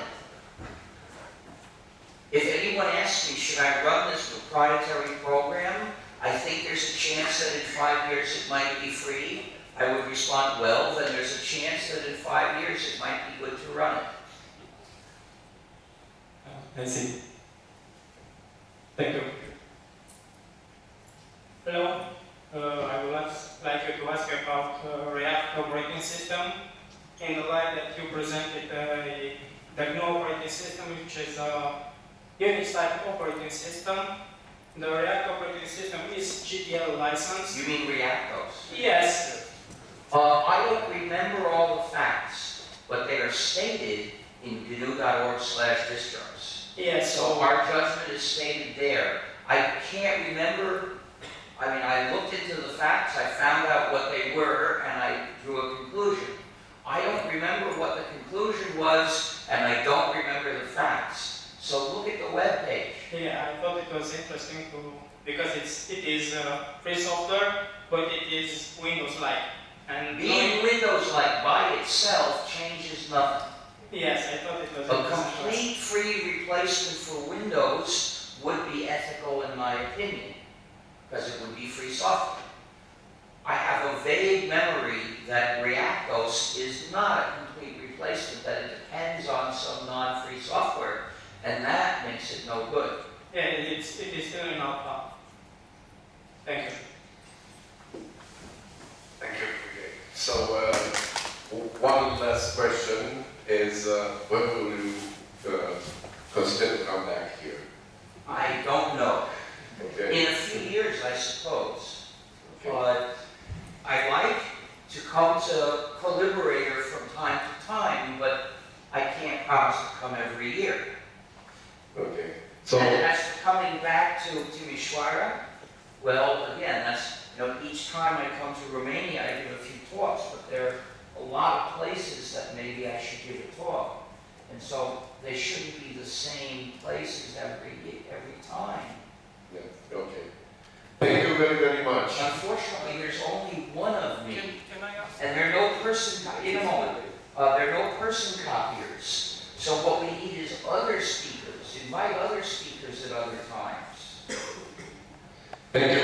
If anyone asks me, should I run this proprietary program, I think there's a chance that in 5 years it might be free. I would respond, well, then there's a chance that in 5 years it might be good to run it. I see. Thank you. Hello. I would like you to ask about React operating system. In the light that you presented the GNU operating system, which is a Unix type operating system. The React operating system is GPL licensed. You mean Reactos? Yes. I don't remember all the facts, but they are stated in gnu.org/distros. Yes. So our judgment is stated there. I can't remember. I mean, I looked into the facts, I found out what they were, and I drew a conclusion. I don't remember what the conclusion was, and I don't remember the facts. So look at the web page. Yeah, I thought it was interesting because it is free software, but it is Windows-like. And Being Windows-like by itself changes nothing. yes, I thought it was A interesting. complete free replacement for Windows would be ethical in my opinion, because it would be free software. I have a vague memory that Reactos is not a complete replacement, that it depends on some non-free software, and that makes it no good. Yeah, it is still in our plan. Thank you. Thank you. Okay. So, one last question is, when will you consider to come back here? I don't know. Okay. In a few years, I suppose. Okay. But I like to come to Collaborator from time to time, but I can't promise to come every year. Okay. So, And as for coming back to Timișoara, well, again, that's, each time I come to Romania, I give a few talks, but there are a lot of places that maybe I should give a talk. And so they shouldn't be the same places every time. yeah, okay. Thank you very, very much. Unfortunately, there's only one of me, Can I ask? and there are no person, in a moment, there are no person copiers. So what we need is other speakers. Invite other speakers at other times. Thank you.